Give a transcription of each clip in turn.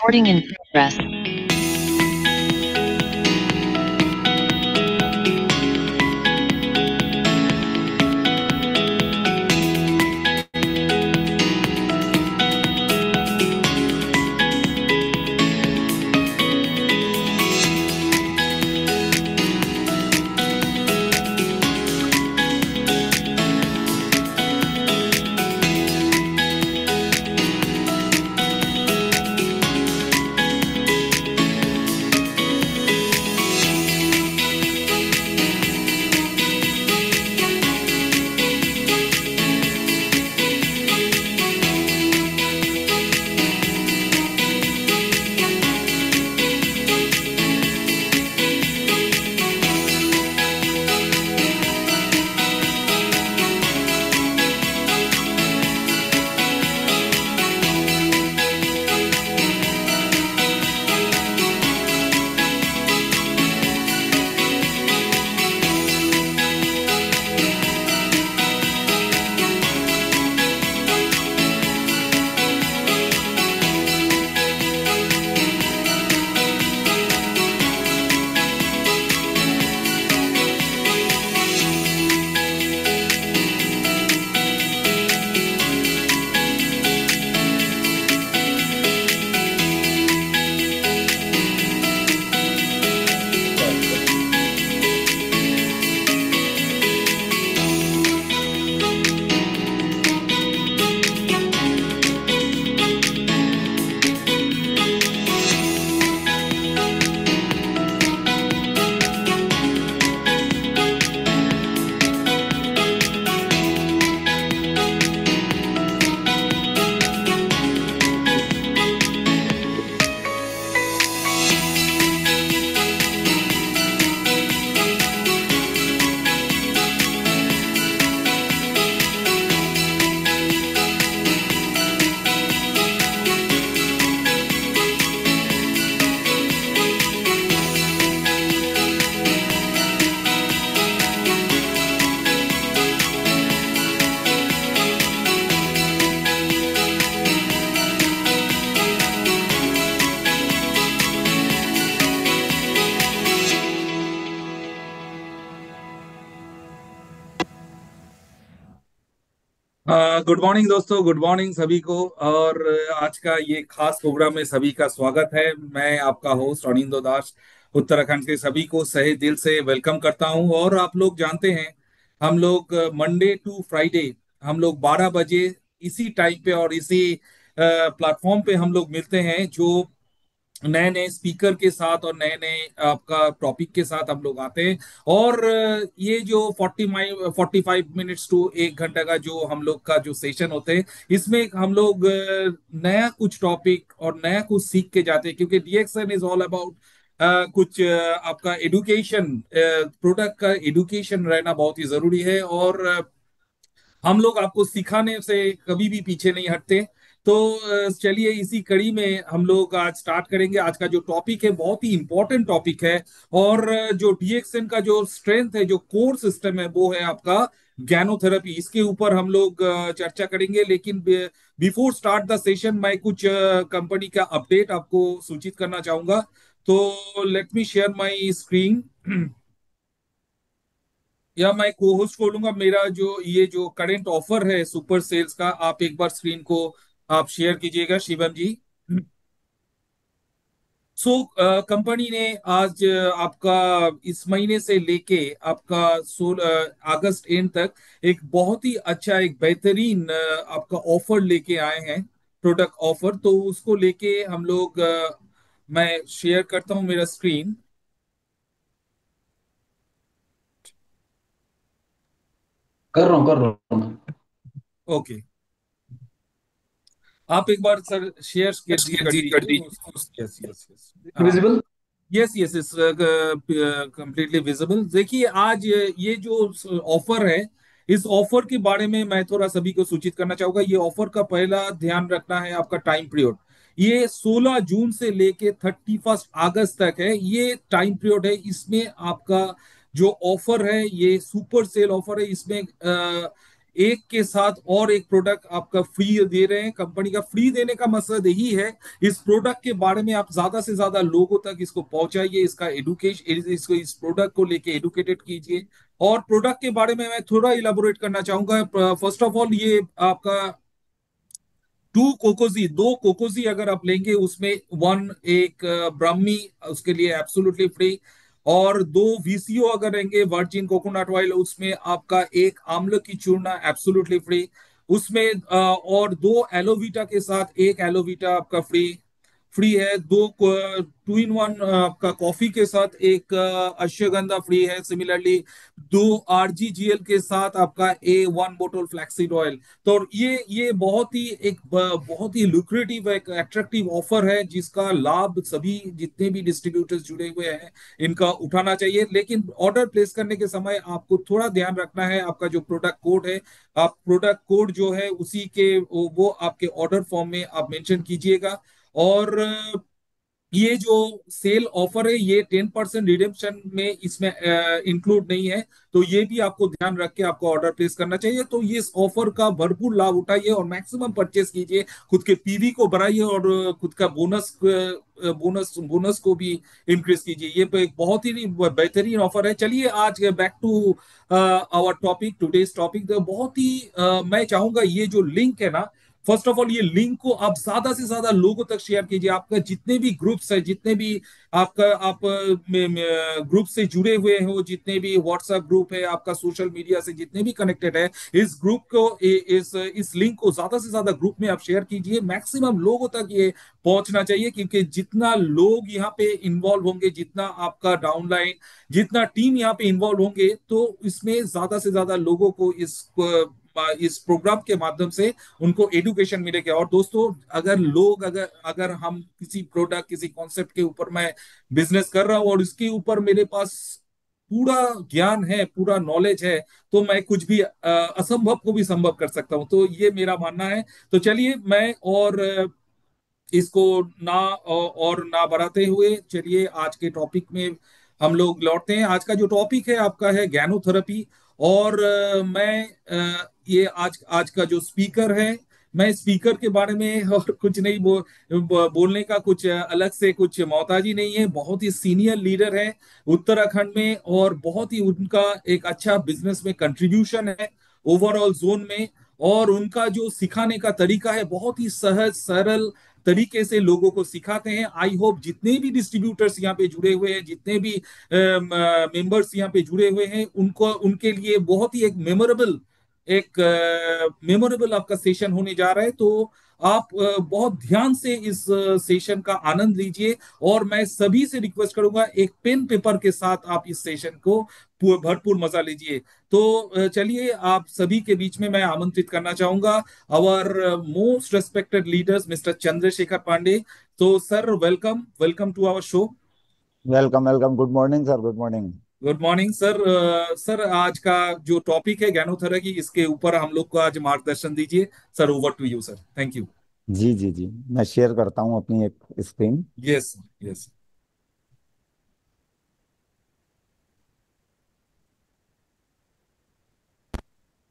Recording in progress. Good morning दोस्तों, good morning सभी को। और आज का ये खास प्रोग्राम में सभी का स्वागत है। मैं आपका होस्ट अनिंदो दास उत्तराखंड के सभी को सहे दिल से वेलकम करता हूं। और आप लोग जानते हैं, हम लोग मंडे टू फ्राइडे हम लोग 12 बजे इसी टाइम पे और इसी प्लेटफॉर्म पे हम लोग मिलते हैं, जो नए नए स्पीकर के साथ और नए नए आपका टॉपिक के साथ हम लोग आते हैं। और ये जो 45 मिनट्स टू 1 घंटा का जो हम लोग का जो सेशन होते हैं, इसमें हम लोग नया कुछ टॉपिक और नया कुछ सीख के जाते हैं, क्योंकि डीएक्सएन इज ऑल अबाउट कुछ आपका एडुकेशन, प्रोडक्ट का एडुकेशन रहना बहुत ही जरूरी है। और हम लोग आपको सिखाने से कभी भी पीछे नहीं हटते। तो चलिए इसी कड़ी में हम लोग आज स्टार्ट करेंगे। आज का जो टॉपिक है बहुत ही इंपॉर्टेंट टॉपिक है। और जो डीएक्सएन का जो स्ट्रेंथ है, जो कोर सिस्टम है, वो है आपका ज्ञानोथेरेपी। इसके ऊपर हम लोग चर्चा करेंगे। लेकिन बिफोर स्टार्ट द सेशन, मैं कुछ कंपनी का अपडेट आपको सूचित करना चाहूंगा। तो let me share my screen या मैं को होस्ट बोलूंगा। मेरा जो ये जो करंट ऑफर है सुपर सेल्स का, आप एक बार स्क्रीन को आप शेयर कीजिएगा शिवम जी। सो कंपनी ने आज आपका इस महीने से लेके आपका 16 अगस्त एंड तक एक बहुत ही अच्छा, एक बेहतरीन आपका ऑफर लेके आए हैं, प्रोडक्ट ऑफर। तो उसको लेके हम लोग मैं शेयर करता हूं मेरा स्क्रीन। कर रहा हूँ मैं। ओके, आप एक बार सर शेयर कर दीजिए उसको। यस यस यस, हाँ। Visible. Yes yes yes, completely visible. देखिए आज ये जो ऑफर है, इस ऑफर के बारे में मैं थोड़ा सभी को सूचित करना चाहूंगा। ये ऑफर का पहला ध्यान रखना है आपका टाइम पीरियड। ये 16 जून से लेके 31 अगस्त तक है, ये टाइम पीरियड है। इसमें आपका जो ऑफर है ये सुपर सेल ऑफर है। इसमें एक के साथ और एक प्रोडक्ट आपका फ्री दे रहे हैं। कंपनी का फ्री देने का मकसद यही है, इस प्रोडक्ट के बारे में आप ज्यादा से ज्यादा लोगों तक इसको पहुंचाइए, इसका एडुकेशन, इसको इस प्रोडक्ट को लेके एडुकेटेड कीजिए। और प्रोडक्ट के बारे में मैं थोड़ा इलाबोरेट करना चाहूंगा। फर्स्ट ऑफ ऑल, ये आपका टू कोकोजी, दो कोकोजी अगर आप लेंगे उसमें वन एक ब्राह्मी, उसके लिए एब्सोल्युटली फ्री। और दो वीसीओ अगर लेंगे वर्जिन कोकोनट ऑयल, उसमें आपका एक आंवले की चूर्ण एब्सोल्युटली फ्री उसमें। और दो एलोवीटा के साथ एक एलोवीटा आपका फ्री फ्री है। दो टू इन वन आपका कॉफी के साथ एक अश्वगंधा फ्री है। सिमिलरली दो आरजीजीएल के साथ आपका वन बोतल फ्लैक्सीड ऑयल। तो ये बहुत ही एक बहुत ही लुक्रेटिव, एक अट्रैक्टिव ऑफर है, जिसका लाभ सभी जितने भी डिस्ट्रीब्यूटर्स जुड़े हुए हैं इनका उठाना चाहिए। लेकिन ऑर्डर प्लेस करने के समय आपको थोड़ा ध्यान रखना है, आपका जो प्रोडक्ट कोड है, आप प्रोडक्ट कोड जो है उसी के वो आपके ऑर्डर फॉर्म में आप मेंशन कीजिएगा। और ये जो सेल ऑफर है ये 10% रिडेम्पशन में इसमें इंक्लूड नहीं है। तो ये भी आपको ध्यान रख के आपको ऑर्डर प्लेस करना चाहिए। तो ये इस ऑफर का भरपूर लाभ उठाइए और मैक्सिमम परचेस कीजिए, खुद के पीवी को बढ़ाइए और खुद का बोनस को भी इंक्रीज कीजिए। ये एक बहुत ही बेहतरीन ऑफर है। चलिए आज back to our topic, today's topic. बहुत ही मैं चाहूंगा ये जो लिंक है ना, फर्स्ट ऑफ ऑल ये लिंक को आप ज्यादा से ज्यादा लोगों तक शेयर कीजिए। आपका जितने भी ग्रुप्स है, जितने भी आपका आप ग्रुप से जुड़े हुए हो, जितने भी व्हाट्सएप ग्रुप है आपका, सोशल मीडिया से जितने भी कनेक्टेड है, इस ग्रुप को इस लिंक को ज्यादा से ज्यादा ग्रुप में आप शेयर कीजिए। मैक्सिमम लोगों तक ये पहुंचना चाहिए, क्योंकि जितना लोग यहाँ पे इन्वॉल्व होंगे, जितना आपका डाउनलाइन, जितना टीम यहाँ पे इन्वॉल्व होंगे, तो इसमें ज्यादा से ज्यादा लोगों को इस प्रोग्राम के माध्यम से उनको एडुकेशन मिलेगा। और दोस्तों, अगर अगर हम किसी प्रोडक्ट, किसी कॉन्सेप्ट के ऊपर मैं बिजनेस कर रहा हूं और इसके ऊपर मेरे पास पूरा ज्ञान है, पूरा नॉलेज है, तो मैं कुछ भी असंभव को भी संभव कर सकता हूं। तो ये मेरा मानना है। तो चलिए मैं और इसको ना और ना बढ़ाते हुए चलिए आज के टॉपिक में हम लोग लौटते हैं। आज का जो टॉपिक है आपका है ज्ञानोथेरेपी। और मैं ये आज आज का जो स्पीकर है, मैं स्पीकर के बारे में और कुछ नहीं बोलने का कुछ अलग से कुछ मोहताज ही नहीं है। बहुत ही सीनियर लीडर है उत्तराखंड में, और बहुत ही उनका एक अच्छा बिजनेस में कंट्रीब्यूशन है ओवरऑल जोन में। और उनका जो सिखाने का तरीका है बहुत ही सहज सरल तरीके से लोगों को सिखाते हैं। आई होप जितने भी डिस्ट्रीब्यूटर्स यहाँ पे जुड़े हुए हैं, जितने भी मेंबर्स यहाँ पे जुड़े हुए हैं, उनको उनके लिए बहुत ही एक मेमोरेबल आपका सेशन होने जा रहा है। तो आप बहुत ध्यान से इस सेशन का आनंद लीजिए। और मैं सभी से रिक्वेस्ट करूंगा, एक पेन पेपर के साथ आप इस सेशन को भरपूर मजा लीजिए। तो चलिए आप सभी के बीच में मैं आमंत्रित करना चाहूंगा our most respected leaders, Mr. Chandrasekhar Pandey. So, sir, welcome to our show. Welcome welcome. Good morning sir, good morning. Good morning sir. Sir आज का जो टॉपिक है ज्ञानोथेरेपी, इसके ऊपर हम लोग को आज मार्गदर्शन दीजिए। Sir, over to you sir. Thank you. जी जी जी, मैं शेयर करता हूँ अपनी एक screen. Yes. Yes.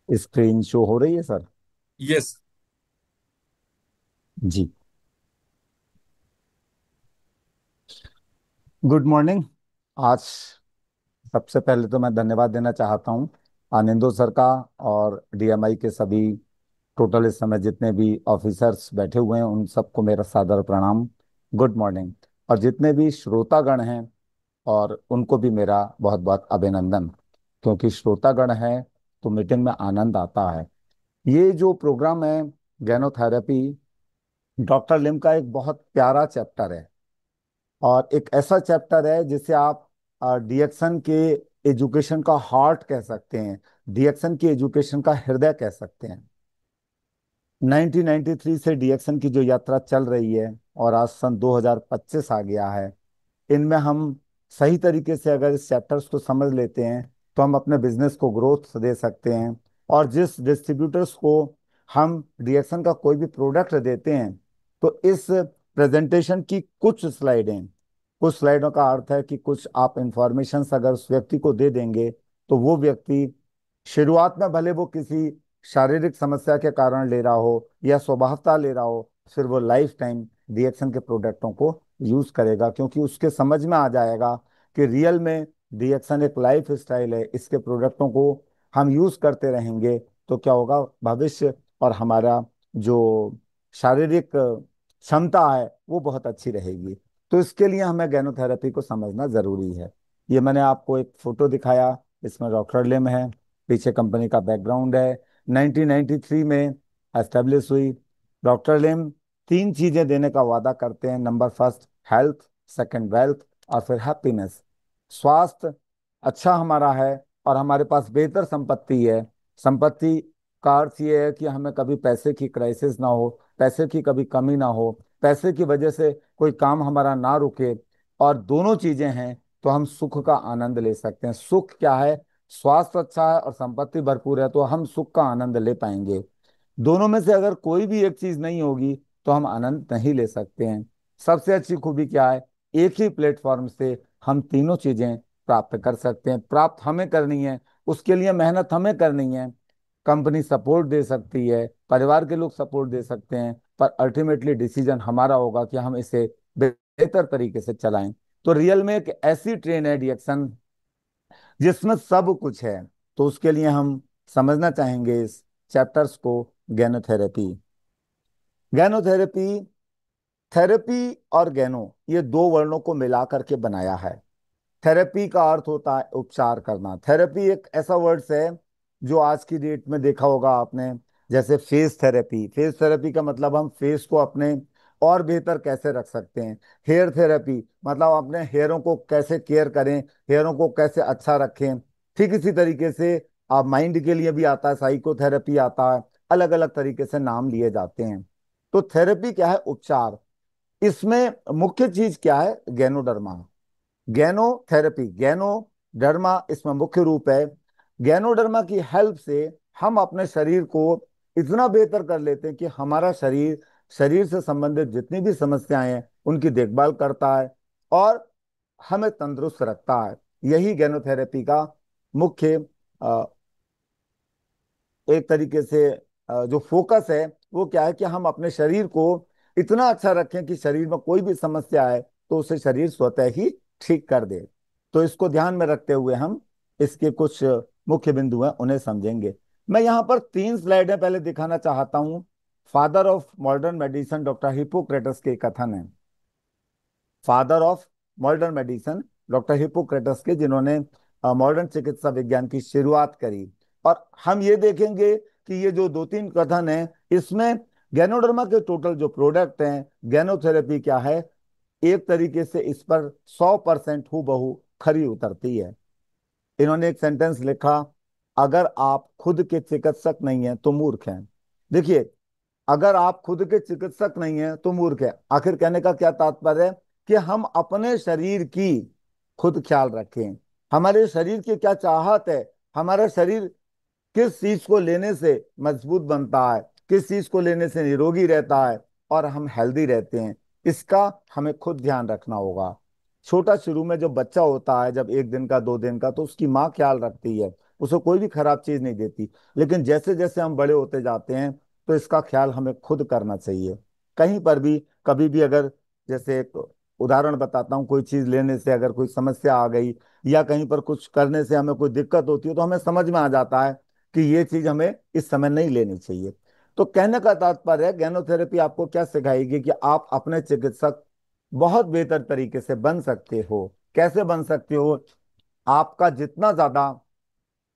Screen show हो रही है सर? यस। जी, गुड मॉर्निंग। आज सबसे पहले तो मैं धन्यवाद देना चाहता हूँ आनंदो सर का, और डीएमआई के सभी टोटल इस समय जितने भी ऑफिसर्स बैठे हुए हैं उन सबको मेरा सादर प्रणाम। Good morning. और जितने भी श्रोतागण हैं और उनको भी मेरा बहुत बहुत अभिनंदन, क्योंकि श्रोतागण हैं तो मीटिंग में आनंद आता है। ये जो प्रोग्राम है गैनोथेरेपी, डॉक्टर लिम का एक बहुत प्यारा चैप्टर है, और एक ऐसा चैप्टर है जिसे आप डीएक्शन के एजुकेशन का हार्ट कह सकते हैं, डीएक्शन की एजुकेशन का हृदय कह सकते हैं। 1993 से डीएक्शन की जो यात्रा चल रही है और आज सन 2025 आ गया है, इनमें हम सही तरीके से अगर इस चैप्टर्स को समझ लेते हैं तो हम अपने बिजनेस को ग्रोथ दे सकते हैं। और जिस डिस्ट्रीब्यूटर्स को हम रिएक्शन का कोई भी प्रोडक्ट देते हैं, तो इस प्रेजेंटेशन की कुछ स्लाइडों का अर्थ है कि कुछ आप इंफॉर्मेशन अगर उस व्यक्ति को दे देंगे, तो वो व्यक्ति शुरुआत में भले वो किसी शारीरिक समस्या के कारण ले रहा हो या स्वभावता ले रहा हो, फिर वो लाइफ टाइम डीएक्सन के प्रोडक्टों को यूज करेगा, क्योंकि उसके समझ में आ जाएगा कि रियल में डीएक्सन एक लाइफ स्टाइल है। इसके प्रोडक्टों को हम यूज करते रहेंगे तो क्या होगा, भविष्य और हमारा जो शारीरिक क्षमता है वो बहुत अच्छी रहेगी। तो इसके लिए हमें गैनोथेरेपी को समझना जरूरी है। ये मैंने आपको एक फोटो दिखाया, इसमें डॉक्टर लिम है, पीछे कंपनी का बैकग्राउंड है। 1993 में एस्टेब्लिश हुई। डॉक्टर लिम तीन चीजें देने का वादा करते हैं। Number first health, second wealth, और फिर हैप्पीनेस। स्वास्थ्य अच्छा हमारा है और हमारे पास बेहतर संपत्ति है। संपत्ति का अर्थ ये है कि हमें कभी पैसे की क्राइसिस ना हो, पैसे की कभी कमी ना हो, पैसे की वजह से कोई काम हमारा ना रुके, और दोनों चीजें हैं तो हम सुख का आनंद ले सकते हैं। सुख क्या है, स्वास्थ्य अच्छा है और संपत्ति भरपूर है तो हम सुख का आनंद ले पाएंगे। दोनों में से अगर कोई भी एक चीज नहीं होगी तो हम आनंद नहीं ले सकते हैं। सबसे अच्छी खूबी क्या है, एक ही प्लेटफॉर्म से हम तीनों चीजें प्राप्त कर सकते हैं। प्राप्त हमें करनी है, उसके लिए मेहनत हमें करनी है। कंपनी सपोर्ट दे सकती है, परिवार के लोग सपोर्ट दे सकते हैं, पर अल्टीमेटली डिसीजन हमारा होगा कि हम इसे बेहतर तरीके से चलाएं। तो रियल में एक ऐसी ट्रेन है डीएक्शन जिसमें सब कुछ है। तो उसके लिए हम समझना चाहेंगे इस चैप्टर्स को। गैनोथेरेपी, गैनोथेरेपी, थेरेपी और गैनो ये दो वर्णों को मिला करके बनाया है। थेरेपी का अर्थ होता है उपचार करना। थेरेपी एक ऐसा वर्ड्स है जो आज की डेट में देखा होगा आपने, जैसे फेस थेरेपी। फेस थेरेपी का मतलब हम फेस को अपने और बेहतर कैसे रख सकते हैं। हेयर थेरेपी मतलब अपने हेयरों को कैसे केयर करें, हेयरों को कैसे अच्छा रखें। ठीक इसी तरीके से आप माइंड के लिए भी आता है, साइकोथेरेपी आता है, अलग अलग तरीके से नाम लिए जाते हैं। तो थेरेपी क्या है, उपचार। इसमें मुख्य चीज क्या है, गैनोडर्मा। गैनोथेरेपी, गैनोडर्मा इसमें मुख्य रूप है। गैनोडर्मा की हेल्प से हम अपने शरीर को इतना बेहतर कर लेते हैं कि हमारा शरीर, शरीर से संबंधित जितनी भी समस्याएं हैं उनकी देखभाल करता है और हमें तंदुरुस्त रखता है। यही गैनोथेरेपी का मुख्य एक तरीके से जो फोकस है वो क्या है कि हम अपने शरीर को इतना अच्छा रखें कि शरीर में कोई भी समस्या है तो उसे शरीर स्वतः ही ठीक कर दे। तो इसको ध्यान में रखते हुए हम इसके कुछ मुख्य बिंदु हैं उन्हें समझेंगे। मैं यहाँ पर तीन स्लाइडें पहले दिखाना चाहता हूँ। Father of modern medicine doctor Hippocrates के कथन है। Father of modern medicine doctor Hippocrates के, जिन्होंने मॉडर्न चिकित्सा विज्ञान की शुरुआत करी। और हम ये देखेंगे कि ये जो दो तीन कथन हैं इसमें गैनोडर्मा के टोटल जो प्रोडक्ट हैं, गैनोथेरेपी क्या है, एक तरीके से इस पर 100% हूबहू खरी उतरती है। इन्होंने एक सेंटेंस लिखा, अगर आप खुद के चिकित्सक नहीं हैं तो मूर्ख हैं। देखिए, अगर आप खुद के चिकित्सक नहीं हैं तो मूर्ख है। आखिर कहने का क्या तात्पर्य है कि हम अपने शरीर की खुद ख्याल रखें। हमारे शरीर की क्या चाहत है, हमारा शरीर किस चीज को लेने से मजबूत बनता है, किस चीज को लेने से निरोगी रहता है और हम हेल्दी रहते हैं, इसका हमें खुद ध्यान रखना होगा। छोटा शुरू में जो बच्चा होता है, जब 1 दिन का 2 दिन का, तो उसकी माँ ख्याल रखती है, उसे कोई भी खराब चीज नहीं देती। लेकिन जैसे जैसे हम बड़े होते जाते हैं तो इसका ख्याल हमें खुद करना चाहिए। कहीं पर भी कभी भी अगर, जैसे एक उदाहरण बताता हूँ, कोई चीज लेने से अगर कोई समस्या आ गई या कहीं पर कुछ करने से हमें कोई दिक्कत होती है तो हमें समझ में आ जाता है कि ये चीज हमें इस समय नहीं लेनी चाहिए। तो कहने का तात्पर्य है, गैनोथेरेपी आपको क्या सिखाएगी कि आप अपने चिकित्सक बहुत बेहतर तरीके से बन सकते हो। कैसे बन सकते हो, आपका जितना ज्यादा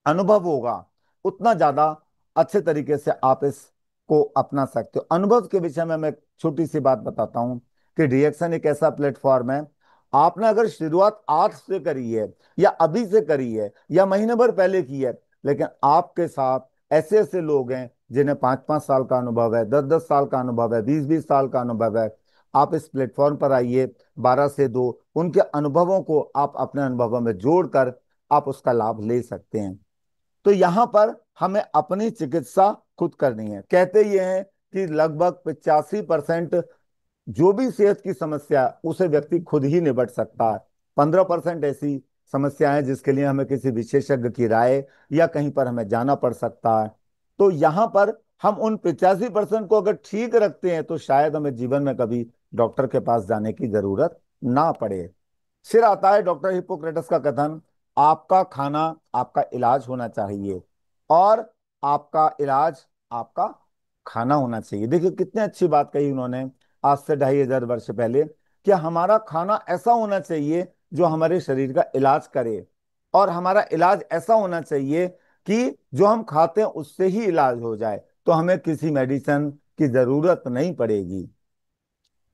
अनुभव होगा उतना ज्यादा अच्छे तरीके से आप इसको अपना सकते हो। अनुभव के विषय में मैं एक छोटी सी बात बताता हूं कि रिएक्शन एक ऐसा प्लेटफॉर्म है, आपने अगर शुरुआत आज से करी है या अभी से करी है या महीने भर पहले की है, लेकिन आपके साथ ऐसे ऐसे लोग हैं जिन्हें 5-5 साल का अनुभव है, 10-10 साल का अनुभव है, 20-20 साल का अनुभव है। आप इस प्लेटफॉर्म पर आइए, 12 से 2 उनके अनुभवों को आप अपने अनुभवों में जोड़कर आप उसका लाभ ले सकते हैं। तो यहां पर हमें अपनी चिकित्सा खुद करनी है। कहते ये हैं कि लगभग 85% जो भी सेहत की समस्या है उसे व्यक्ति खुद ही निपट सकता है। 15% ऐसी समस्याएं जिसके लिए हमें किसी विशेषज्ञ की राय या कहीं पर हमें जाना पड़ सकता है। तो यहाँ पर हम उन 85% को अगर ठीक रखते हैं तो शायद हमें जीवन में कभी डॉक्टर के पास जाने की जरूरत ना पड़े। फिर आता है डॉक्टर हिप्पोक्रेटस का कथन, आपका खाना आपका इलाज होना चाहिए, और आपका इलाज आपका खाना होना चाहिए। देखिए कितनी अच्छी बात कही उन्होंने आज से 2500 वर्ष पहले, कि हमारा खाना ऐसा होना चाहिए जो हमारे शरीर का इलाज करे, और हमारा इलाज ऐसा होना चाहिए कि जो हम खाते हैं उससे ही इलाज हो जाए, तो हमें किसी मेडिसिन की जरूरत नहीं पड़ेगी।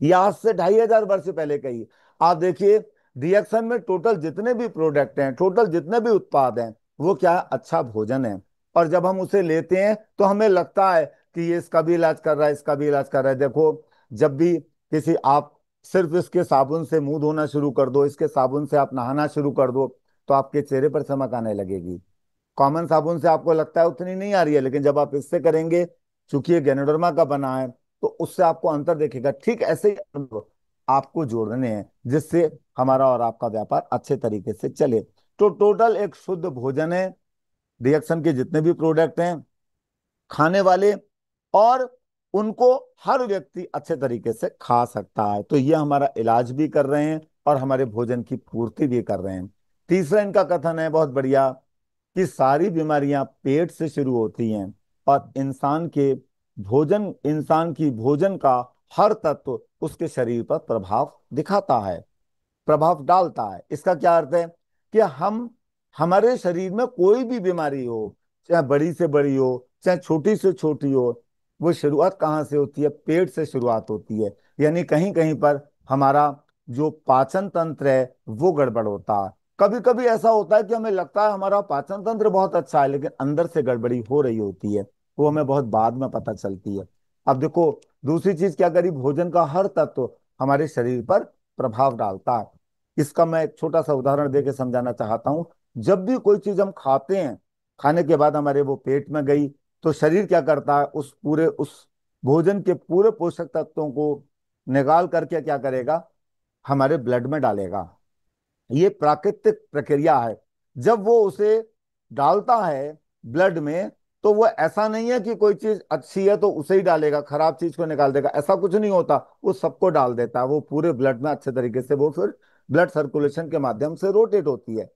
ये आज से 2500 वर्ष पहले का ही। आप देखिए रिएक्शन में टोटल जितने भी प्रोडक्ट हैं, टोटल जितने भी उत्पाद हैं, वो क्या है? अच्छा भोजन है। और जब हम उसे लेते हैं तो हमें लगता है कि ये इसका भी इलाज कर रहा है, इसका भी इलाज कर रहा है। देखो जब भी किसी आप सिर्फ इसके साबुन से मुंह धोना शुरू कर दो, इसके साबुन से आप नहाना शुरू कर दो, तो आपके चेहरे पर चमक आने लगेगी। कॉमन साबुन से आपको लगता है उतनी नहीं आ रही है, लेकिन जब आप इससे करेंगे, चूंकि ये गैनोडर्मा का बना है, तो उससे आपको अंतर देखेगा। ठीक ऐसे ही अनुभव आपको जोड़ने हैं जिससे हमारा और आपका व्यापार अच्छे तरीके से चले। तो टोटल एक शुद्ध भोजन है, रिएक्शन के जितने भी प्रोडक्ट हैं खाने वाले, और उनको हर व्यक्ति अच्छे तरीके से खा सकता है, तो ये हमारा इलाज भी कर रहे हैं और हमारे भोजन की पूर्ति भी कर रहे हैं। तीसरा इनका कथन है बहुत बढ़िया, कि सारी बीमारियां पेट से शुरू होती हैं, और इंसान की भोजन का हर तत्व उसके शरीर पर प्रभाव दिखाता है, प्रभाव डालता है। इसका क्या अर्थ है? कि हम हमारे शरीर में कोई भी बीमारी हो, चाहे बड़ी से बड़ी हो चाहे छोटी से छोटी हो, वो शुरुआत कहाँ से होती है? पेट से शुरुआत होती है। यानी कहीं कहीं पर हमारा जो पाचन तंत्र है वो गड़बड़ होता है। कभी कभी ऐसा होता है कि हमें लगता है हमारा पाचन तंत्र बहुत अच्छा है, लेकिन अंदर से गड़बड़ी हो रही होती है, वो हमें बहुत बाद में पता चलती है। अब देखो दूसरी चीज क्या करी, भोजन का हर तत्व हमारे शरीर पर प्रभाव डालता है। इसका मैं एक छोटा सा उदाहरण देके समझाना चाहता हूँ। जब भी कोई चीज हम खाते हैं, खाने के बाद हमारे वो पेट में गई, तो शरीर क्या करता है? उस भोजन के पूरे पोषक तत्वों को निकाल करके क्या करेगा? हमारे ब्लड में डालेगा। ये प्राकृतिक प्रक्रिया है। जब वो उसे डालता है ब्लड में, तो वो ऐसा नहीं है कि कोई चीज अच्छी है तो उसे ही डालेगा, खराब चीज को निकाल देगा, ऐसा कुछ नहीं होता। वो सबको डाल देता है, वो पूरे ब्लड में अच्छे तरीके से वो फिर ब्लड सर्कुलेशन के माध्यम से रोटेट होती है।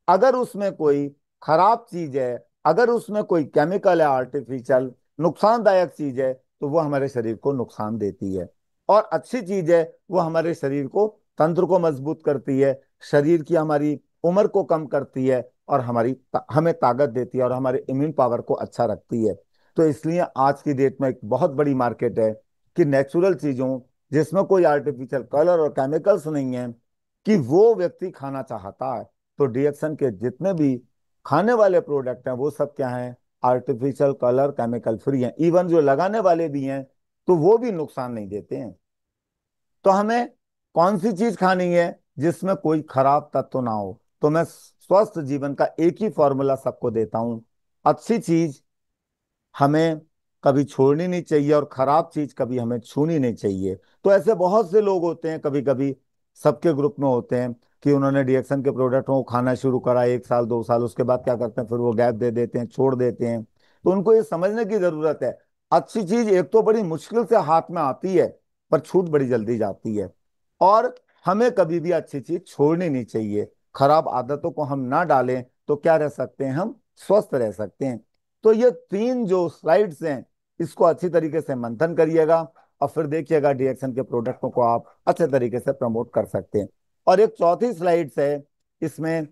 अगर उसमें कोई खराब चीज है, अगर उसमें कोई केमिकल है आर्टिफिशियल नुकसानदायक चीज है, तो वो हमारे शरीर को नुकसान देती है। और अच्छी चीज है, वो हमारे शरीर को तंत्र को मजबूत करती है, शरीर की हमारी उम्र को कम करती है, और हमें ताकत देती है, और हमारे इम्यून पावर को अच्छा रखती है। तो इसलिए आज की डेट में एक बहुत बड़ी मार्केट है कि नेचुरल चीजों, जिसमें कोई आर्टिफिशियल कलर और केमिकल्स नहीं है, कि वो व्यक्ति खाना चाहता है। तो डीएक्सन के जितने भी खाने वाले प्रोडक्ट हैं वो सब क्या हैं? आर्टिफिशियल कलर केमिकल फ्री हैं। इवन जो लगाने वाले भी हैं तो वो भी नुकसान नहीं देते हैं। तो हमें कौन सी चीज खानी है जिसमें कोई खराब तत्व ना हो? तो मैं स्वस्थ जीवन का एक ही फॉर्मूला सबको देता हूं, अच्छी चीज हमें कभी छोड़नी नहीं चाहिए, और खराब चीज कभी हमें छूनी नहीं चाहिए। तो ऐसे बहुत से लोग होते हैं, कभी कभी सबके ग्रुप में होते हैं, कि उन्होंने डीएक्सन के प्रोडक्ट को खाना शुरू करा 1 साल 2 साल, उसके बाद क्या करते हैं? फिर वो गैप दे देते हैं, छोड़ देते हैं। तो उनको ये समझने की जरूरत है, अच्छी चीज एक तो बड़ी मुश्किल से हाथ में आती है, पर छूट बड़ी जल्दी जाती है। और हमें कभी भी अच्छी चीज छोड़नी नहीं चाहिए। खराब आदतों को हम ना डालें तो क्या रह सकते हैं? हम स्वस्थ रह सकते हैं। तो ये 3 जो स्लाइड्स हैं, इसको अच्छी तरीके से मंथन करिएगा, और फिर देखिएगा डीएक्सन के प्रोडक्टों को आप अच्छे तरीके से प्रमोट कर सकते हैं। और एक चौथी स्लाइड्स है, इसमें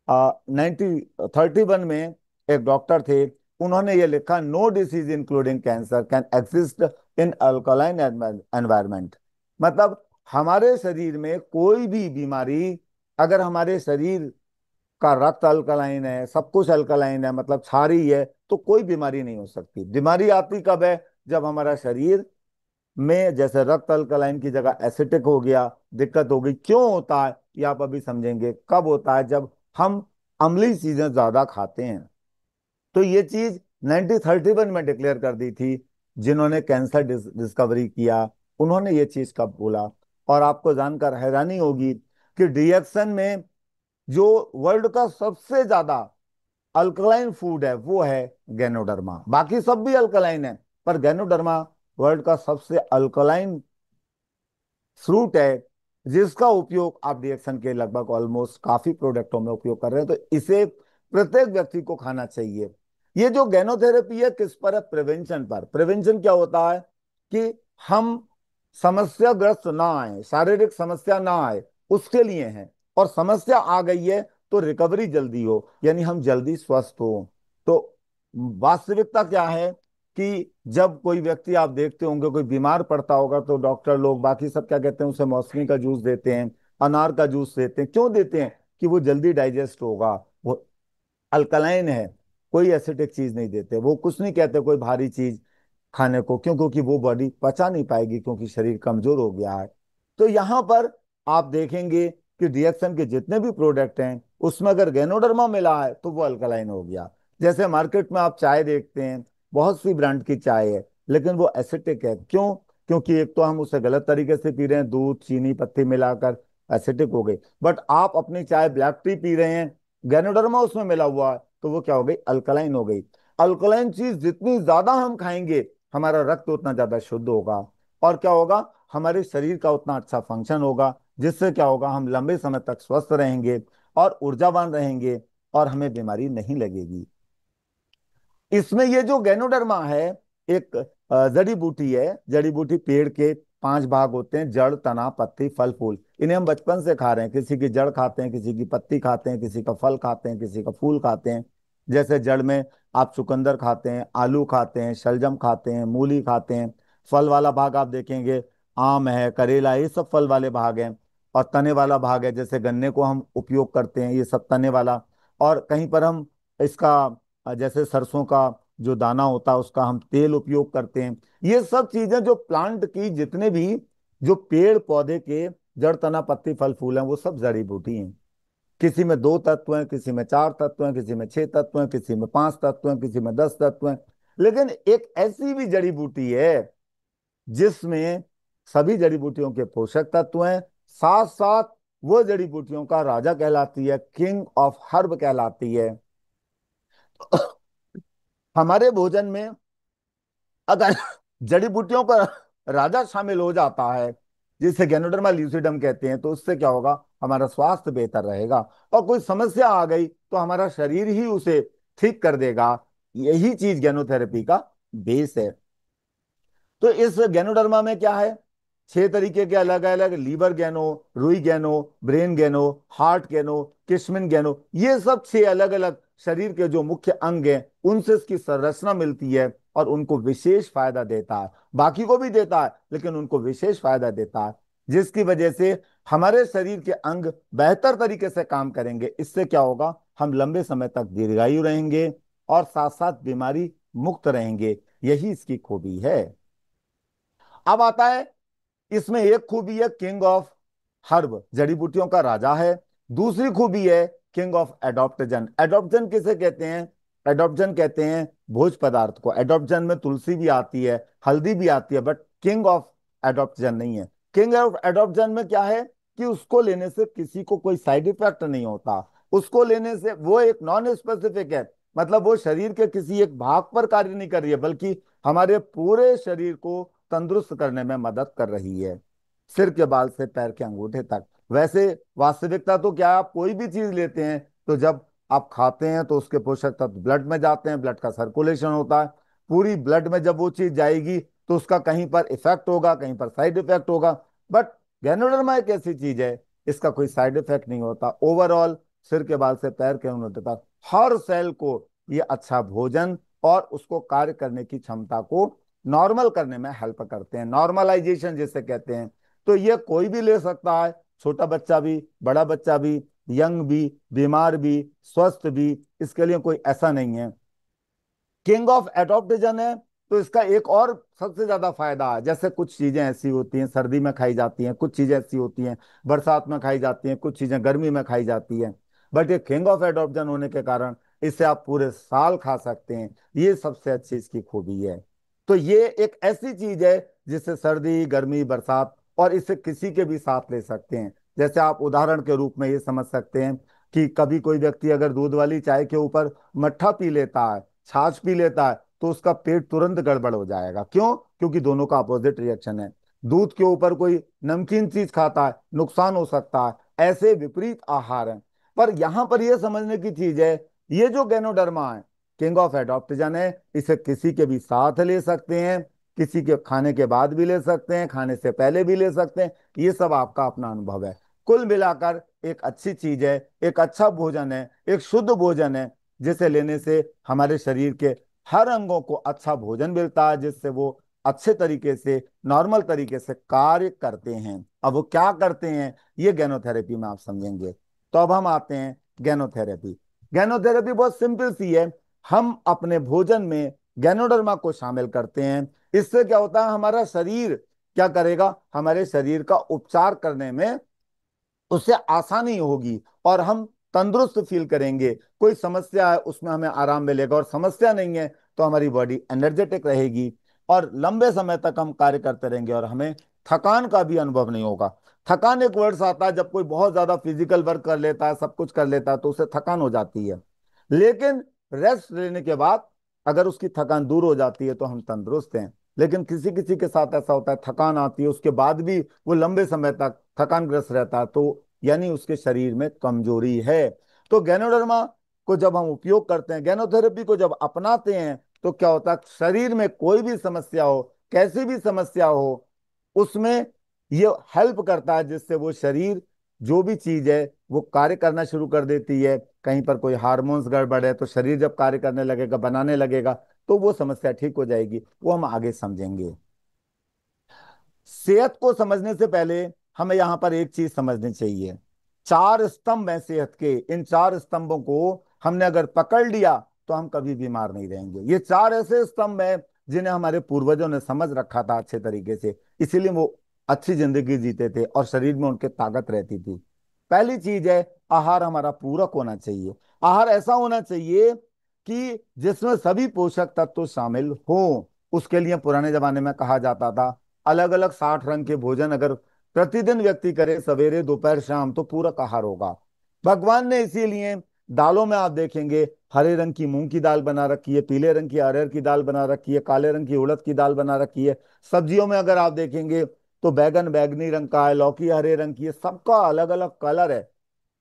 1931 में एक डॉक्टर थे, उन्होंने ये लिखा, no disease including cancer can exist in alkaline environment. मतलब हमारे शरीर में कोई भी बीमारी, अगर हमारे शरीर का रक्त अल्कलाइन है, सब कुछ अल्कलाइन है, मतलब क्षारीय है, तो कोई बीमारी नहीं हो सकती। बीमारी आती कब है? जब हमारा शरीर में जैसे रक्त अल्कलाइन की जगह एसिटिक हो गया, दिक्कत हो गई। क्यों होता है ये आप अभी समझेंगे। कब होता है? जब हम अम्लीय चीजें ज्यादा खाते हैं। तो ये चीज 1931 में डिक्लेयर कर दी थी, जिन्होंने कैंसर डिस्कवरी किया, उन्होंने ये चीज कब बोला। और आपको जानकर हैरानी होगी कि डीएक्सन में जो वर्ल्ड का सबसे ज्यादा अल्कलाइन फूड है वो है गैनोडर्मा। बाकी सब भी अल्कलाइन है, पर गैनोडर्मा वर्ल्ड का सबसे अल्कलाइन फ्रूट है, जिसका उपयोग आप रिएक्शन के लगभग ऑलमोस्ट काफी प्रोडक्टों में उपयोग कर रहे हैं। तो इसे प्रत्येक व्यक्ति को खाना चाहिए। ये जो गैनोथेरेपी है किस पर है? प्रिवेंशन पर। प्रिवेंशन क्या होता है कि हम समस्याग्रस्त ना आए, शारीरिक समस्या ना आए, उसके लिए है। और समस्या आ गई है तो रिकवरी जल्दी हो, यानी हम जल्दी स्वस्थ हो। तो वास्तविकता क्या है कि जब कोई व्यक्ति आप देखते होंगे कोई बीमार पड़ता होगा तो डॉक्टर लोग बाकी सब क्या कहते हैं, उसे मौसमी का जूस देते हैं, अनार का जूस देते हैं। क्यों देते हैं? कि वो जल्दी डाइजेस्ट होगा, वो अल्कलाइन है। कोई एसिडिक चीज नहीं देते, वो कुछ नहीं कहते कोई भारी चीज खाने को, क्यों? क्योंकि वो बॉडी पचा नहीं पाएगी, क्योंकि शरीर कमजोर हो गया है। तो यहाँ पर आप देखेंगे कि रिएक्शन के जितने भी प्रोडक्ट हैं उसमें अगर गैनोडर्मा मिला है तो वो अल्कलाइन हो गया। जैसे मार्केट में आप चाय देखते हैं, बहुत सी ब्रांड की चाय है, लेकिन वो एसिटिक है। क्यों? क्योंकि एक तो हम उसे गलत तरीके से पी रहे हैं, दूध चीनी पत्ती मिलाकर एसिटिक हो गई। बट आप अपनी चाय ब्लैक टी पी रहे हैं, गैनोडर्मा उसमें मिला हुआ है, तो वो क्या हो गई? अल्कलाइन हो गई। अल्कलाइन चीज जितनी ज्यादा हम खाएंगे हमारा रक्त उतना ज्यादा शुद्ध होगा, और क्या होगा? हमारे शरीर का उतना अच्छा फंक्शन होगा, जिससे क्या होगा? हम लंबे समय तक स्वस्थ रहेंगे और ऊर्जावान रहेंगे, और हमें बीमारी नहीं लगेगी। इसमें ये जो गैनोडर्मा है एक जड़ी बूटी है। जड़ी बूटी पेड़ के 5 भाग होते हैं: जड़, तना, पत्ती, फल, फूल। इन्हें हम बचपन से खा रहे हैं। किसी की जड़ खाते हैं, किसी की पत्ती खाते हैं, किसी का फल खाते हैं, किसी का फूल खाते हैं। जैसे जड़ में आप चुकंदर खाते हैं, आलू खाते हैं, शलजम खाते हैं, मूली खाते हैं। फल वाला भाग आप देखेंगे आम है, करेला है, ये सब फल वाले भाग हैं। और तने वाला भाग है, जैसे गन्ने को हम उपयोग करते हैं, ये सब तने वाला। और कहीं पर हम इसका जैसे सरसों का जो दाना होता है उसका हम तेल उपयोग करते हैं। ये सब चीजें जो प्लांट की जितने भी जो पेड़ पौधे के जड़ तना पत्ती फल फूल हैं वो सब जड़ी बूटी हैं। किसी में 2 तत्व हैं, किसी में 4 तत्व हैं, किसी में 6 तत्व हैं, किसी में 5 तत्व हैं, किसी में 10 तत्व हैं। लेकिन एक ऐसी भी जड़ी बूटी है जिसमें सभी जड़ी बूटियों के पोषक तत्व हैं, साथ साथ वो जड़ी बूटियों का राजा कहलाती है, किंग ऑफ हर्ब कहलाती है। हमारे भोजन में अगर जड़ी बूटियों का राजा शामिल हो जाता है, जिसे गैनोडर्मा ल्यूसिडम कहते हैं, तो उससे क्या होगा? हमारा स्वास्थ्य बेहतर रहेगा। और कोई समस्या आ गई तो हमारा शरीर ही उसे ठीक कर देगा। यही चीज गैनोथेरेपी का बेस है। तो इस गैनोडर्मा में क्या है? 6 तरीके के अलग अलग: लीवर गैनो, रुई गैनो, ब्रेन गैनो, हार्ट गैनो, किशमिन गैनो। ये सब 6 अलग अलग शरीर के जो मुख्य अंग हैं उनसे इसकी संरचना मिलती है, और उनको विशेष फायदा देता है। बाकी को भी देता है, लेकिन उनको विशेष फायदा देता है, जिसकी वजह से हमारे शरीर के अंग बेहतर तरीके से काम करेंगे। इससे क्या होगा? हम लंबे समय तक दीर्घायु रहेंगे, और साथ साथ बीमारी मुक्त रहेंगे। यही इसकी खूबी है। अब आता है, इसमें एक खूबी है किंग ऑफ हर्ब, जड़ी बूटियों का राजा है। दूसरी खूबी है किंग ऑफ एडॉप्टजन। एडॉप्टजन किसे कहते हैं? एडॉप्टजन कहते हैं भोज पदार्थ को। एडॉप्टजन में तुलसी भी आती है, हल्दी भी आती है, बट किंग ऑफ एडॉप्टजन नहीं है। किंग ऑफ एडॉप्टजन में क्या है कि उसको लेने से किसी को कोई साइड इफेक्ट नहीं होता। उसको लेने से वो एक नॉन स्पेसिफिक है, मतलब वो शरीर के किसी एक भाग पर कार्य नहीं कर रही है, बल्कि हमारे पूरे शरीर को तंदुरुस्त करने में मदद कर रही है, सिर के बाल से पैर के अंगूठे तक। वैसे वास्तविकता तो क्या है, आप कोई भी चीज लेते हैं तो जब आप खाते हैं तो उसके पोषक तत्व ब्लड में जाते हैं, ब्लड का सर्कुलेशन होता है। पूरी ब्लड में जब वो चीज जाएगी तो उसका कहीं पर इफेक्ट होगा, कहीं पर साइड इफेक्ट होगा। बट गैनोडर्मा एक ऐसी चीज है, इसका कोई साइड इफेक्ट नहीं होता। ओवरऑल सिर के बाल से पैर के अंगूठे तक हर सेल को ये अच्छा भोजन और उसको कार्य करने की क्षमता को नॉर्मल करने में हेल्प करते हैं, नॉर्मलाइजेशन जिसे कहते हैं। तो ये कोई भी ले सकता है, छोटा बच्चा भी, बड़ा बच्चा भी, यंग भी, बीमार भी, स्वस्थ भी, इसके लिए कोई ऐसा नहीं है। किंग ऑफ एडॉप्टेशन है तो इसका एक और सबसे ज्यादा फायदा है, जैसे कुछ चीजें ऐसी होती हैं सर्दी में खाई जाती हैं, कुछ चीजें ऐसी होती हैं बरसात में खाई जाती हैं, कुछ चीजें गर्मी में खाई जाती हैं। बट ये किंग ऑफ एडॉप्शन होने के कारण इसे आप पूरे साल खा सकते हैं। ये सबसे अच्छी इसकी खूबी है। तो ये एक ऐसी चीज है जिसे सर्दी गर्मी बरसात और इसे किसी के भी साथ ले सकते हैं। जैसे आप उदाहरण के रूप में ये समझ सकते हैं, कि कभी कोई व्यक्ति अगर दूध वाली चाय के ऊपर मट्ठा पी लेता है, छाछ पी लेता है, तो उसका पेट तुरंत गड़बड़ हो जाएगा। क्यों? क्योंकि दोनों का अपोजिट रिएक्शन है। दूध के ऊपर कोई नमकीन चीज खाता है, नुकसान हो सकता है। ऐसे विपरीत आहार हैं। पर यहां पर यह समझने की चीज है, ये जो गैनोडर्मा है, किंग ऑफ एडॉप्टोजन है, इसे किसी के भी साथ ले सकते हैं, किसी के खाने के बाद भी ले सकते हैं, खाने से पहले भी ले सकते हैं। ये सब आपका अपना अनुभव है। कुल मिलाकर एक अच्छी चीज है, एक अच्छा भोजन है, एक शुद्ध भोजन है, जिसे लेने से हमारे शरीर के हर अंगों को अच्छा भोजन मिलता है, जिससे वो अच्छे तरीके से, नॉर्मल तरीके से कार्य करते हैं। अब वो क्या करते हैं, ये गैनोथेरेपी में आप समझेंगे। तो अब हम आते हैं गैनोथेरेपी। गैनोथेरेपी बहुत सिंपल सी है। हम अपने भोजन में गैनोडर्मा को शामिल करते हैं। इससे क्या होता है, हमारा शरीर क्या करेगा, हमारे शरीर का उपचार करने में उससे आसानी होगी, और हम तंदुरुस्त फील करेंगे। कोई समस्या है उसमें हमें आराम मिलेगा, और समस्या नहीं है तो हमारी बॉडी एनर्जेटिक रहेगी, और लंबे समय तक हम कार्य करते रहेंगे, और हमें थकान का भी अनुभव नहीं होगा। थकान एक वर्ड्स आता है, जब कोई बहुत ज्यादा फिजिकल वर्क कर लेता है, सब कुछ कर लेता है, तो उसे थकान हो जाती है। लेकिन रेस्ट लेने के बाद अगर उसकी थकान दूर हो जाती है तो हम तंदुरुस्त हैं। लेकिन किसी किसी के साथ ऐसा होता है, थकान आती है, उसके बाद भी वो लंबे समय तक थकानग्रस्त रहता है, तो यानी उसके शरीर में कमजोरी है। तो गैनोडर्मा को जब हम उपयोग करते हैं, गैनोथेरेपी को जब अपनाते हैं, तो क्या होता है, शरीर में कोई भी समस्या हो, कैसी भी समस्या हो, उसमें ये हेल्प करता है, जिससे वो शरीर जो भी चीज है वो कार्य करना शुरू कर देती है। कहीं पर कोई हार्मोन्स गड़बड़ है, तो शरीर जब कार्य करने लगेगा, बनाने लगेगा, तो वो समस्या ठीक हो जाएगी। वो हम आगे समझेंगे। सेहत को समझने से पहले हमें यहां पर एक चीज समझनी चाहिए। चार स्तंभ हैं सेहत के। इन चार स्तंभों को हमने अगर पकड़ लिया तो हम कभी बीमार नहीं रहेंगे। ये चार ऐसे स्तंभ हैं जिन्हें हमारे पूर्वजों ने समझ रखा था अच्छे तरीके से, इसीलिए वो अच्छी जिंदगी जीते थे और शरीर में उनके ताकत रहती थी। पहली चीज है, आहार हमारा पूरक होना चाहिए। आहार ऐसा होना चाहिए कि जिसमें सभी पोषक तत्व शामिल हो। उसके लिए पुराने जमाने में कहा जाता था, अलग अलग 60 रंग के भोजन अगर प्रतिदिन व्यक्ति करे, सवेरे दोपहर शाम, तो पूरक आहार होगा। भगवान ने इसीलिए दालों में आप देखेंगे, हरे रंग की मूंग की दाल बना रखी है, पीले रंग की अरहर की दाल बना रखी है, काले रंग की उड़द की दाल बना रखी है। सब्जियों में अगर आप देखेंगे तो बैगन बैगनी रंग का है, लौकी हरे रंग की है, सबका अलग अलग कलर है।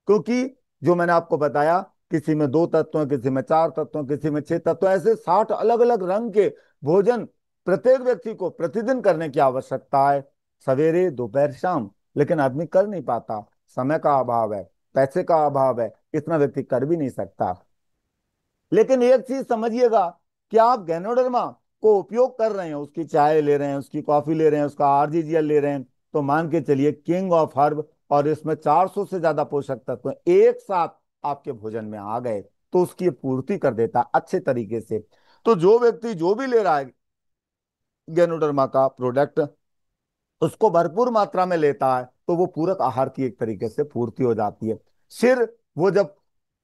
क्योंकि जो मैंने आपको बताया, किसी में 2 तत्व हैं, किसी में 4 तत्व हैं, किसी में 6 तत्व हैं, ऐसे 60 अलग अलग रंग के भोजन प्रत्येक व्यक्ति को प्रतिदिन करने की आवश्यकता है, सवेरे दोपहर शाम। लेकिन आदमी कर नहीं पाता, समय का अभाव है, पैसे का अभाव है, इतना व्यक्ति कर भी नहीं सकता। लेकिन एक चीज समझिएगा कि आप गैनोडर्मा को उपयोग कर रहे हैं, उसकी चाय ले रहे हैं, उसकी कॉफी ले रहे हैं, उसका आरजीजीएल ले रहे हैं, तो मान के चलिए किंग ऑफ हर्ब, और इसमें 400 से ज्यादा पोषक तत्व एक साथ आपके भोजन में आ गए, तो उसकी पूर्ति कर देता है अच्छे तरीके से। तो जो व्यक्ति जो भी ले रहा है गैनोडर्मा का प्रोडक्ट, उसको भरपूर मात्रा में लेता है, तो वो पूरक आहार की एक तरीके से पूर्ति हो जाती है। फिर वो जब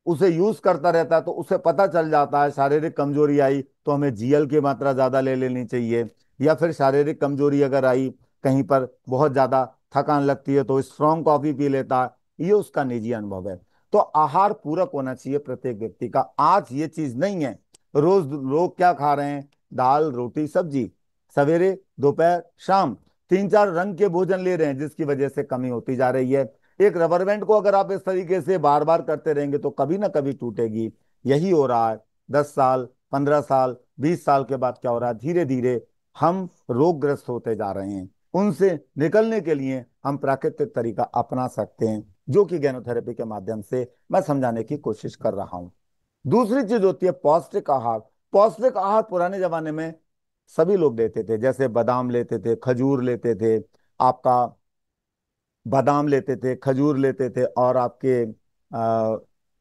उसे यूज करता रहता है, तो उसे पता चल जाता है शारीरिक कमजोरी आई तो हमें जीएल की मात्रा ज्यादा ले लेनी चाहिए, या फिर शारीरिक कमजोरी अगर आई, कहीं पर बहुत ज्यादा थकान लगती है, तो स्ट्रांग कॉफी पी लेता है। ये उसका निजी अनुभव है। तो आहार पूरक होना चाहिए प्रत्येक व्यक्ति का। आज ये चीज नहीं है। रोज लोग क्या खा रहे हैं, दाल रोटी सब्जी, सवेरे दोपहर शाम, 3 4 रंग के भोजन ले रहे हैं, जिसकी वजह से कमी होती जा रही है। एक रबर बैंड को अगर आप इस तरीके से बार बार करते रहेंगे तो कभी ना कभी टूटेगी। यही हो रहा है। 10 साल, 15 साल, 20 साल के बाद क्या हो रहा है, धीरे धीरे हम रोगग्रस्त होते जा रहे हैं। उनसे निकलने के लिए हम प्राकृतिक तरीका अपना सकते हैं, जो कि गैनोथेरेपी के माध्यम से मैं समझाने की कोशिश कर रहा हूं। दूसरी चीज होती है पौष्टिक आहार। पौष्टिक आहार पुराने जमाने में सभी लोग लेते थे, जैसे बादाम लेते थे, खजूर लेते थे, आपका बादाम लेते थे, खजूर लेते थे, और आपके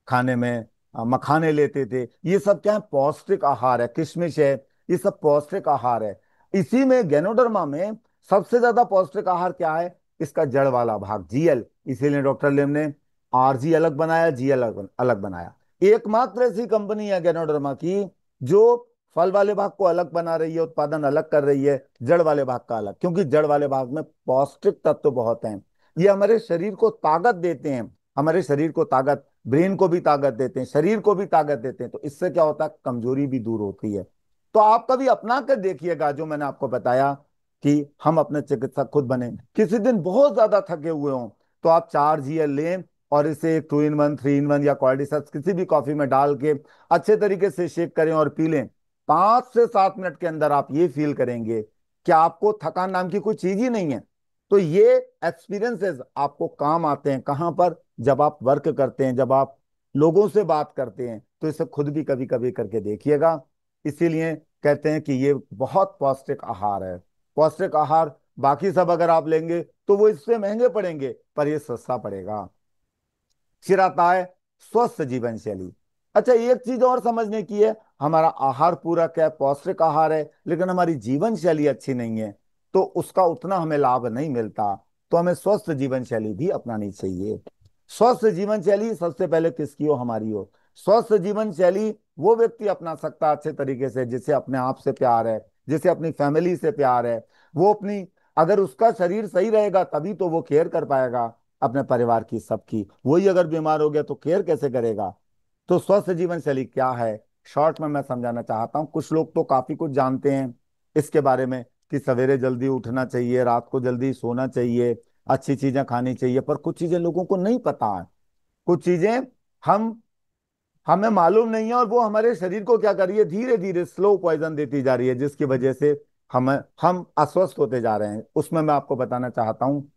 खाने में मखाने लेते थे। ये सब क्या है, पौष्टिक आहार है। किशमिश है, ये सब पौष्टिक आहार है। इसी में गैनोडर्मा में सबसे ज्यादा पौष्टिक आहार क्या है, इसका जड़ वाला भाग, जीएल। इसीलिए डॉक्टर लेम ने आरजी अलग बनाया, जीएल अलग अलग बनाया। एकमात्र ऐसी कंपनी है गैनोडर्मा की जो फल वाले भाग को अलग बना रही है, उत्पादन अलग कर रही है, जड़ वाले भाग का अलग, क्योंकि जड़ वाले भाग में पौष्टिक तत्व बहुत हैं। ये हमारे शरीर को ताकत देते हैं, हमारे शरीर को ताकत ब्रेन को भी ताकत देते हैं, शरीर को भी ताकत देते हैं। तो इससे क्या होता है, कमजोरी भी दूर होती है। तो आप कभी अपना कर देखिएगा जो मैंने आपको बताया कि हम अपने चिकित्सक खुद बने। किसी दिन बहुत ज्यादा थके हुए हों तो आप 4 GL लें और इसे एक 2 in 1, 3 in 1 या कॉर्डिसेप्स किसी भी कॉफी में डाल के अच्छे तरीके से शेक करें और पी लें। 5 से 7 मिनट के अंदर आप ये फील करेंगे कि आपको थकान नाम की कोई चीज ही नहीं है। तो ये एक्सपीरियंसेस आपको काम आते हैं कहाँ पर, जब आप वर्क करते हैं, जब आप लोगों से बात करते हैं। तो इसे खुद भी कभी कभी करके देखिएगा। इसीलिए कहते हैं कि ये बहुत पौष्टिक आहार है। पौष्टिक आहार बाकी सब अगर आप लेंगे तो वो इससे महंगे पड़ेंगे, पर ये सस्ता पड़ेगा। फिर आता है स्वस्थ जीवन शैली। अच्छा, एक चीज और समझने की है, हमारा आहार पूरक है, पौष्टिक आहार है, लेकिन हमारी जीवन शैली अच्छी नहीं है तो उसका उतना हमें लाभ नहीं मिलता। तो हमें स्वस्थ जीवन शैली भी अपनानी चाहिए। स्वस्थ जीवन शैली सबसे पहले किसकी हो, हमारी हो। स्वस्थ जीवन शैली वो व्यक्ति अपना सकता है अच्छे तरीके से जिसे अपने आप से प्यार है, जिसे अपनी फैमिली से प्यार है। वो अपनी, अगर उसका शरीर सही रहेगा तभी तो वो केयर कर पाएगा अपने परिवार की, सबकी। वही अगर बीमार हो गया तो केयर कैसे करेगा। तो स्वस्थ जीवन शैली क्या है, शॉर्ट में मैं समझाना चाहता हूँ। कुछ लोग तो काफी कुछ जानते हैं इसके बारे में कि सवेरे जल्दी उठना चाहिए, रात को जल्दी सोना चाहिए, अच्छी चीजें खानी चाहिए, पर कुछ चीजें लोगों को नहीं पता है। कुछ चीजें हम हमें मालूम नहीं है और वो हमारे शरीर को क्या कर रही है, धीरे धीरे स्लो पॉइजन देती जा रही है, जिसकी वजह से हम अस्वस्थ होते जा रहे हैं। उसमें मैं आपको बताना चाहता हूँ,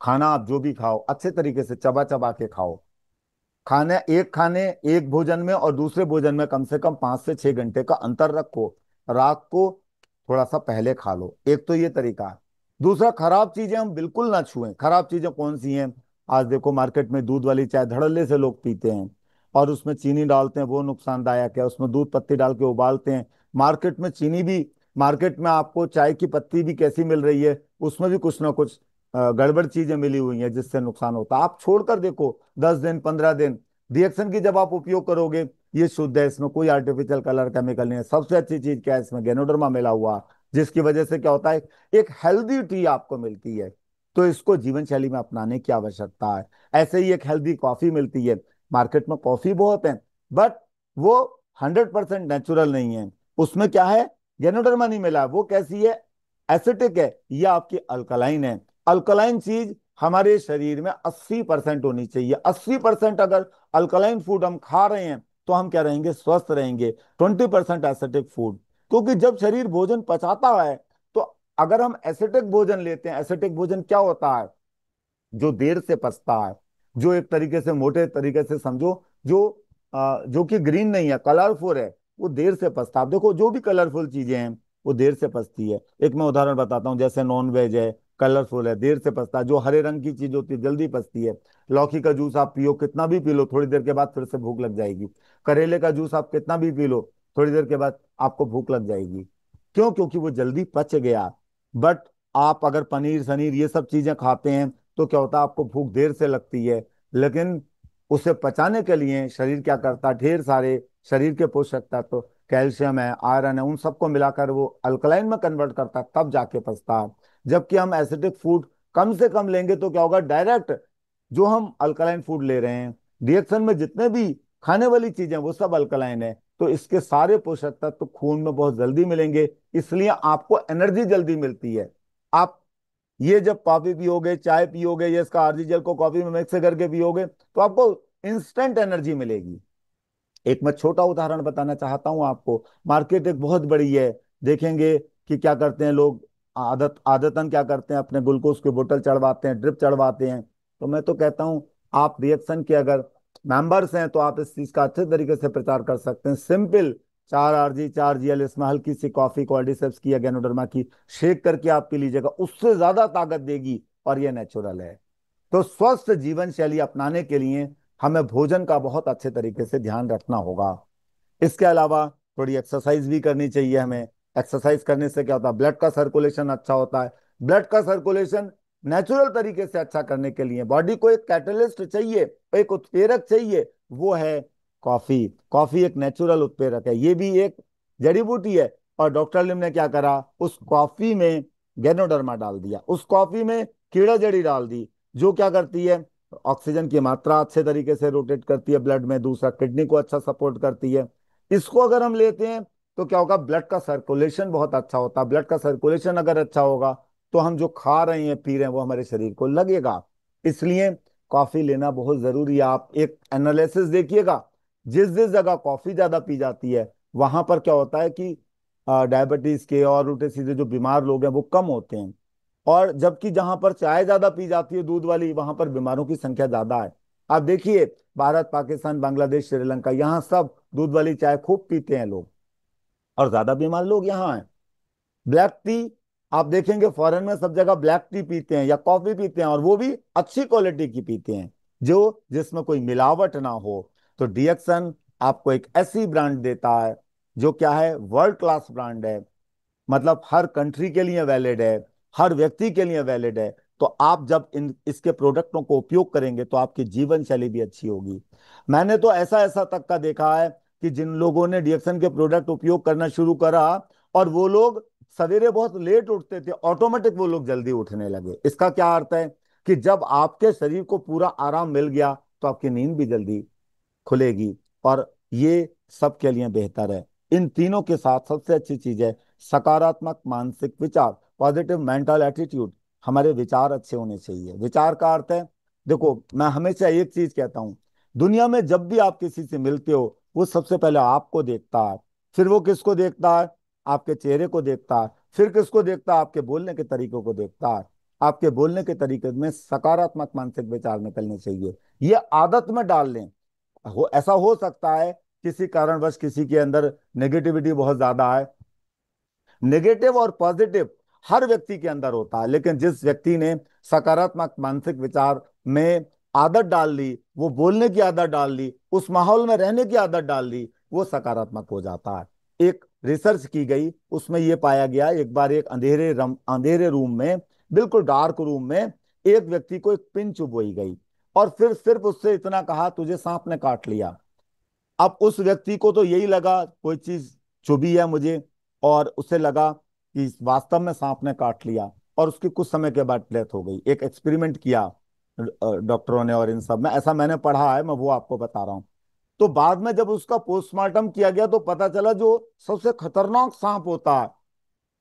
खाना आप जो भी खाओ अच्छे तरीके से चबा चबा के खाओ। खाने एक भोजन में और दूसरे भोजन में कम से कम 5 से 6 घंटे का अंतर रखो। रात को थोड़ा सा पहले खा लो, एक तो ये तरीका है। दूसरा, खराब चीजें हम बिल्कुल ना छुएं। खराब चीजें कौन सी हैं, आज देखो मार्केट में दूध वाली चाय धड़ल्ले से लोग पीते हैं और उसमें चीनी डालते हैं, वो नुकसानदायक है। उसमें दूध पत्ती डाल के उबालते हैं, मार्केट में चीनी भी, मार्केट में आपको चाय की पत्ती भी कैसी मिल रही है, उसमें भी कुछ ना कुछ गड़बड़ चीजें मिली हुई हैं जिससे नुकसान होता है। आप छोड़कर देखो 10 दिन 15 दिन, रिएक्शन की जब आप उपयोग करोगे, ये शुद्ध है, इसमें कोई आर्टिफिशियल कलर केमिकल नहीं है। सबसे अच्छी चीज क्या है, इसमें गैनोडर्मा मिला हुआ, जिसकी वजह से क्या होता है, एक हेल्दी टी आपको मिलती है। तो इसको जीवन शैली में अपनाने की आवश्यकता है। ऐसे ही एक हेल्दी कॉफी मिलती है। मार्केट में कॉफी बहुत है, बट वो 100% नेचुरल नहीं है। उसमें क्या है, गैनोडर्मा नहीं मिला। वो कैसी है, एसिटिक है या आपकी अल्कलाइन है। अल्कलाइन चीज हमारे शरीर में 80% होनी चाहिए। 80% अगर अल्कलाइन फूड हम खा रहे हैं तो हम क्या रहेंगे, स्वस्थ रहेंगे। 20% एसिटिक फूड, क्योंकि जब शरीर भोजन पचाता है तो अगर हम एसिटिक भोजन लेते हैं, एसिटिक भोजन क्या होता है, जो देर से पचता है, जो एक तरीके से मोटे तरीके से समझो, जो जो कि ग्रीन नहीं है, कलरफुल है, वो देर से पचता है। आप देखो जो भी कलरफुल चीजें हैं वो देर से पचती है। एक मैं उदाहरण बताता हूँ, जैसे नॉन वेज है, कलरफुल है, देर से पचता है। जो हरे रंग की चीज होती है जल्दी पचती है। लौकी का जूस आप पियो, कितना भी पी लो, थोड़ी देर के बाद फिर से भूख लग जाएगी। करेले का जूस आप कितना भी पी लो, थोड़ी देर के बाद आपको भूख लग जाएगी। क्यों, क्योंकि वो जल्दी पच गया। बट आप अगर पनीर सनीर ये सब चीजें खाते हैं तो क्या होता है, आपको भूख देर से लगती है। लेकिन उसे पचाने के लिए शरीर क्या करता है, ढेर सारे शरीर के पोषक तत्व तो कैल्शियम है, आयरन है, उन सबको मिलाकर वो अल्कलाइन में कन्वर्ट करता है, तब जाके पचता है। जबकि हम एसिडिक फूड कम से कम लेंगे तो क्या होगा, डायरेक्ट जो हम अल्कलाइन फूड ले रहे हैं, रिएक्शन में जितने भी खाने वाली चीजें वो सब अल्कलाइन है, तो इसके सारे पोषक तत्व तो खून में बहुत जल्दी मिलेंगे। इसलिए आपको एनर्जी जल्दी मिलती है। आप ये जब कॉफी पियोगे, चाय पियोगे, ये इसका आरजी जेल को कॉफी में मिक्स करके पियोगे तो आपको इंस्टेंट एनर्जी मिलेगी। एक मैं छोटा उदाहरण बताना चाहता हूं आपको। मार्केट एक बहुत बड़ी है, देखेंगे कि क्या करते हैं लोग, आदतन क्या करते हैं, अपने ग्लूकोज की बोतल चढ़वाते हैं, ड्रिप चढ़वाते हैं। तो मैं तो कहता हूं, आप रिएक्शन के अगर मेंबर्स हैं तो आप इस चीज का अच्छे तरीके से प्रचार कर सकते हैं। सिंपल 4 RG 4 GL इसमें हल्की सी कॉफी कॉर्डिसेप्स की या गैनोडर्मा की शेक करके आप पी लीजिएगा, उससे ज्यादा ताकत देगी और ये नेचुरल है। तो स्वस्थ जीवन शैली अपनाने के लिए हमें भोजन का बहुत अच्छे तरीके से ध्यान रखना होगा। इसके अलावा थोड़ी एक्सरसाइज भी करनी चाहिए हमें। एक्सरसाइज करने से क्या होता है, ब्लड का सर्कुलेशन अच्छा होता है। ब्लड का सर्कुलेशन नेचुरल तरीके से अच्छा करने के लिए बॉडी को एक कैटलिस्ट चाहिए, एक उत्प्रेरक चाहिए, वो है कॉफी। कॉफी एक नेचुरल उत्प्रेरक है, ये भी एक जड़ी बूटी है। और डॉक्टर लिम ने क्या करा, उस कॉफी में गैनोडर्मा डाल दिया, उस कॉफी में कीड़ा जड़ी डाल दी, जो क्या करती है, ऑक्सीजन की मात्रा अच्छे तरीके से रोटेट करती है ब्लड में, दूसरा किडनी को अच्छा सपोर्ट करती है। इसको अगर हम लेते हैं तो क्या होगा, ब्लड का सर्कुलेशन बहुत अच्छा होता है। ब्लड का सर्कुलेशन अगर अच्छा होगा तो हम जो खा रहे हैं पी रहे हैं वो हमारे शरीर को लगेगा। इसलिए कॉफी लेना बहुत जरूरी है। आप एक एनालिसिस देखिएगा, जिस जिस जगह कॉफी ज्यादा पी जाती है वहां पर क्या होता है कि डायबिटीज के और उल्टे सीधे जो बीमार लोग हैं वो कम होते हैं। और जबकि जहां पर चाय ज्यादा पी जाती है दूध वाली, वहां पर बीमारों की संख्या ज्यादा है। आप देखिए, भारत, पाकिस्तान, बांग्लादेश, श्रीलंका, यहाँ सब दूध वाली चाय खूब पीते हैं लोग, और ज्यादा बीमार लोग यहाँ हैं। ब्लैक टी, आप देखेंगे फॉरेन में सब जगह ब्लैक टी पीते हैं या कॉफी पीते हैं, और वो भी अच्छी क्वालिटी की पीते हैं, जो जिसमें कोई मिलावट ना हो। तो डिएक्सन आपको एक ऐसी ब्रांड देता है जो क्या है, वर्ल्ड क्लास ब्रांड है। मतलब हर कंट्री के लिए वैलिड है, हर व्यक्ति के लिए वैलिड है। तो आप जब इन इसके प्रोडक्टों को उपयोग करेंगे तो आपकी जीवन शैली भी अच्छी होगी। मैंने तो ऐसा ऐसा तक का देखा है कि जिन लोगों ने डिएक्सन के प्रोडक्ट उपयोग करना शुरू करा, और वो लोग सवेरे बहुत लेट उठते थे, ऑटोमेटिक वो लोग जल्दी उठने लगे। इसका क्या अर्थ है कि जब आपके शरीर को पूरा आराम मिल गया तो आपकी नींद भी जल्दी खुलेगी, और ये सबके लिए बेहतर है। इन तीनों के साथ सबसे अच्छी चीज है सकारात्मक मानसिक विचार, पॉजिटिव मेंटल एटीट्यूड। हमारे विचार अच्छे होने चाहिए। विचार का अर्थ है, देखो मैं हमेशा एक चीज कहता हूं, दुनिया में जब भी आप किसी से मिलते हो वो सबसे पहले आपको देखता है, फिर वो किसको देखता है, आपके चेहरे को देखता है, फिर किसको देखता है, आपके बोलने के तरीकों को देखता है। आपके बोलने के तरीके में सकारात्मक मानसिक विचार निकलने चाहिए। ये आदत में डाल लें। ऐसा हो सकता है किसी कारणवश किसी के अंदर नेगेटिविटी बहुत ज्यादा है। नेगेटिव और पॉजिटिव हर व्यक्ति के अंदर होता है, लेकिन जिस व्यक्ति ने सकारात्मक मानसिक विचार में आदत डाल ली, वो बोलने की आदत डाल ली, उस माहौल में रहने की आदत डाल ली, वो सकारात्मक हो जाता है। एक रिसर्च की गई, उसमें यह पाया गया, एक बार एक अंधेरे रूम में, बिल्कुल डार्क रूम में, एक व्यक्ति को एक पिन चुभोई गई, और फिर सिर्फ उससे इतना कहा, तुझे सांप ने काट लिया। अब उस व्यक्ति को तो यही लगा कोई चीज चुभी है मुझे, और उसे लगा कि वास्तव में सांप ने काट लिया, और उसकी कुछ समय के बाद डेथ हो गई। एक एक्सपेरिमेंट किया डॉक्टरों ने, और इन सब में ऐसा मैंने पढ़ा है, मैं वो आपको बता रहा हूँ। तो बाद में जब उसका पोस्टमार्टम किया गया तो पता चला जो सबसे खतरनाक सांप होता है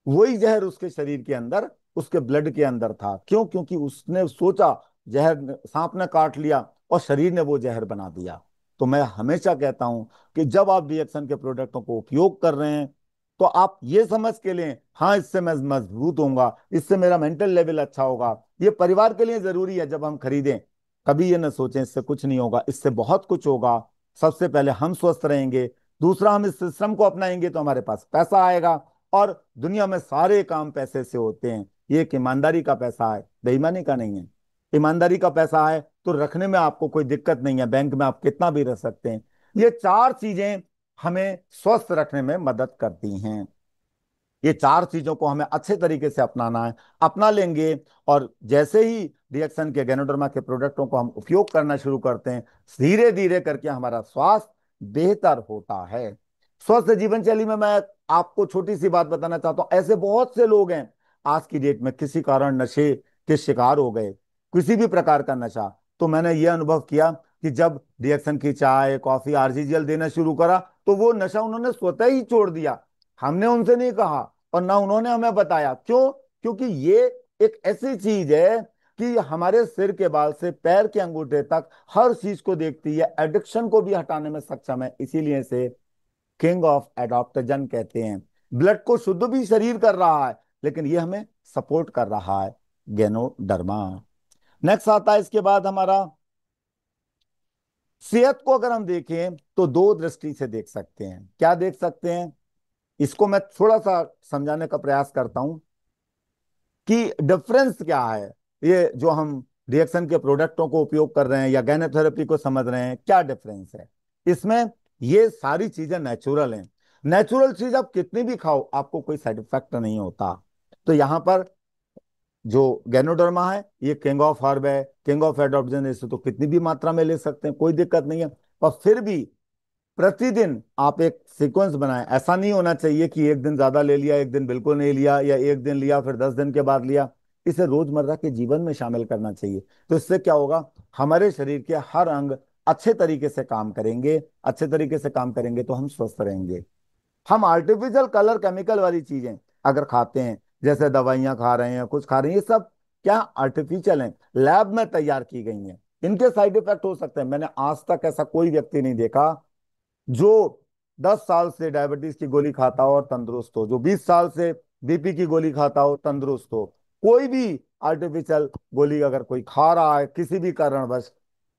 वही जहर उसके शरीर के अंदर, उसके ब्लड के अंदर था। क्यों? क्योंकि उसने सोचा जहर सांप ने काट लिया, और शरीर ने वो जहर बना दिया। तो मैं हमेशा कहता हूं कि जब आप रिएक्शन के प्रोडक्टों को उपयोग कर रहे हैं तो आप ये समझ के लें, हाँ इससे मैं मजबूत होऊंगा, इससे मेरा मेंटल लेवल अच्छा होगा। ये परिवार के लिए जरूरी है। जब हम खरीदें कभी ये ना सोचें इससे कुछ नहीं होगा, इससे बहुत कुछ होगा। सबसे पहले हम स्वस्थ रहेंगे, दूसरा हम इस सिस्टम को अपनाएंगे तो हमारे पास पैसा आएगा। और दुनिया में सारे काम पैसे से होते हैं, ये एक ईमानदारी का पैसा है, बेईमानी का नहीं है। ईमानदारी का पैसा है तो रखने में आपको कोई दिक्कत नहीं है, बैंक में आप कितना भी रख सकते हैं। ये चार चीजें हमें स्वस्थ रखने में मदद करती हैं। ये चार चीजों को हमें अच्छे तरीके से अपनाना है, अपना लेंगे। और जैसे ही रिएक्शन के गैनोडर्मा के प्रोडक्टों को हम उपयोग करना शुरू करते हैं, धीरे धीरे करके हमारा स्वास्थ्य बेहतर होता है। स्वस्थ जीवन शैली में मैं आपको छोटी सी बात बताना चाहता हूं, ऐसे बहुत से लोग हैं आज की डेट में किसी कारण नशे के शिकार हो गए, किसी भी प्रकार का नशा। तो मैंने ये अनुभव किया कि जब रिएक्शन की चाय कॉफी आरजीजीएल देना शुरू करा तो वो नशा उन्होंने स्वतः ही छोड़ दिया। हमने उनसे नहीं कहा और ना उन्होंने हमें बताया। क्यों? क्योंकि ये एक ऐसी चीज है कि हमारे सिर के बाल से पैर के अंगूठे तक हर चीज को देखती है, एडिक्शन को भी हटाने में सक्षम है। इसीलिए इसे किंग ऑफ एडॉप्टोजन कहते हैं। ब्लड को शुद्ध भी शरीर कर रहा है, लेकिन ये हमें सपोर्ट कर रहा है, गैनोडर्मा। नेक्स्ट आता है इसके बाद हमारा, सेहत को अगर हम देखें तो दो दृष्टि से देख सकते हैं। क्या देख सकते हैं, इसको मैं थोड़ा सा समझाने का प्रयास करता हूं कि डिफरेंस क्या है। ये जो हम रिएक्शन के प्रोडक्टों को उपयोग कर रहे हैं या गैनोथेरेपी को समझ रहे हैं, क्या डिफरेंस है इसमें। ये सारी चीजें नेचुरल हैं। नेचुरल चीज आप कितनी भी खाओ आपको कोई साइड इफेक्ट नहीं होता। तो यहां पर जो गैनोडर्मा है ये किंग ऑफ हर्ब है, किंग ऑफ एडॉप्शन, इसे तो कितनी भी मात्रा में ले सकते हैं, कोई दिक्कत नहीं है। पर फिर भी प्रतिदिन आप एक सीक्वेंस बनाएं। ऐसा नहीं होना चाहिए कि एक दिन ज्यादा ले लिया, एक दिन बिल्कुल नहीं लिया, या एक दिन लिया फिर 10 दिन के बाद लिया। इसे रोजमर्रा के जीवन में शामिल करना चाहिए। तो इससे क्या होगा, हमारे शरीर के हर अंग अच्छे तरीके से काम करेंगे। अच्छे तरीके से काम करेंगे तो हम स्वस्थ रहेंगे। हम आर्टिफिशियल कलर केमिकल वाली चीजें अगर खाते हैं, जैसे दवाइयां खा रहे हैं, कुछ खा रहे हैं, ये सब क्या आर्टिफिशियल हैं, लैब में तैयार की गई हैं। इनके साइड इफेक्ट हो सकते हैं। मैंने आज तक ऐसा कोई व्यक्ति नहीं देखा जो 10 साल से डायबिटीज की गोली खाता हो और तंदुरुस्त हो, जो 20 साल से बीपी की गोली खाता हो तंदुरुस्त हो। कोई भी आर्टिफिशियल गोली अगर कोई खा रहा है किसी भी कारणवश,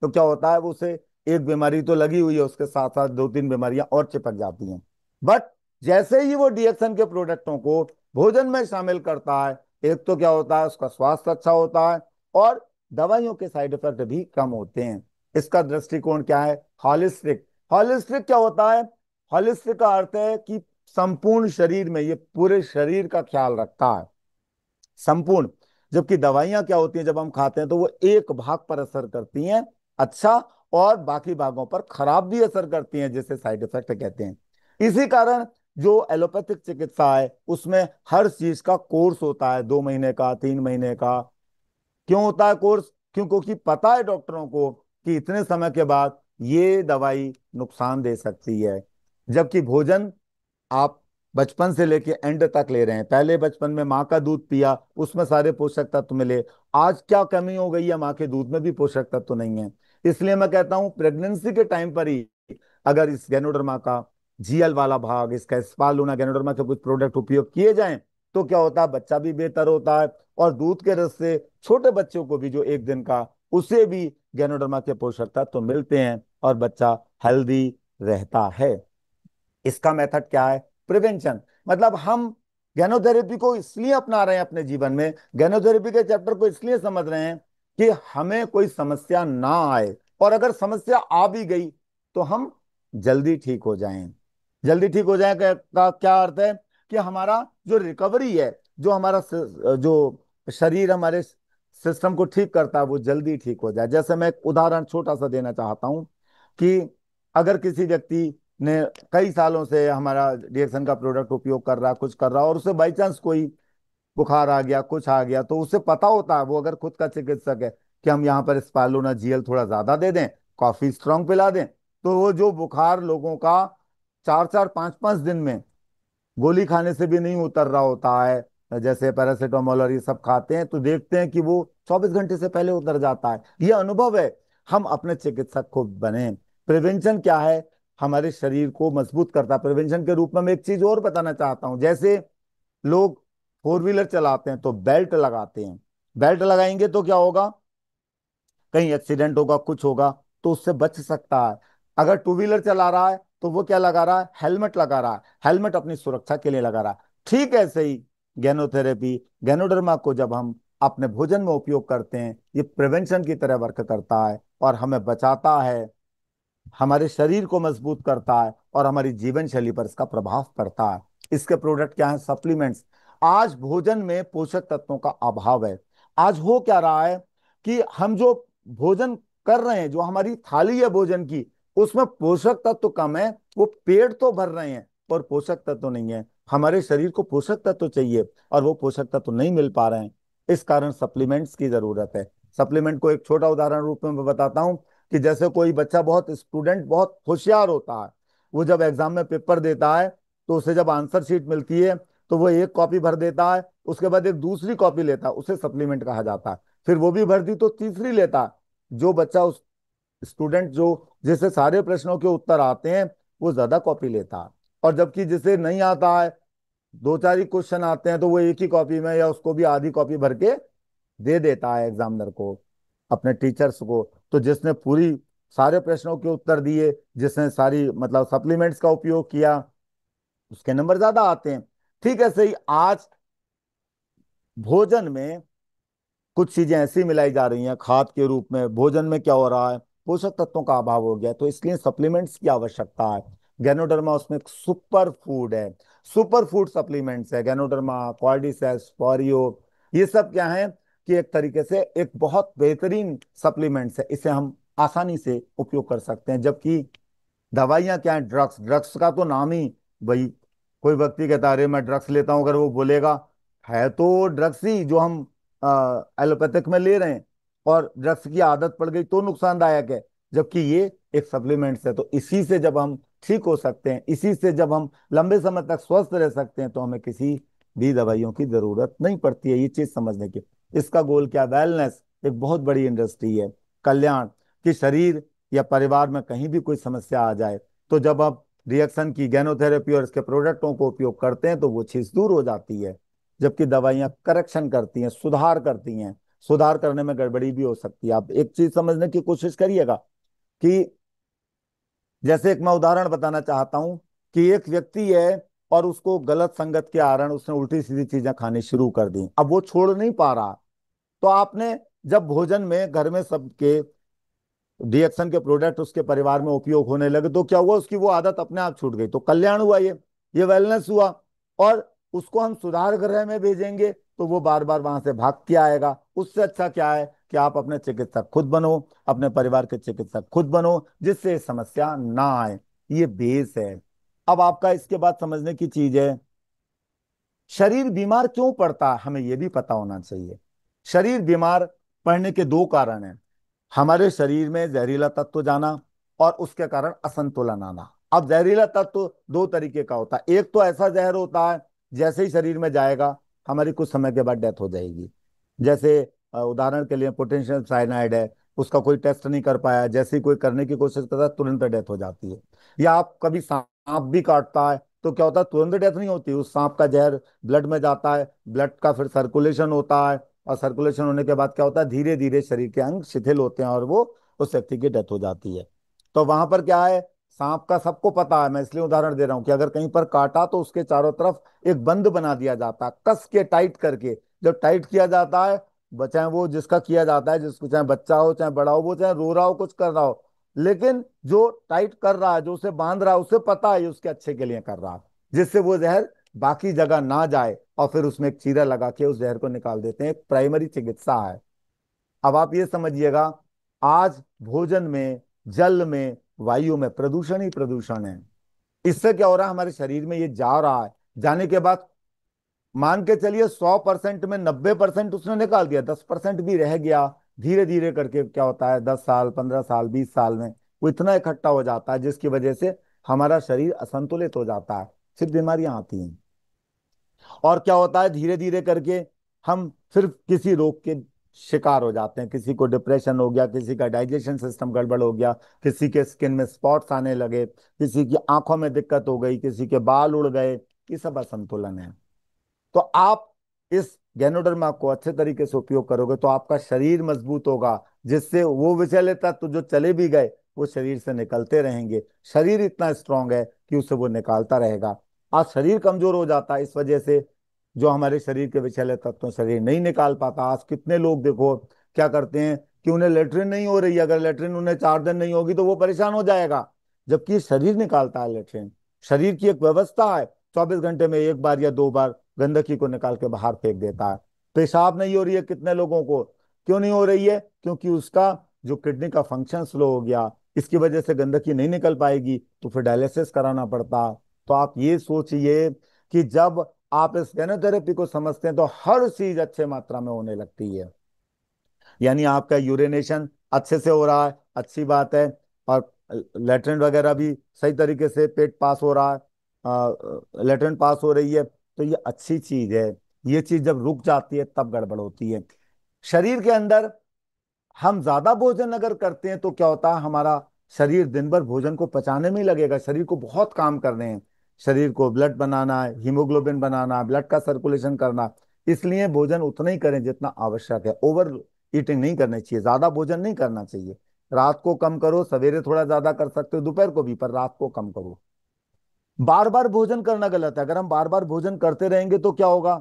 तो क्या होता है, वो उसे एक बीमारी तो लगी हुई है, उसके साथ साथ दो तीन बीमारियां और चिपक जाती हैं। बट जैसे ही वो डीएक्सन के प्रोडक्टों को भोजन में शामिल करता है, एक तो क्या होता है, उसका स्वास्थ्य अच्छा होता है, और दवाइयों के साइड इफेक्ट भी कम होते हैं। इसका दृष्टिकोण क्या है? हॉलिस्टिक। हॉलिस्टिक क्या होता है? हॉलिस्टिक का अर्थ है कि संपूर्ण शरीर में, ये पूरे शरीर का ख्याल रखता है, संपूर्ण। जबकि दवाइयां क्या होती हैं, जब हम खाते हैं तो वो एक भाग पर असर करती हैं अच्छा, और बाकी भागों पर खराब भी असर करती हैं, जिसे साइड इफेक्ट कहते हैं। इसी कारण जो एलोपैथिक चिकित्सा है उसमें हर चीज का कोर्स होता है, 2 महीने का, 3 महीने का। क्यों होता है कोर्स? क्योंकि पता है डॉक्टरों को कि इतने समय के बाद ये दवाई नुकसान दे सकती है। जबकि भोजन आप बचपन से लेके एंड तक ले रहे हैं। पहले बचपन में माँ का दूध पिया, उसमें सारे पोषक तत्व मिले। आज क्या कमी हो गई है? माँ के दूध में भी पोषक तत्व नहीं है। इसलिए मैं कहता हूं प्रेगनेंसी के टाइम पर ही अगर इस गैनोडर्मा का जीएल वाला भाग, इसका स्पालूना गैनोडर्मा के कुछ प्रोडक्ट उपयोग किए जाएं, तो क्या होता है, बच्चा भी बेहतर होता है, और दूध के रस से छोटे बच्चों को भी, जो 1 दिन का, उसे भी गैनोडर्मा के पोषक तत्व तो मिलते हैं, और बच्चा हेल्दी रहता है। इसका मेथड क्या है? प्रिवेंशन। मतलब हम गैनोथेरेपी को इसलिए अपना रहे हैं अपने जीवन में, गैनोथेरेपी के चैप्टर को इसलिए समझ रहे हैं कि हमें कोई समस्या ना आए, और अगर समस्या आ भी गई तो हम जल्दी ठीक हो जाएं। जल्दी ठीक हो जाए का क्या अर्थ है? कि हमारा जो रिकवरी है, जो हमारा जो शरीर हमारे सिस्टम को ठीक करता है, वो जल्दी ठीक हो जाए। जैसे मैं एक उदाहरण छोटा सा देना चाहता हूं कि अगर किसी व्यक्ति ने कई सालों से हमारा रिएक्शन का प्रोडक्ट उपयोग कर रहा, कुछ कर रहा, और उसे बाई चांस कोई बुखार आ गया, कुछ आ गया, तो उसे पता होता है, वो अगर खुद का चिकित्सक है, कि हम यहाँ पर स्पालूना जीएल थोड़ा ज्यादा दे दें, कॉफी स्ट्रांग पिला दें, तो वो जो बुखार लोगों का 4 4 5 5 दिन में गोली खाने से भी नहीं उतर रहा होता है, जैसे पैरासीटामोल और ये सब खाते हैं, तो देखते हैं कि वो 24 घंटे से पहले उतर जाता है। ये अनुभव है। हम अपने चिकित्सक को बने। प्रिवेंशन क्या है? हमारे शरीर को मजबूत करता है। प्रिवेंशन के रूप में मैं एक चीज और बताना चाहता हूं। जैसे लोग 4 व्हीलर चलाते हैं तो बेल्ट लगाते हैं। बेल्ट लगाएंगे तो क्या होगा? कहीं एक्सीडेंट होगा, कुछ होगा, तो उससे बच सकता है। अगर 2 व्हीलर चला रहा है तो वो क्या लगा रहा है? हेलमेट लगा रहा है। हेलमेट अपनी सुरक्षा के लिए लगा रहा है। ठीक ऐसे ही गैनोथेरेपी, गैनोडर्मा को जब हम अपने भोजन में उपयोग करते हैं, ये प्रिवेंशन की तरह वर्क करता है, और हमें बचाता है, हमारे शरीर को मजबूत करता है, और हमारी जीवन शैली पर इसका प्रभाव पड़ता है। इसके प्रोडक्ट क्या है? सप्लीमेंट्स। आज भोजन में पोषक तत्वों का अभाव है। आज हो क्या रहा है कि हम जो भोजन कर रहे हैं, जो हमारी थाली है भोजन की, उसमें पोषक तत्व कम है। वो पेट तो भर रहे हैं पर पोषक तत्व नहीं है। हमारे शरीर को पोषक तत्व चाहिए, और वो पोषक तत्व नहीं मिल पा रहे हैं। इस कारण सप्लीमेंट्स की जरूरत है। सप्लीमेंट को एक छोटा उदाहरण रूप में मैं बताता हूं कि जैसे कोई बच्चा, बहुत स्टूडेंट बहुत होशियार होता है, वो जब एग्जाम में पेपर देता है, तो उसे जब आंसर शीट मिलती है तो वो एक कॉपी भर देता है, उसके बाद एक दूसरी कॉपी लेता है, उसे सप्लीमेंट कहा जाता है। फिर वो भी भर दी तो तीसरी लेता है। जो बच्चा, उस स्टूडेंट जो, जिसे सारे प्रश्नों के उत्तर आते हैं, वो ज्यादा कॉपी लेता है। और जबकि जिसे नहीं आता है, दो चार ही क्वेश्चन आते हैं, तो वो एक ही कॉपी में, या उसको भी आधी कॉपी भर के दे देता है एग्जामिनर को, अपने टीचर्स को। तो जिसने पूरी सारे प्रश्नों के उत्तर दिए, जिसने सारी मतलब सप्लीमेंट्स का उपयोग किया, उसके नंबर ज्यादा आते हैं। ठीक है, सही। आज भोजन में कुछ चीजें ऐसी मिलाई जा रही हैं खाद के रूप में, भोजन में क्या हो रहा है, पोषक तत्वों का अभाव हो गया, तो इसलिए सप्लीमेंट्स की आवश्यकता है। गैनोडर्मा उसमें एक सुपर फूड है। सुपर फूड सप्लीमेंट्स है गैनोडर्मा, कॉर्डिसेप्स, फॉरियो। ये सब क्या है कि एक तरीके से एक बहुत बेहतरीन सप्लीमेंट्स है। इसे हम आसानी से उपयोग कर सकते हैं। जबकि दवाइयां क्या है? ड्रग्स। ड्रग्स का तो नाम ही, भाई, कोई व्यक्ति कहता है अरे मैं ड्रग्स लेता हूं, अगर वो बोलेगा, है तो ड्रग्स ही जो हम एलोपैथिक में ले रहे हैं। और ड्रग्स की आदत पड़ गई तो नुकसानदायक है, जबकि ये एक सप्लीमेंट्स है। तो इसी से जब हम ठीक हो सकते हैं, इसी से जब हम लंबे समय तक स्वस्थ रह सकते हैं, तो हमें किसी भी दवाइयों की जरूरत नहीं पड़ती है। ये चीज समझने की, इसका गोल क्या, वेलनेस एक बहुत बड़ी इंडस्ट्री है, कल्याण, कि शरीर या परिवार में कहीं भी कोई समस्या आ जाए, तो जब आप रिएक्शन की गैनोथेरेपी और इसके प्रोडक्टों को उपयोग करते हैं तो वो चीज दूर हो जाती है। जबकि दवाइयां करेक्शन करती हैं, सुधार करती हैं। सुधार करने में गड़बड़ी भी हो सकती है। आप एक चीज समझने की कोशिश करिएगा कि जैसे एक मैं उदाहरण बताना चाहता हूं कि एक व्यक्ति है और उसको गलत संगत के कारण उसने उल्टी सीधी चीजें खानी शुरू कर दी, अब वो छोड़ नहीं पा रहा। तो आपने जब भोजन में घर में सबके रिएक्शन के प्रोडक्ट उसके परिवार में उपयोग होने लगे, तो क्या हुआ, उसकी वो आदत अपने आप छूट गई, तो कल्याण हुआ, ये वेलनेस हुआ। और उसको हम सुधार गृह में भेजेंगे तो वो बार बार वहां से भाग के आएगा। उससे अच्छा क्या है कि आप अपने चिकित्सक खुद बनो, अपने परिवार के चिकित्सक खुद बनो, जिससे समस्या ना आए। ये बेस है। अब आपका इसके बाद समझने की चीज है, शरीर बीमार क्यों पड़ता है, हमें यह भी पता होना चाहिए। शरीर बीमार पड़ने के दो कारण हैं, हमारे शरीर में जहरीला तत्व जाना और उसके कारण असंतुलन आना। अब जहरीला तत्व दो तरीके का होता है, एक तो ऐसा जहर होता है जैसे ही शरीर में जाएगा हमारी कुछ समय के बाद डेथ हो जाएगी। जैसे उदाहरण के लिए पोटेशियम साइनाइड है, उसका कोई टेस्ट नहीं कर पाया, जैसे ही कोई करने की कोशिश करता है तुरंत डेथ हो जाती है। या आप कभी सांप भी काटता है तो क्या होता है, तुरंत डेथ नहीं होती, उस सांप का जहर ब्लड में जाता है, ब्लड का फिर सर्कुलेशन होता है, और सर्कुलेशन होने के बाद क्या होता है, धीरे धीरे शरीर के अंग शिथिल होते हैं और वो उस व्यक्ति की डेथ हो जाती है। तो वहां पर क्या है, सांप का सबको पता है, मैं इसलिए उदाहरण दे रहा हूं कि अगर कहीं पर काटा तो उसके चारों तरफ एक बंद बना दिया जाता है, कस के टाइट करके। जब टाइट किया जाता है, चाहे वो जिसका किया जाता है, जिसको चाहे बच्चा हो चाहे बड़ा हो, वो चाहे रो रहा हो कुछ कर रहा हो, लेकिन जो टाइट कर रहा है, जो उसे बांध रहा है, उसे पता है ये उसके अच्छे के लिए कर रहा है, जिससे वो जहर बाकी जगह ना जाए, और फिर उसमें एक चीरा लगा के उस जहर को निकाल देते हैं। एक प्राइमरी चिकित्सा है। अब आप ये समझिएगा, आज भोजन में, जल में, वायु में प्रदूषण ही प्रदूषण है। इससे क्या हो रहा है, हमारे शरीर में ये जा रहा है, जाने के बाद मान के चलिए 100% में 90% उसने निकाल दिया, 10% भी रह गया। धीरे धीरे करके क्या होता है, 10 साल, 15 साल, 20 साल में वो इतना इकट्ठा हो जाता है जिसकी वजह से हमारा शरीर असंतुलित हो जाता है, फिर बीमारियां आती हैं। और क्या होता है, धीरे धीरे करके हम फिर किसी रोग के शिकार हो जाते हैं। किसी को डिप्रेशन हो गया, किसी का डाइजेशन सिस्टम गड़बड़ हो गया, किसी के स्किन में स्पॉट्स आने लगे, किसी की आंखों में दिक्कत हो गई, किसी के बाल उड़ गए। ये सब असंतुलन है। तो आप इस गैनोडर्मा को अच्छे तरीके से उपयोग करोगे तो आपका शरीर मजबूत होगा, जिससे वो विषैले तत्व जो चले भी गए वो शरीर से निकलते रहेंगे। शरीर इतना स्ट्रांग है कि उसे वो निकालता रहेगा। आज शरीर कमजोर हो जाता है इस वजह से, जो हमारे शरीर के विषैले तत्व शरीर नहीं निकाल पाता। आज कितने लोग देखो क्या करते हैं कि उन्हें लेटरिन नहीं हो रही है, अगर लेटरिन उन्हें 4 दिन नहीं होगी तो वो परेशान हो जाएगा, जबकि शरीर निकालता है लेटरिन। शरीर की एक व्यवस्था है, 24 घंटे में एक बार या 2 बार गंदगी को निकाल के बाहर फेंक देता है। पेशाब नहीं हो रही है कितने लोगों को, क्यों नहीं हो रही है, क्योंकि उसका जो किडनी का फंक्शन स्लो हो गया, इसकी वजह से गंदगी नहीं निकल पाएगी, तो फिर डायलिसिस कराना पड़ता। तो आप ये सोचिए कि जब आप इस गैनोथेरेपी को समझते हैं तो हर चीज अच्छे मात्रा में होने लगती है। यानी आपका यूरिनेशन अच्छे से हो रहा है, अच्छी बात है, और लेटरिन वगैरह भी सही तरीके से पेट पास हो रहा है, लेटरिन पास हो रही है, तो ये अच्छी चीज है। ये चीज जब रुक जाती है तब गड़बड़ होती है। शरीर के अंदर हम ज्यादा भोजन अगर करते हैं तो क्या होता है, हमारा शरीर दिन भर भोजन को पचाने में ही लगेगा, शरीर को बहुत काम करने हैं। शरीर को ब्लड बनाना है, हीमोग्लोबिन बनाना है, ब्लड का सर्कुलेशन करना। इसलिए भोजन उतना ही करें जितना आवश्यक है। ओवर ईटिंग नहीं करनी चाहिए, ज्यादा भोजन नहीं करना चाहिए। रात को कम करो, सवेरे थोड़ा ज्यादा कर सकते हो, दोपहर को भी, पर रात को कम करो। बार बार भोजन करना गलत है। अगर हम बार बार भोजन करते रहेंगे तो क्या होगा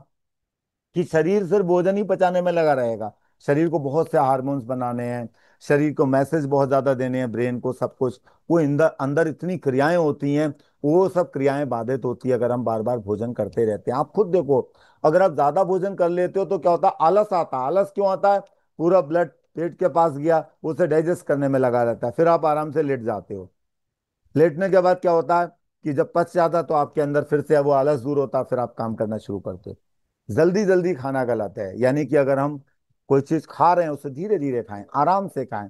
कि शरीर सिर्फ भोजन ही पचाने में लगा रहेगा। शरीर को बहुत से हार्मोन्स बनाने हैं, शरीर को मैसेज बहुत ज्यादा देने हैं, ब्रेन को, सब कुछ। वो अंदर अंदर इतनी क्रियाएं होती हैं, वो सब क्रियाएं बाधित होती है अगर हम बार बार भोजन करते रहते हैं। आप खुद देखो, अगर आप ज्यादा भोजन कर लेते हो तो क्या होता है, आलस आता है। आलस क्यों आता है, पूरा ब्लड पेट के पास गया, उसे डाइजेस्ट करने में लगा रहता है, फिर आप आराम से लेट जाते हो। लेटने के बाद क्या होता है कि जब पच जाता है तो आपके अंदर फिर से वो आलस दूर होता है, फिर आप काम करना शुरू करते हो। जल्दी जल्दी खाना गलत है। यानी कि अगर हम कोई चीज खा रहे हैं उसे धीरे धीरे खाएं, आराम से खाएं।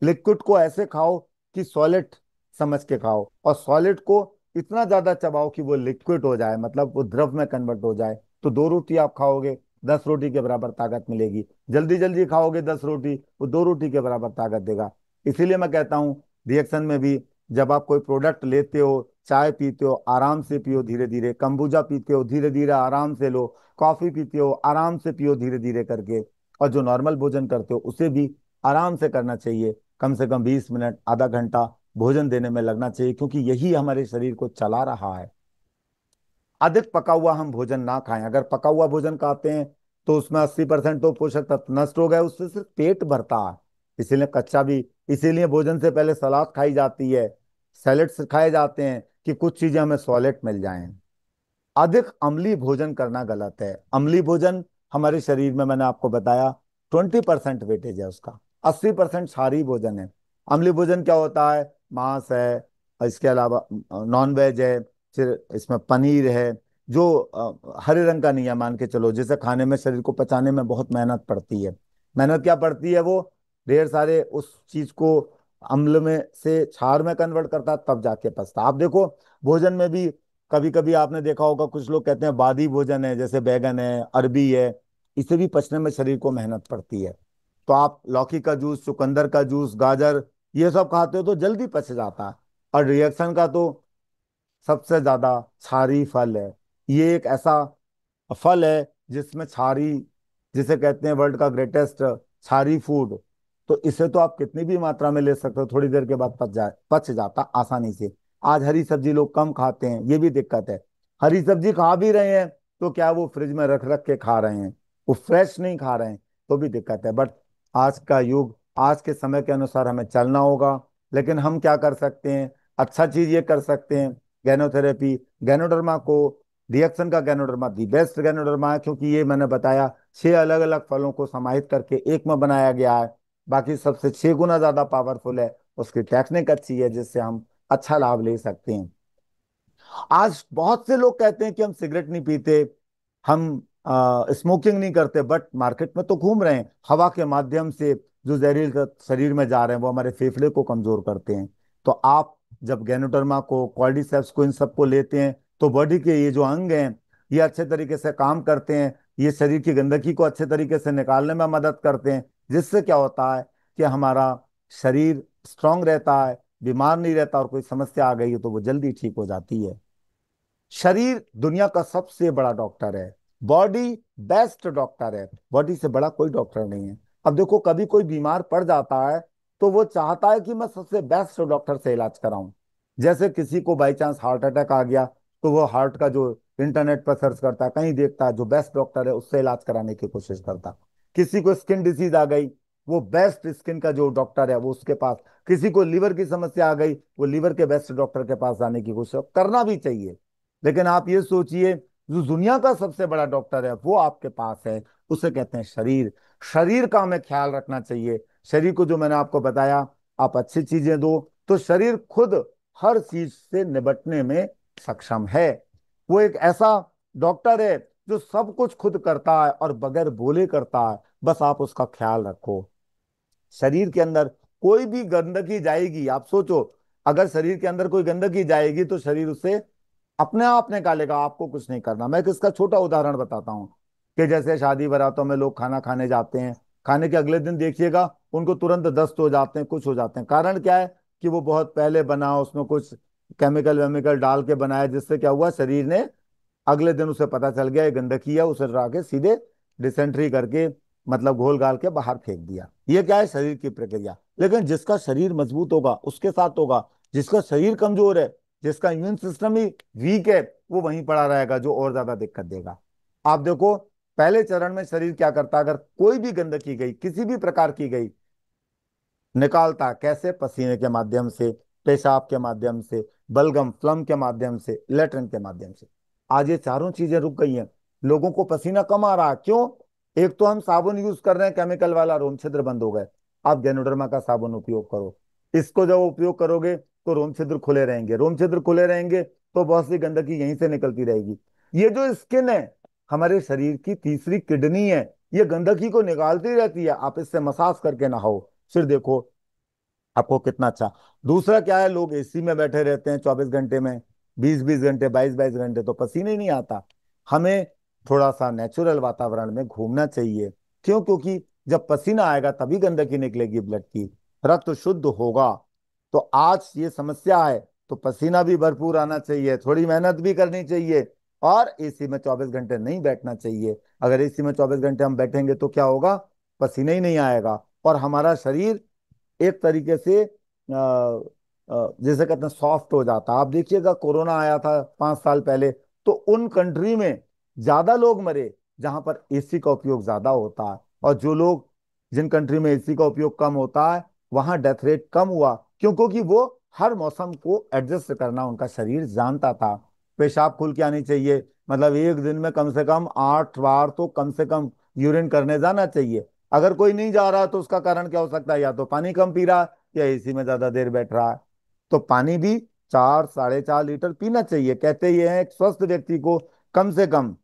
लिक्विड को ऐसे खाओ कि सॉलिड समझ के खाओ, और सॉलिड को इतना ज्यादा चबाओ कि वो लिक्विड हो जाए, मतलब वो द्रव में कन्वर्ट हो जाए। तो 2 रोटी आप खाओगे, 10 रोटी के बराबर ताकत मिलेगी। जल्दी जल्दी खाओगे 10 रोटी, वो 2 रोटी के बराबर ताकत देगा। इसीलिए मैं कहता हूँ रिएक्शन में भी, जब आप कोई प्रोडक्ट लेते हो, चाय पीते हो आराम से पियो धीरे धीरे, कंबूजा पीते हो धीरे धीरे आराम से लो, कॉफी पीते हो आराम से पियो धीरे धीरे करके, और जो नॉर्मल भोजन करते हो उसे भी आराम से करना चाहिए। कम से कम 20 मिनट, आधा घंटा भोजन देने में लगना चाहिए, क्योंकि यही हमारे शरीर को चला रहा है। अधिक पका हुआ हम भोजन ना खाएं। अगर पका हुआ भोजन खाते हैं तो उसमें 80% तो पोषक तत्व नष्ट हो गए, उससे सिर्फ पेट भरता है। इसीलिए कच्चा भी, इसीलिए भोजन से पहले सलाद खाई जाती है, सैलेड्स खाए जाते हैं, कि कुछ चीजें हमें सॉलिड मिल जाएं। अधिक अम्लीय भोजन करना गलत है। अम्लीय भोजन हमारे शरीर में, मैंने आपको बताया, 20% वेटेज है उसका, 80% क्षारीय भोजन है। अम्लीय भोजन क्या होता है? मांस है, और इसके अलावा नॉन वेज है, फिर इसमें पनीर है, जो हरे रंग का नहीं है, मान के चलो, जिसे खाने में, शरीर को पचाने में बहुत मेहनत पड़ती है। मेहनत क्या पड़ती है? वो ढेर सारे उस चीज को अम्ल में से क्षार में कन्वर्ट करता है, तब जाके पचता। आप देखो भोजन में भी, कभी कभी आपने देखा होगा कुछ लोग कहते हैं बादी भोजन है, जैसे बैगन है, अरबी है, इसे भी पचने में शरीर को मेहनत पड़ती है। तो आप लौकी का जूस, चुकंदर का जूस, गाजर, ये सब खाते हो तो जल्दी पच जाता है। और रिएक्शन का तो सबसे ज्यादा क्षारी फल है। ये एक ऐसा फल है जिसमें क्षारी, जिसे कहते हैं वर्ल्ड का ग्रेटेस्ट क्षारी फूड। तो इसे तो आप कितनी भी मात्रा में ले सकते हो, थोड़ी देर के बाद पच जाता आसानी से। आज हरी सब्जी लोग कम खाते हैं, ये भी दिक्कत है। हरी सब्जी खा भी रहे हैं तो क्या वो फ्रिज में रख रख के खा रहे हैं, वो फ्रेश नहीं खा रहे हैं, तो भी दिक्कत है। बट आज का युग, आज के समय के अनुसार हमें चलना होगा। लेकिन हम क्या कर सकते हैं? अच्छा चीज ये कर सकते हैं, गैनोथेरेपी, गैनोडर्मा को, रिएक्शन का गैनोडर्मा दी बेस्ट गैनोडर्मा है, क्योंकि ये मैंने बताया 6 अलग अलग फलों को समाहित करके एक में बनाया गया है। बाकी सबसे 6 गुना ज्यादा पावरफुल है। उसकी टेक्निक अच्छी है, जिससे हम अच्छा लाभ ले सकते हैं। आज बहुत से लोग कहते हैं कि हम सिगरेट नहीं पीते, हम स्मोकिंग नहीं करते, बट मार्केट में तो घूम रहे हैं। हवा के माध्यम से जो जहरील तत्व शरीर में जा रहे हैं वो हमारे फेफड़े को कमजोर करते हैं। तो आप जब गैनोडर्मा को, कॉर्डिसेप्स को, इन सबको लेते हैं तो बॉडी के ये जो अंग हैं ये अच्छे तरीके से काम करते हैं। ये शरीर की गंदगी को अच्छे तरीके से निकालने में मदद करते हैं, जिससे क्या होता है कि हमारा शरीर स्ट्रांग रहता है, बीमार नहीं रहता, और कोई समस्या आ गई है तो वो जल्दी ठीक हो जाती है। शरीर दुनिया का सबसे बड़ा डॉक्टर है। बॉडी बेस्ट डॉक्टर है, बॉडी से बड़ा कोई डॉक्टर नहीं है। अब देखो कभी कोई बीमार पड़ जाता है तो वो चाहता है कि मैं सबसे बेस्ट डॉक्टर से इलाज कराऊं। जैसे किसी को बाई चांस हार्ट अटैक आ गया तो वो हार्ट का जो इंटरनेट पर सर्च करता है, कहीं देखता है, जो बेस्ट डॉक्टर है उससे इलाज कराने की कोशिश करता। किसी को स्किन डिसीज आ गई, वो बेस्ट स्किन का जो डॉक्टर है वो उसके पास। किसी को लीवर की समस्या आ गई, वो लीवर के बेस्ट डॉक्टर के पास जाने की कोशिश करना भी चाहिए। लेकिन आप ये सोचिए, जो दुनिया का सबसे बड़ा डॉक्टर है वो आपके पास है, उसे कहते हैं शरीर। शरीर का हमें ख्याल रखना चाहिए। शरीर को, जो मैंने आपको बताया, आप अच्छी चीजें दो तो शरीर खुद हर चीज से निपटने में सक्षम है। वो एक ऐसा डॉक्टर है जो सब कुछ खुद करता है और बगैर बोले करता है, बस आप उसका ख्याल रखो। शरीर के अंदर कोई भी गंदगी जाएगी, आप सोचो, अगर शरीर के अंदर कोई गंदगी जाएगी तो शरीर उसे अपने आप निकालेगा, आपको कुछ नहीं करना। मैं इसका छोटा उदाहरण बताता हूँ, कि जैसे शादी बारातों में लोग खाना खाने जाते हैं, खाने के अगले दिन देखिएगा उनको तुरंत दस्त हो जाते हैं, कुछ हो जाते हैं। कारण क्या है? कि वो बहुत पहले बना, उसमें कुछ केमिकल वेमिकल डाल के बनाया, जिससे क्या हुआ, शरीर ने अगले दिन उसे पता चल गया ये गंदगी है, उसे हटा के सीधे डिसेंट्री करके, मतलब घोल घाल के बाहर फेंक दिया। ये क्या है? शरीर की प्रक्रिया। लेकिन जिसका शरीर मजबूत होगा उसके साथ होगा, जिसका शरीर कमजोर है, जिसका इम्यून सिस्टम ही वीक है, वो वहीं पड़ा रहेगा, जो और ज्यादा दिक्कत देगा। आप देखो, पहले चरण में शरीर क्या करता, अगर कोई भी गंदगी गई, किसी भी प्रकार की गई, निकालता कैसे? पसीने के माध्यम से, पेशाब के माध्यम से, बलगम फ्लम के माध्यम से, लेटरिन के माध्यम से। आज ये चारों चीजें रुक गई हैं, लोगों को पसीना कम आ रहा है। क्यों? एक तो हम साबुन यूज कर रहे हैं केमिकल वाला, रोम छिद्र बंद हो गए। आप गैनोडर्मा का साबुन उपयोग करो, इसको जब उपयोग करोगे तो रोम छिद्र खुले रहेंगे, रोम छिद्र खुले रहेंगे तो बहुत सी गंदगी यहीं से निकलती रहेगी। ये जो स्किन है, हमारे शरीर की तीसरी किडनी है। ये गंदगी को निकालती रहती है। आप इससे मसाज करके नहाओ, फिर देखो आपको कितना अच्छा। दूसरा क्या है, लोग एसी में बैठे रहते हैं 24 घंटे में, 20-20 घंटे, 22-22 घंटे, तो पसीने ही नहीं आता। हमें थोड़ा सा नेचुरल वातावरण में घूमना चाहिए। क्यों? क्योंकि जब पसीना आएगा तभी गंदगी निकलेगी ब्लड की, रक्त शुद्ध होगा। तो आज ये समस्या है, तो पसीना भी भरपूर आना चाहिए, थोड़ी मेहनत भी करनी चाहिए, और एसी में 24 घंटे नहीं बैठना चाहिए। अगर एसी में 24 घंटे हम बैठेंगे तो क्या होगा? पसीना ही नहीं आएगा, और हमारा शरीर एक तरीके से जैसे कहते हैं सॉफ्ट हो जाता। आप देखिएगा कोरोना आया था 5 साल पहले, तो उन कंट्री में ज्यादा लोग मरे जहां पर एसी का उपयोग ज्यादा होता है, और जो लोग, जिन कंट्री में एसी का उपयोग कम होता है, वहां डेथ रेट कम हुआ। क्यों? क्योंकि वो हर मौसम को एडजस्ट करना उनका शरीर जानता था। पेशाब खुल के आनी चाहिए, मतलब एक दिन में कम से कम 8 बार तो कम से कम यूरिन करने जाना चाहिए। अगर कोई नहीं जा रहा तो उसका कारण क्या हो सकता है? या तो पानी कम पी रहा है, या एसी में ज्यादा देर बैठ रहा है। तो पानी भी 4-4.5 लीटर पीना चाहिए। कहते ये हैं एक स्वस्थ व्यक्ति को कम से कम,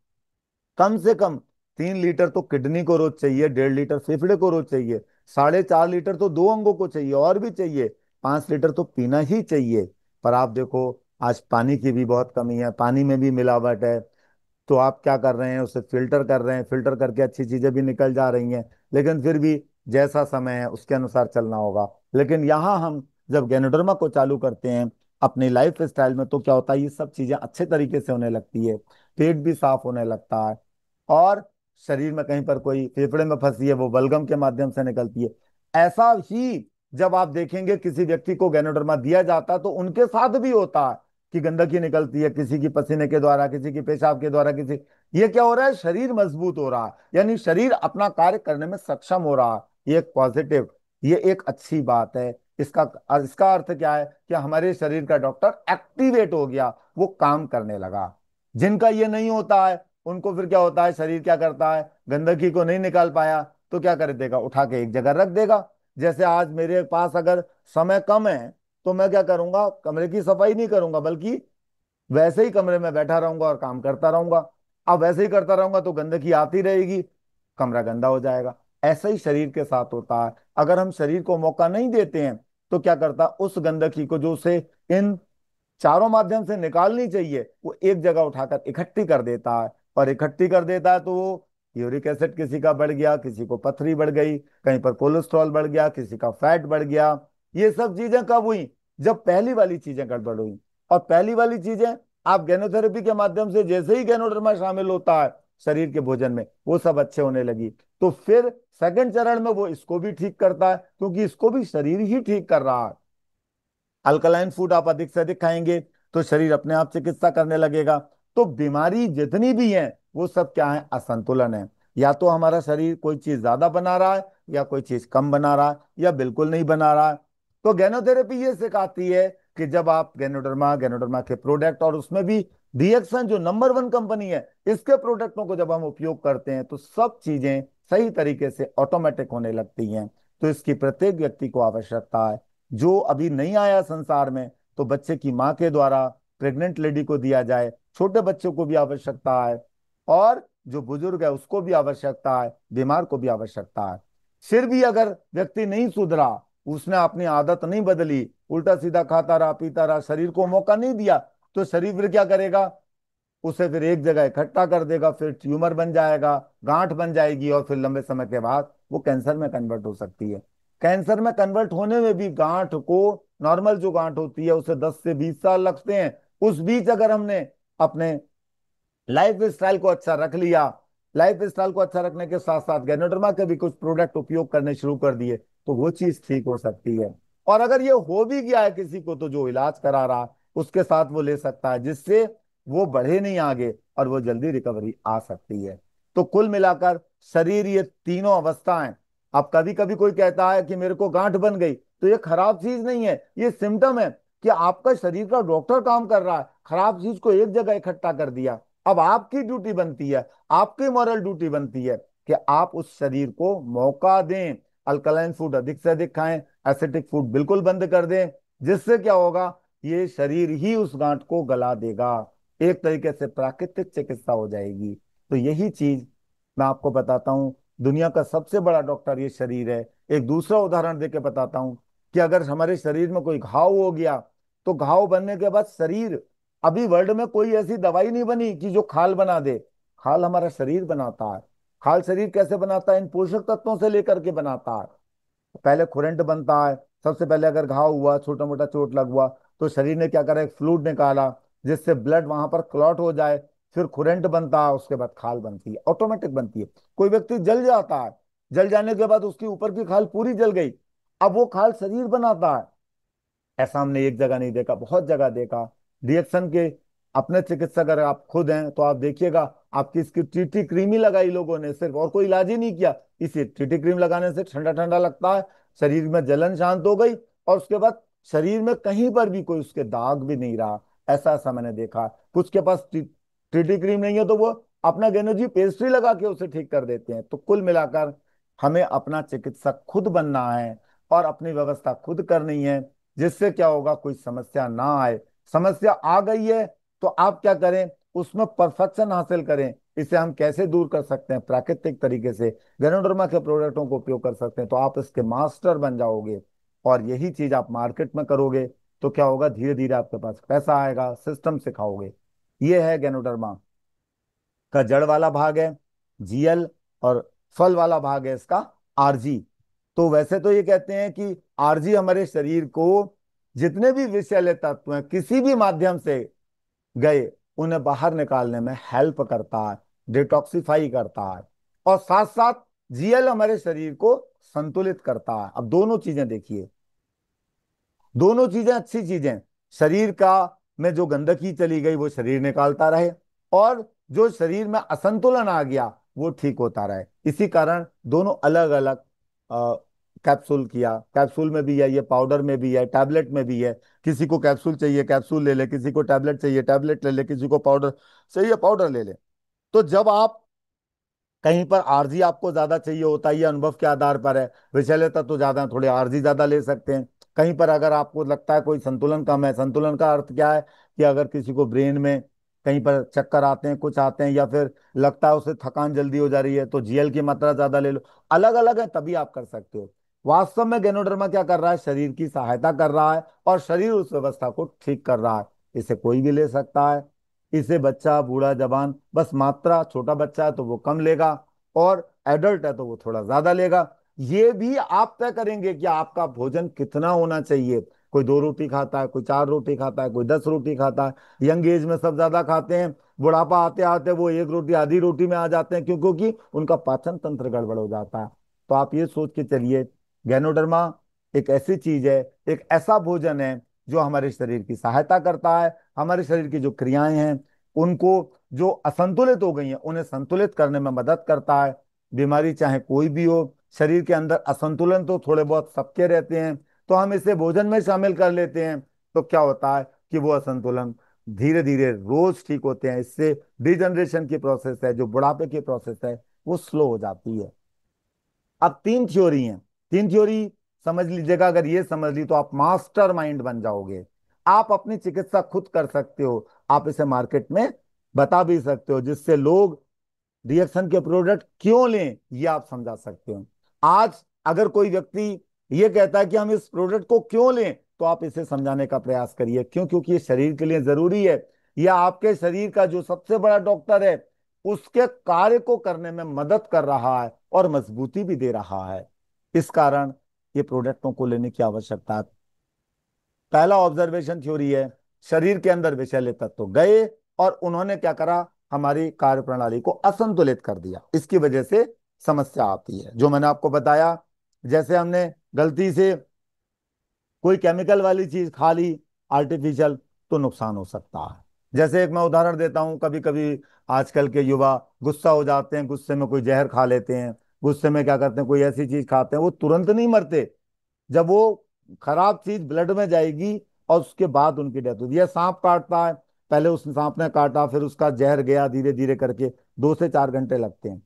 कम से कम 3 लीटर तो किडनी को रोज चाहिए, 1.5 लीटर फेफड़े को रोज चाहिए, 4.5 लीटर तो दो अंगों को चाहिए, और भी चाहिए, 5 लीटर तो पीना ही चाहिए। पर आप देखो आज पानी की भी बहुत कमी है, पानी में भी मिलावट है। तो आप क्या कर रहे हैं? उसे फिल्टर कर रहे हैं, फिल्टर करके अच्छी चीजें भी निकल जा रही हैं, लेकिन फिर भी जैसा समय है उसके अनुसार चलना होगा। लेकिन यहाँ हम जब गैनोडर्मा को चालू करते हैं अपनी लाइफ स्टाइल में, तो क्या होता है? ये सब चीजें अच्छे तरीके से होने लगती है, पेट भी साफ होने लगता है, और शरीर में कहीं पर कोई फेफड़े में फंसी है वो बलगम के माध्यम से निकलती है। ऐसा ही जब आप देखेंगे किसी व्यक्ति को गैनोडर्मा दिया जाता है तो उनके साथ भी होता है कि गंदगी निकलती है, किसी की पसीने के द्वारा, किसी की पेशाब के द्वारा, किसी, ये क्या हो रहा है? शरीर मजबूत हो रहा है, यानी शरीर अपना कार्य करने में सक्षम हो रहा है। ये एक पॉजिटिव, ये एक अच्छी बात है। इसका इसका अर्थ क्या है? कि हमारे शरीर का डॉक्टर एक्टिवेट हो गया, वो काम करने लगा। जिनका ये नहीं होता है उनको फिर क्या होता है? शरीर क्या करता है? गंदगी को नहीं निकाल पाया तो क्या कर देगा? उठा के एक जगह रख देगा। जैसे आज मेरे पास अगर समय कम है तो मैं क्या करूंगा? कमरे की सफाई नहीं करूंगा, बल्कि वैसे ही कमरे में बैठा रहूंगा और काम करता रहूंगा। अब वैसे ही करता रहूंगा तो गंदगी आती रहेगी, कमरा गंदा हो जाएगा। ऐसा ही शरीर के साथ होता है। अगर हम शरीर को मौका नहीं देते हैं तो क्या करता? उस गंदगी को जो उसे इन चारों माध्यम से निकालनी चाहिए, वो एक जगह उठाकर इकट्ठी कर देता है, और इकट्ठी कर देता है तो वो यूरिक एसिड किसी का बढ़ गया, किसी को पथरी बढ़ गई, कहीं पर कोलेस्ट्रॉल बढ़ गया, किसी का फैट बढ़ गया। ये सब चीजें कब हुई? जब पहली वाली चीजें गड़बड़ हुई। और पहली वाली चीजें आप गैनोथेरेपी के माध्यम से, जैसे ही गैनोडर्मा शामिल होता है शरीर के भोजन में, वो सब अच्छे होने लगी। तो फिर सेकंड चरण में वो इसको भी ठीक करता है, क्योंकि इसको भी शरीर ही ठीक कर रहा है। अल्कलाइन फूड आप अधिक से अधिक खाएंगे तो शरीर अपने आप चिकित्सा करने लगेगा। तो बीमारी जितनी भी है वो सब क्या है? असंतुलन है। या तो हमारा शरीर कोई चीज ज्यादा बना रहा है, या कोई चीज कम बना रहा है, या बिल्कुल नहीं बना रहा है। तो गैनोथेरेपी ये सिखाती है कि जब आप गैनोडर्मा, गैनोडर्मा के प्रोडक्ट, और उसमें भी डीएक्सन जो नंबर 1 कंपनी है, इसके प्रोडक्टों को जब हम उपयोग करते हैं तो सब चीजें सही तरीके से ऑटोमेटिक होने लगती हैं। तो इसकी प्रत्येक व्यक्ति को आवश्यकता है। जो अभी नहीं आया संसार में, तो बच्चे की माँ के द्वारा प्रेग्नेंट लेडी को दिया जाए, छोटे बच्चों को भी आवश्यकता है, और जो बुजुर्ग है उसको भी आवश्यकता है, बीमार को भी आवश्यकता है। फिर भी अगर व्यक्ति नहीं सुधरा, उसने अपनी आदत नहीं बदली, उल्टा सीधा खाता रहा, पीता रहा, शरीर को मौका नहीं दिया, तो शरीर फिर क्या करेगा? उसे फिर एक जगह इकट्ठा कर देगा, फिर ट्यूमर बन जाएगा, गांठ बन जाएगी, और फिर लंबे समय के बाद वो कैंसर में कन्वर्ट हो सकती है। कैंसर में कन्वर्ट होने में भी गांठ को, नॉर्मल जो गांठ होती है उसे 10 से 20 साल लगते हैं। उस बीच अगर हमने अपने लाइफ स्टाइल को अच्छा रख लिया, लाइफ स्टाइल को अच्छा रखने के साथ साथ गैनोडर्मा के भी कुछ प्रोडक्ट उपयोग करने शुरू कर दिए, तो वो चीज ठीक हो सकती है। और अगर ये हो भी गया है किसी को, तो जो इलाज करा रहा उसके साथ वो ले सकता है, जिससे वो बढ़े नहीं आगे, और वो जल्दी रिकवरी आ सकती है। तो कुल मिलाकर शरीर ये तीनों अवस्थाएं। अब कभी कभी कोई कहता है कि मेरे को गांठ बन गई, तो ये खराब चीज नहीं है, ये सिम्टम है कि आपका शरीर का डॉक्टर काम कर रहा है, खराब चीज को एक जगह इकट्ठा कर दिया। अब आपकी ड्यूटी बनती है, आपकी मॉरल ड्यूटी बनती है कि आप उस शरीर को मौका दें। अल्कलाइन फूड अधिक से अधिक खाएं, एसिडिक फूड बिल्कुल बंद कर दें। जिससे क्या होगा? ये शरीर ही उस गांठ को गला देगा, एक तरीके से प्राकृतिक चिकित्सा हो जाएगी। तो यही चीज मैं आपको बताता हूँ दुनिया का सबसे बड़ा डॉक्टर ये शरीर है। एक दूसरा उदाहरण देके बताता हूँ कि अगर हमारे शरीर में कोई घाव हो गया, तो घाव बनने के बाद शरीर, अभी वर्ल्ड में कोई ऐसी दवाई नहीं बनी कि जो खाल बना दे। खाल हमारा शरीर बनाता है। खाल शरीर कैसे बनाता है? इन पोषक तत्वों से लेकर के बनाता है। पहले खुरंट बनता है। सबसे पहले अगर घाव हुआ, छोटा मोटा चोट लग हुआ, तो शरीर ने क्या करा, एक फ्लूइड निकाला जिससे ब्लड वहां पर क्लॉट हो जाए। फिर खुरंट बनता है, उसके बाद खाल बनती है, ऑटोमेटिक बनती है। कोई व्यक्ति जल जाता है, जल जाने के बाद उसकी ऊपर की खाल पूरी जल गई, अब वो खाल शरीर बनाता है। ऐसा हमने एक जगह नहीं देखा, बहुत जगह देखा। रिएक्शन के अपने चिकित्सक अगर आप खुद हैं तो आप देखिएगा, आपकी इसकी टीटी क्रीम ही लगाई लोगों ने सिर्फ, और कोई इलाज ही नहीं किया। इसी टीटी क्रीम लगाने से ठंडा ठंडा लगता है, शरीर में जलन शांत हो गई, और उसके बाद शरीर में कहीं पर भी कोई उसके दाग भी नहीं रहा। ऐसा ऐसा मैंने देखा। कुछ के पास टीटी क्रीम नहीं है तो वो अपना गेनोजी पेस्ट्री लगा के उसे ठीक कर देते हैं। तो कुल मिलाकर हमें अपना चिकित्सक खुद बनना है और अपनी व्यवस्था खुद करनी है, जिससे क्या होगा, कोई समस्या ना आए। समस्या आ गई है तो आप क्या करें, उसमें परफेक्शन हासिल करें। इसे हम कैसे दूर कर सकते हैं? प्राकृतिक तरीके से गैनोडर्मा के प्रोडक्टों को उपयोग कर सकते हैं, तो आप इसके मास्टर बन जाओगे। और यही चीज आप मार्केट में करोगे तो क्या होगा, धीरे धीरे आपके पास पैसा आएगा, सिस्टम सिखाओगे। ये है गैनोडर्मा का जड़ वाला भाग है, जीएल, और फल वाला भाग है इसका, आरजी। तो वैसे तो ये कहते हैं कि आरजी हमारे शरीर को जितने भी विषैले तत्व हैं किसी भी माध्यम से गए, उन्हें बाहर निकालने में हेल्प करता है, डिटॉक्सिफाई करता है। और साथ साथ जीएल हमारे शरीर को संतुलित करता है। अब दोनों चीजें देखिए, दोनों चीजें अच्छी चीजें। शरीर का में जो गंदगी चली गई वो शरीर निकालता रहे, और जो शरीर में असंतुलन आ गया वो ठीक होता रहे। इसी कारण दोनों अलग अलग कैप्सूल किया। कैप्सूल में भी है, ये पाउडर में भी है, टैबलेट में भी है। किसी को कैप्सूल चाहिए कैप्सूल ले ले, किसी को टैबलेट चाहिए टैबलेट ले ले, किसी को पाउडर चाहिए पाउडर ले ले। तो जब आप कहीं पर आरजी आपको ज्यादा चाहिए होता है, ये अनुभव के आधार पर है, विषैले तत्व तो ज्यादा है, थोड़े आरजी ज्यादा ले सकते हैं। कहीं पर अगर आपको लगता है कोई संतुलन कम है, संतुलन का अर्थ क्या है कि अगर किसी को ब्रेन में कहीं पर चक्कर आते हैं, कुछ आते हैं, या फिर लगता है उसे थकान जल्दी हो जा रही है, तो जीएल की मात्रा ज्यादा ले लो। अलग अलग है, तभी आप कर सकते हो। वास्तव में गैनोडर्मा क्या कर रहा है, शरीर की सहायता कर रहा है, और शरीर उस व्यवस्था को ठीक कर रहा है। इसे कोई भी ले सकता है। इसे बच्चा, बूढ़ा, जवान, बस मात्रा, छोटा बच्चा है तो वो कम लेगा, और एडल्ट है तो वो थोड़ा ज्यादा लेगा। ये भी आप तय करेंगे कि आपका भोजन कितना होना चाहिए। कोई 2 रोटी खाता है, कोई 4 रोटी खाता है, कोई 10 रोटी खाता है। यंग एज में सब ज्यादा खाते हैं, बुढ़ापा आते आते वो 1 रोटी आधी रोटी में आ जाते हैं, क्यों? क्योंकि उनका पाचन तंत्र गड़बड़ हो जाता है। तो आप ये सोच के चलिए, गैनोडर्मा एक ऐसी चीज है, एक ऐसा भोजन है जो हमारे शरीर की सहायता करता है, हमारे शरीर की जो क्रियाएं हैं उनको, जो असंतुलित हो गई हैं उन्हें संतुलित करने में मदद करता है। बीमारी चाहे कोई भी हो, शरीर के अंदर असंतुलन तो थोड़े बहुत सबके रहते हैं, तो हम इसे भोजन में शामिल कर लेते हैं। तो क्या होता है कि वो असंतुलन धीरे धीरे रोज ठीक होते हैं। इससे डिजनरेशन की प्रोसेस है, जो बुढ़ापे की प्रोसेस है, वो स्लो हो जाती है। अब 3 थ्योरी हैं, 3 थ्योरी समझ लीजिएगा। अगर ये समझ ली तो आप मास्टर माइंड बन जाओगे। आप अपनी चिकित्सा खुद कर सकते हो, आप इसे मार्केट में बता भी सकते हो, जिससे लोग रिएक्शन के प्रोडक्ट क्यों लें ये आप समझा सकते हो। आज अगर कोई व्यक्ति ये कहता है कि हम इस प्रोडक्ट को क्यों लें, तो आप इसे समझाने का प्रयास करिए, क्यों? क्योंकि ये शरीर के लिए जरूरी है। यह आपके शरीर का जो सबसे बड़ा डॉक्टर है, उसके कार्य को करने में मदद कर रहा है और मजबूती भी दे रहा है। इस कारण ये प्रोडक्टों को लेने की आवश्यकता है। पहला ऑब्जर्वेशन थ्योरी है, शरीर के अंदर विषैले तत्व गए और उन्होंने क्या करा, हमारी कार्य प्रणाली को असंतुलित कर दिया। इसकी वजह से समस्या आती है, जो मैंने आपको बताया। जैसे हमने गलती से कोई केमिकल वाली चीज खा ली, आर्टिफिशियल, तो नुकसान हो सकता है। जैसे एक मैं उदाहरण देता हूँ, कभी कभी आजकल के युवा गुस्सा हो जाते हैं, गुस्से में कोई जहर खा लेते हैं, गुस्से में क्या करते हैं, कोई ऐसी चीज खाते हैं, वो तुरंत नहीं मरते। जब वो खराब चीज ब्लड में जाएगी और उसके बाद उनकी डेथ होती है। सांप काटता है, पहले उस सांप ने काटा, फिर उसका जहर गया, धीरे धीरे करके 2 से 4 घंटे लगते हैं।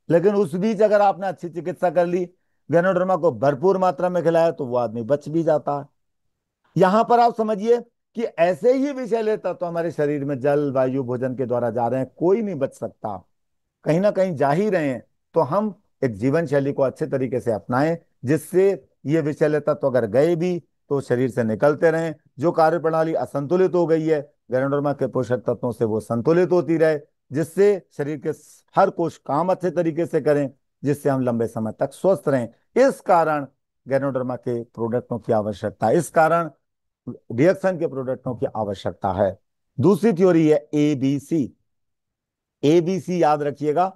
लेकिन उस बीच अगर आपने अच्छी चिकित्सा कर ली, गैनोडर्मा को भरपूर मात्रा में खिलाया, तो वो आदमी बच भी जाता है। यहां पर आप समझिए कि ऐसे ही विषैले तत्व तो हमारे शरीर में जल, वायु, भोजन के द्वारा जा रहे हैं, कोई नहीं बच सकता, कहीं ना कहीं जा ही रहे हैं। तो हम एक जीवन शैली को अच्छे तरीके से अपनाएं, जिससे ये विषैले तत्व अगर गए भी तो शरीर से निकलते रहें। जो कार्य प्रणाली असंतुलित हो गई है, गैनोडर्मा के पोषक तत्वों से वो संतुलित होती रहे, जिससे शरीर के हर कोश काम अच्छे तरीके से करें, जिससे हम लंबे समय तक स्वस्थ रहें। इस कारण गैनोडर्मा के प्रोडक्टों की आवश्यकता है, इस कारण रिएक्शन के प्रोडक्टों की आवश्यकता है। दूसरी थ्योरी है एबीसी। एबीसी याद रखिएगा।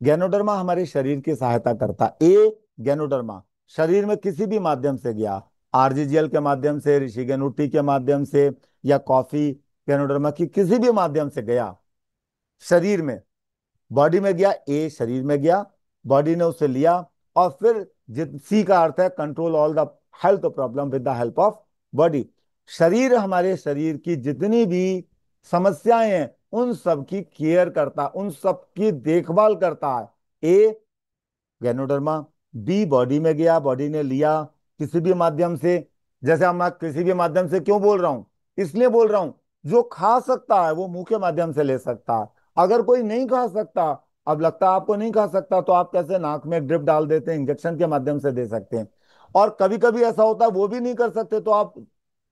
गैनोडर्मा हमारे शरीर की सहायता करता। ए, गैनोडर्मा शरीर में किसी भी माध्यम से गया, आरजीजीएल के माध्यम से, ऋषिगेनुटी के माध्यम से, या कॉफी गैनोडर्मा की किसी भी माध्यम से गया शरीर में, बॉडी में गया, ए शरीर में गया, बॉडी ने उसे लिया, और फिर सी का अर्थ है control all the health problem with the help of body. शरीर हमारे शरीर की जितनी भी समस्याएं हैं उन सब की केयर करता, उन सब की देखभाल करता है। ए, गैनोडर्मा। बी, बॉडी में गया, बॉडी ने लिया किसी भी माध्यम से। जैसे हम किसी भी माध्यम से क्यों बोल रहा हूं, इसलिए बोल रहा हूं, जो खा सकता है वो मुंह के माध्यम से ले सकता है। अगर कोई नहीं खा सकता, अब लगता है आपको नहीं खा सकता, तो आप कैसे नाक में ड्रिप डाल देते हैं, इंजेक्शन के माध्यम से दे सकते हैं। और कभी कभी ऐसा होता है वो भी नहीं कर सकते, तो आप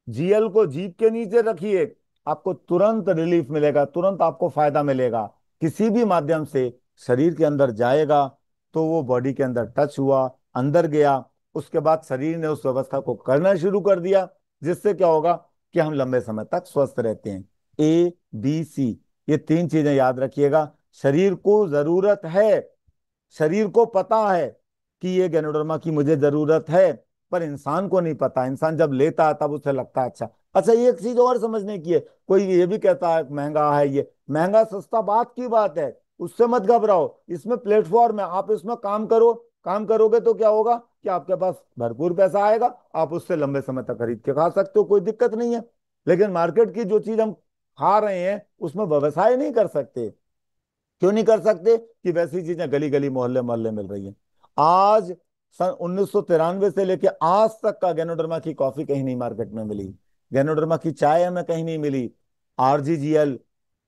जीएल को जीभ के नीचे रखिए, आपको तुरंत रिलीफ मिलेगा, तुरंत आपको फायदा मिलेगा। किसी भी माध्यम से शरीर के अंदर जाएगा तो वो बॉडी के अंदर टच हुआ, अंदर गया, उसके बाद शरीर ने उस व्यवस्था को करना शुरू कर दिया, जिससे क्या होगा कि हम लंबे समय तक स्वस्थ रहते हैं। ए, बी, सी, ये तीन चीजें याद रखिएगा। शरीर को जरूरत है, शरीर को पता है कि ये गैनोडर्मा की मुझे जरूरत है, पर इंसान को नहीं पता। इंसान जब लेता है तब उसे लगता है अच्छा। अच्छा, ये एक चीज और समझने की है। कोई ये भी कहता है महंगा है, ये महंगा सस्ता बात की बात है, उससे मत घबराओ। इसमें प्लेटफॉर्म है, आप इसमें काम करो, काम करोगे तो क्या होगा कि आपके पास भरपूर पैसा आएगा, आप उससे लंबे समय तक खरीद के खा सकते हो, कोई दिक्कत नहीं है। लेकिन मार्केट की जो चीज हम खा रहे हैं उसमें व्यवसाय नहीं कर सकते। क्यों नहीं कर सकते? कि वैसी चीजें गली गली मोहल्ले मोहल्ले मिल रही हैं। आज सन 1993 से लेके आज तक का गैनोडर्मा की कॉफी कहीं नहीं मार्केट में मिली, गैनोडर्मा की चाय हमें कहीं नहीं मिली, आरजीजीएल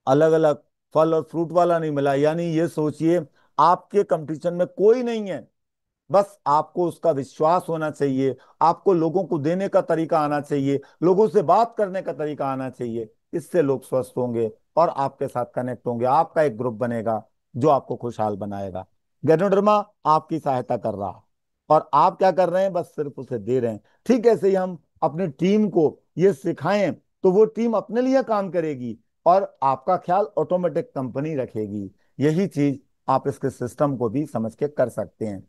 अलग अलग फल और फ्रूट वाला नहीं मिला। यानी ये सोचिए, आपके कंपटीशन में कोई नहीं है, बस आपको उसका विश्वास होना चाहिए, आपको लोगों को देने का तरीका आना चाहिए, लोगों से बात करने का तरीका आना चाहिए। इससे लोग स्वस्थ होंगे और आपके साथ कनेक्ट होंगे, आपका एक ग्रुप बनेगा जो आपको खुशहाल बनाएगा। गैनोडर्मा आपकी सहायता कर रहा, और आप क्या कर रहे हैं, बस सिर्फ उसे दे रहे हैं। ठीक ऐसे ही हम अपनी टीम को ये सिखाएं तो वो टीम अपने लिए काम करेगी और आपका ख्याल ऑटोमेटिक कंपनी रखेगी। यही चीज आप इसके सिस्टम को भी समझ के कर सकते हैं।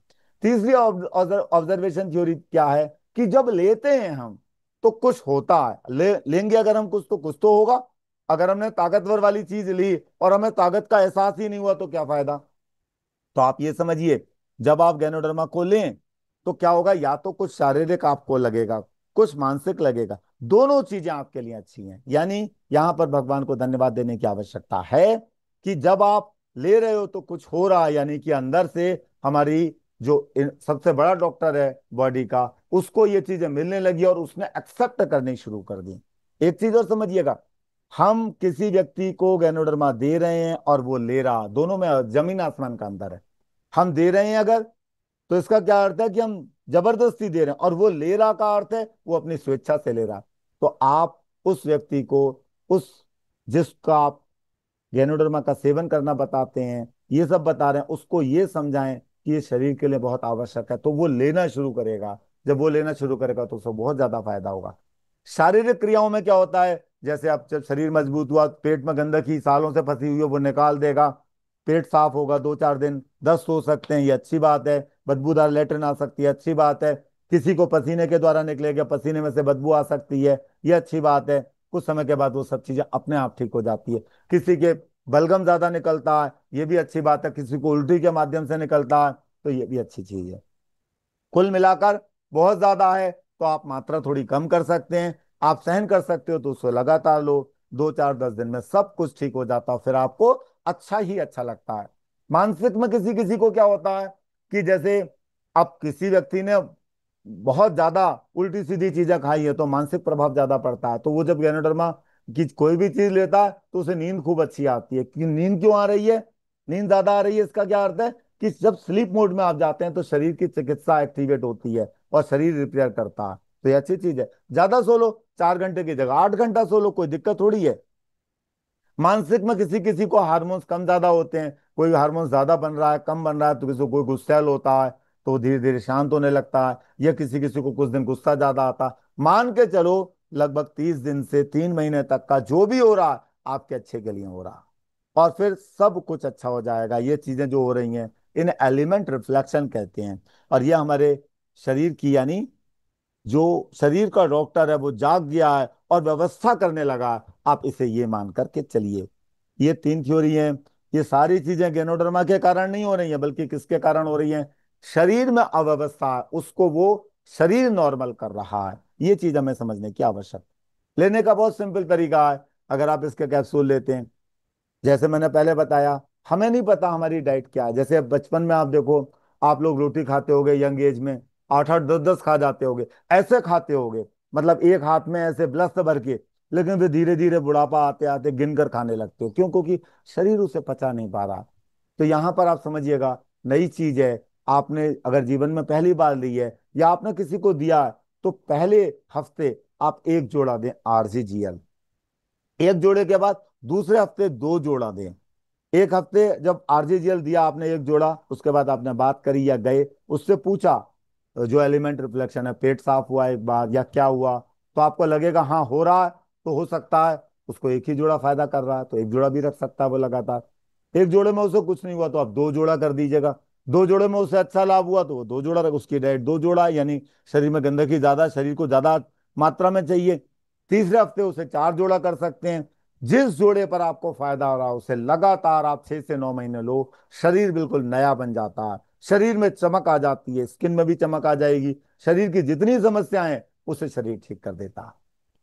तीसरी ऑब्जर्वेशन थ्योरी क्या है कि जब लेते हैं हम तो कुछ होता है। लेंगे अगर हम कुछ तो होगा। अगर हमने ताकतवर वाली चीज ली और हमें ताकत का एहसास ही नहीं हुआ तो क्या फायदा। तो आप ये समझिए, जब आप गैनोडर्मा को लें तो क्या होगा, या तो कुछ शारीरिक आपको लगेगा, कुछ मानसिक लगेगा, दोनों चीजें आपके लिए अच्छी हैं। यानी यहां पर भगवान को धन्यवाद देने की आवश्यकता है कि जब आप ले रहे हो तो कुछ हो रहा है, यानी कि अंदर से हमारी जो सबसे बड़ा डॉक्टर है बॉडी का, उसको ये चीजें मिलने लगी और उसने एक्सेप्ट करनी शुरू कर दी। एक चीज और समझिएगा, हम किसी व्यक्ति को गैनोडर्मा दे रहे हैं और वो ले रहा, दोनों में जमीन आसमान का अंतर है। हम दे रहे हैं अगर, तो इसका क्या अर्थ है कि हम जबरदस्ती दे रहे हैं, और वो ले रहा का अर्थ है वो अपनी स्वेच्छा से ले रहा। तो आप उस व्यक्ति को, उस जिसका आप गैनोडर्मा का सेवन करना बताते हैं, ये सब बता रहे हैं, उसको ये समझाएं कि ये शरीर के लिए बहुत आवश्यक है, तो वो लेना शुरू करेगा। जब वो लेना शुरू करेगा तो उसको बहुत ज्यादा फायदा होगा। शारीरिक क्रियाओं में क्या होता है, जैसे अब जब शरीर मजबूत हुआ, पेट में गंदगी सालों से फंसी हुई है वो निकाल देगा, पेट साफ होगा, 2-4 दिन दस्त हो सकते हैं, ये अच्छी बात है। बदबूदार लेटरिन आ सकती है, अच्छी बात है। किसी को पसीने के द्वारा निकलेगा, पसीने में से बदबू आ सकती है, ये अच्छी बात है। कुछ समय के बाद वो सब चीजें अपने आप ठीक हो जाती है। किसी के बलगम ज्यादा निकलता है, ये भी अच्छी बात है। किसी को उल्टी के माध्यम से निकलता है, तो ये भी अच्छी चीज है। कुल मिलाकर बहुत ज्यादा है तो आप मात्रा थोड़ी कम कर सकते हैं, आप सहन कर सकते हो तो उसको लगातार लो, 2-4-10 दिन में सब कुछ ठीक हो जाता है, फिर आपको अच्छा ही अच्छा लगता है। मानसिक में किसी किसी को क्या होता है कि जैसे अब किसी व्यक्ति ने बहुत ज्यादा उल्टी सीधी चीजें खाई है तो मानसिक प्रभाव ज्यादा पड़ता है, तो वो जब गैनोडर्मा की कोई भी चीज लेता है तो उसे नींद खूब अच्छी आती है। कि नींद क्यों आ रही है, नींद ज्यादा आ रही है, इसका क्या अर्थ है कि जब स्लीप मोड में आप जाते हैं तो शरीर की चिकित्सा एक्टिवेट होती है और शरीर रिपेयर करता है। तो ये अच्छी चीज है। ज्यादा सो लो, 4 घंटे की जगह 8 घंटा सो लो, कोई दिक्कत थोड़ी है। मानसिक में किसी किसी को हार्मोन्स कम ज्यादा होते हैं, कोई हार्मोन्स ज्यादा बन रहा है, कम बन रहा है, तो किसी को कोई गुस्सैल होता है तो धीरे धीरे शांत होने लगता है, या किसी किसी को कुछ दिन गुस्सा ज्यादा आता है। मान के चलो लगभग 30 दिन से 3 महीने तक का जो भी हो रहा है आपके अच्छे के लिए हो रहा है, और फिर सब कुछ अच्छा हो जाएगा। ये चीजें जो हो रही हैं इन एलिमेंट रिफ्लेक्शन कहते हैं। और ये हमारे शरीर की, यानी जो शरीर का डॉक्टर है वो जाग गया है और व्यवस्था करने लगा है। आप इसे ये मान करके चलिए। ये 3 थ्योरी हैं। ये सारी चीजें गैनोडर्मा के कारण नहीं हो रही हैं, बल्कि किसके कारण हो रही हैं? शरीर में अव्यवस्था है, उसको वो शरीर नॉर्मल कर रहा है। ये चीज हमें समझने की आवश्यकता। लेने का बहुत सिंपल तरीका है। अगर आप इसके कैप्सूल लेते हैं, जैसे मैंने पहले बताया, हमें नहीं पता हमारी डाइट क्या है। जैसे अब बचपन में आप देखो, आप लोग रोटी खाते होगे यंग एज में, 8 8 10 10 खा जाते होगे, ऐसे खाते होगे, मतलब एक हाथ में ऐसे ब्लस्त भर के। लेकिन फिर धीरे धीरे बुढ़ापा आते आते गिन कर खाने लगते हो। क्यों? क्योंकि शरीर उसे पचा नहीं पा रहा। तो यहाँ पर आप समझिएगा, नई चीज है। आपने अगर जीवन में पहली बार ली है या आपने किसी को दिया है, तो पहले हफ्ते आप एक जोड़ा दें RGGL, एक जोड़े के बाद दूसरे हफ्ते 2 जोड़ा दें। एक हफ्ते जब RGGL दिया आपने एक जोड़ा, उसके बाद आपने बात करी या गए उससे पूछा जो एलिमेंट रिफ्लेक्शन है, पेट साफ हुआ एक बार या क्या हुआ, तो आपको लगेगा हाँ हो रहा है, तो हो सकता है उसको एक ही जोड़ा फायदा कर रहा है, तो एक जोड़ा भी रख सकता है वो लगातार। एक जोड़े में उसे कुछ नहीं हुआ तो आप 2 जोड़ा कर दीजिएगा। 2 जोड़े में उसे अच्छा लाभ हुआ तो वो 2 जोड़ा रख, उसकी डाइट 2 जोड़ा, यानी शरीर में गंदगी ज्यादा, शरीर को ज्यादा मात्रा में चाहिए। तीसरे हफ्ते उसे 4 जोड़ा कर सकते हैं। जिस जोड़े पर आपको फायदा हो रहा है उसे लगातार आप 6 से 9 महीने लो। शरीर बिल्कुल नया बन जाता है, शरीर में चमक आ जाती है, स्किन में भी चमक आ जाएगी। शरीर की जितनी समस्याएं हैं उसे शरीर ठीक कर देता है।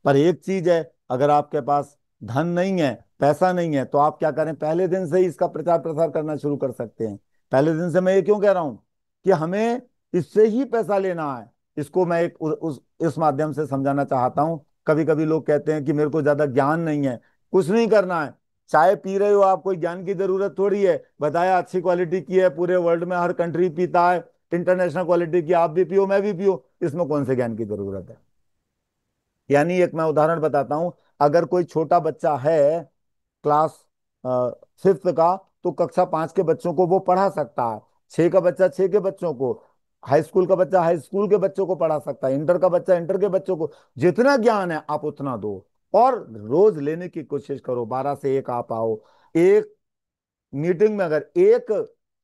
पर एक चीज है, अगर आपके पास धन नहीं है, पैसा नहीं है, तो आप क्या करें? पहले दिन से ही इसका प्रचार प्रसार करना शुरू कर सकते हैं। पहले दिन से मैं ये क्यों कह रहा हूं कि हमें इससे ही पैसा लेना है। इसको मैं एक इस माध्यम से समझाना चाहता हूं। कभी कभी लोग कहते हैं कि मेरे को ज्यादा ज्ञान नहीं है। कुछ नहीं करना है। चाय पी रहे हो आप, कोई ज्ञान की जरूरत थोड़ी है। बताया अच्छी क्वालिटी की है, पूरे वर्ल्ड में हर कंट्री पीता है, इंटरनेशनल क्वालिटी की, आप भी पियो मैं भी पियो, इसमें कौन से ज्ञान की जरूरत है? यानी एक मैं उदाहरण बताता हूं। अगर कोई छोटा बच्चा है क्लास 5th का, तो कक्षा 5 के बच्चों को वो पढ़ा सकता है, 6 का बच्चा 6 के बच्चों को, हाई स्कूल का बच्चा हाई स्कूल के बच्चों को पढ़ा सकता है, इंटर का बच्चा इंटर के बच्चों को। जितना ज्ञान है आप उतना दो, और रोज लेने की कोशिश करो। 12 से 1 आप आओ। एक मीटिंग में अगर एक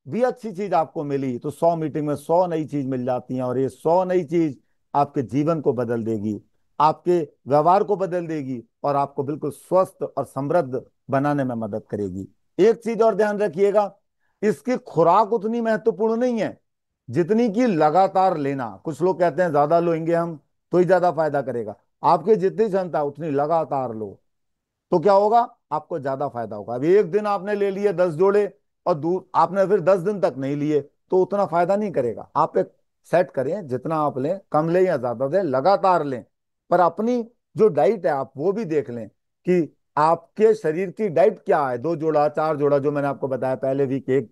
भी अच्छी चीज आपको मिली तो 100 मीटिंग में 100 नई चीज मिल जाती हैं, और ये 100 नई चीज आपके जीवन को बदल देगी, आपके व्यवहार को बदल देगी, और आपको बिल्कुल स्वस्थ और समृद्ध बनाने में मदद करेगी। एक चीज और ध्यान रखिएगा, इसकी खुराक उतनी महत्वपूर्ण नहीं है जितनी कि लगातार लेना। कुछ लोग कहते हैं ज्यादा लोएंगे हम तो ही ज्यादा फायदा करेगा। आपकी जितनी क्षमता उतनी लगातार लो, तो क्या होगा? आपको ज्यादा फायदा होगा। अभी एक दिन आपने ले लिए 10 जोड़े, और आपने फिर 10 दिन तक नहीं लिए, तो उतना फायदा नहीं करेगा। आप एक सेट करें, जितना आप लें, कम लें या ज्यादा लें, लगातार लें। पर अपनी जो डाइट है आप वो भी देख लें कि आपके शरीर की डाइट क्या है। 2 जोड़ा 4 जोड़ा जो मैंने आपको बताया, पहले वीक 1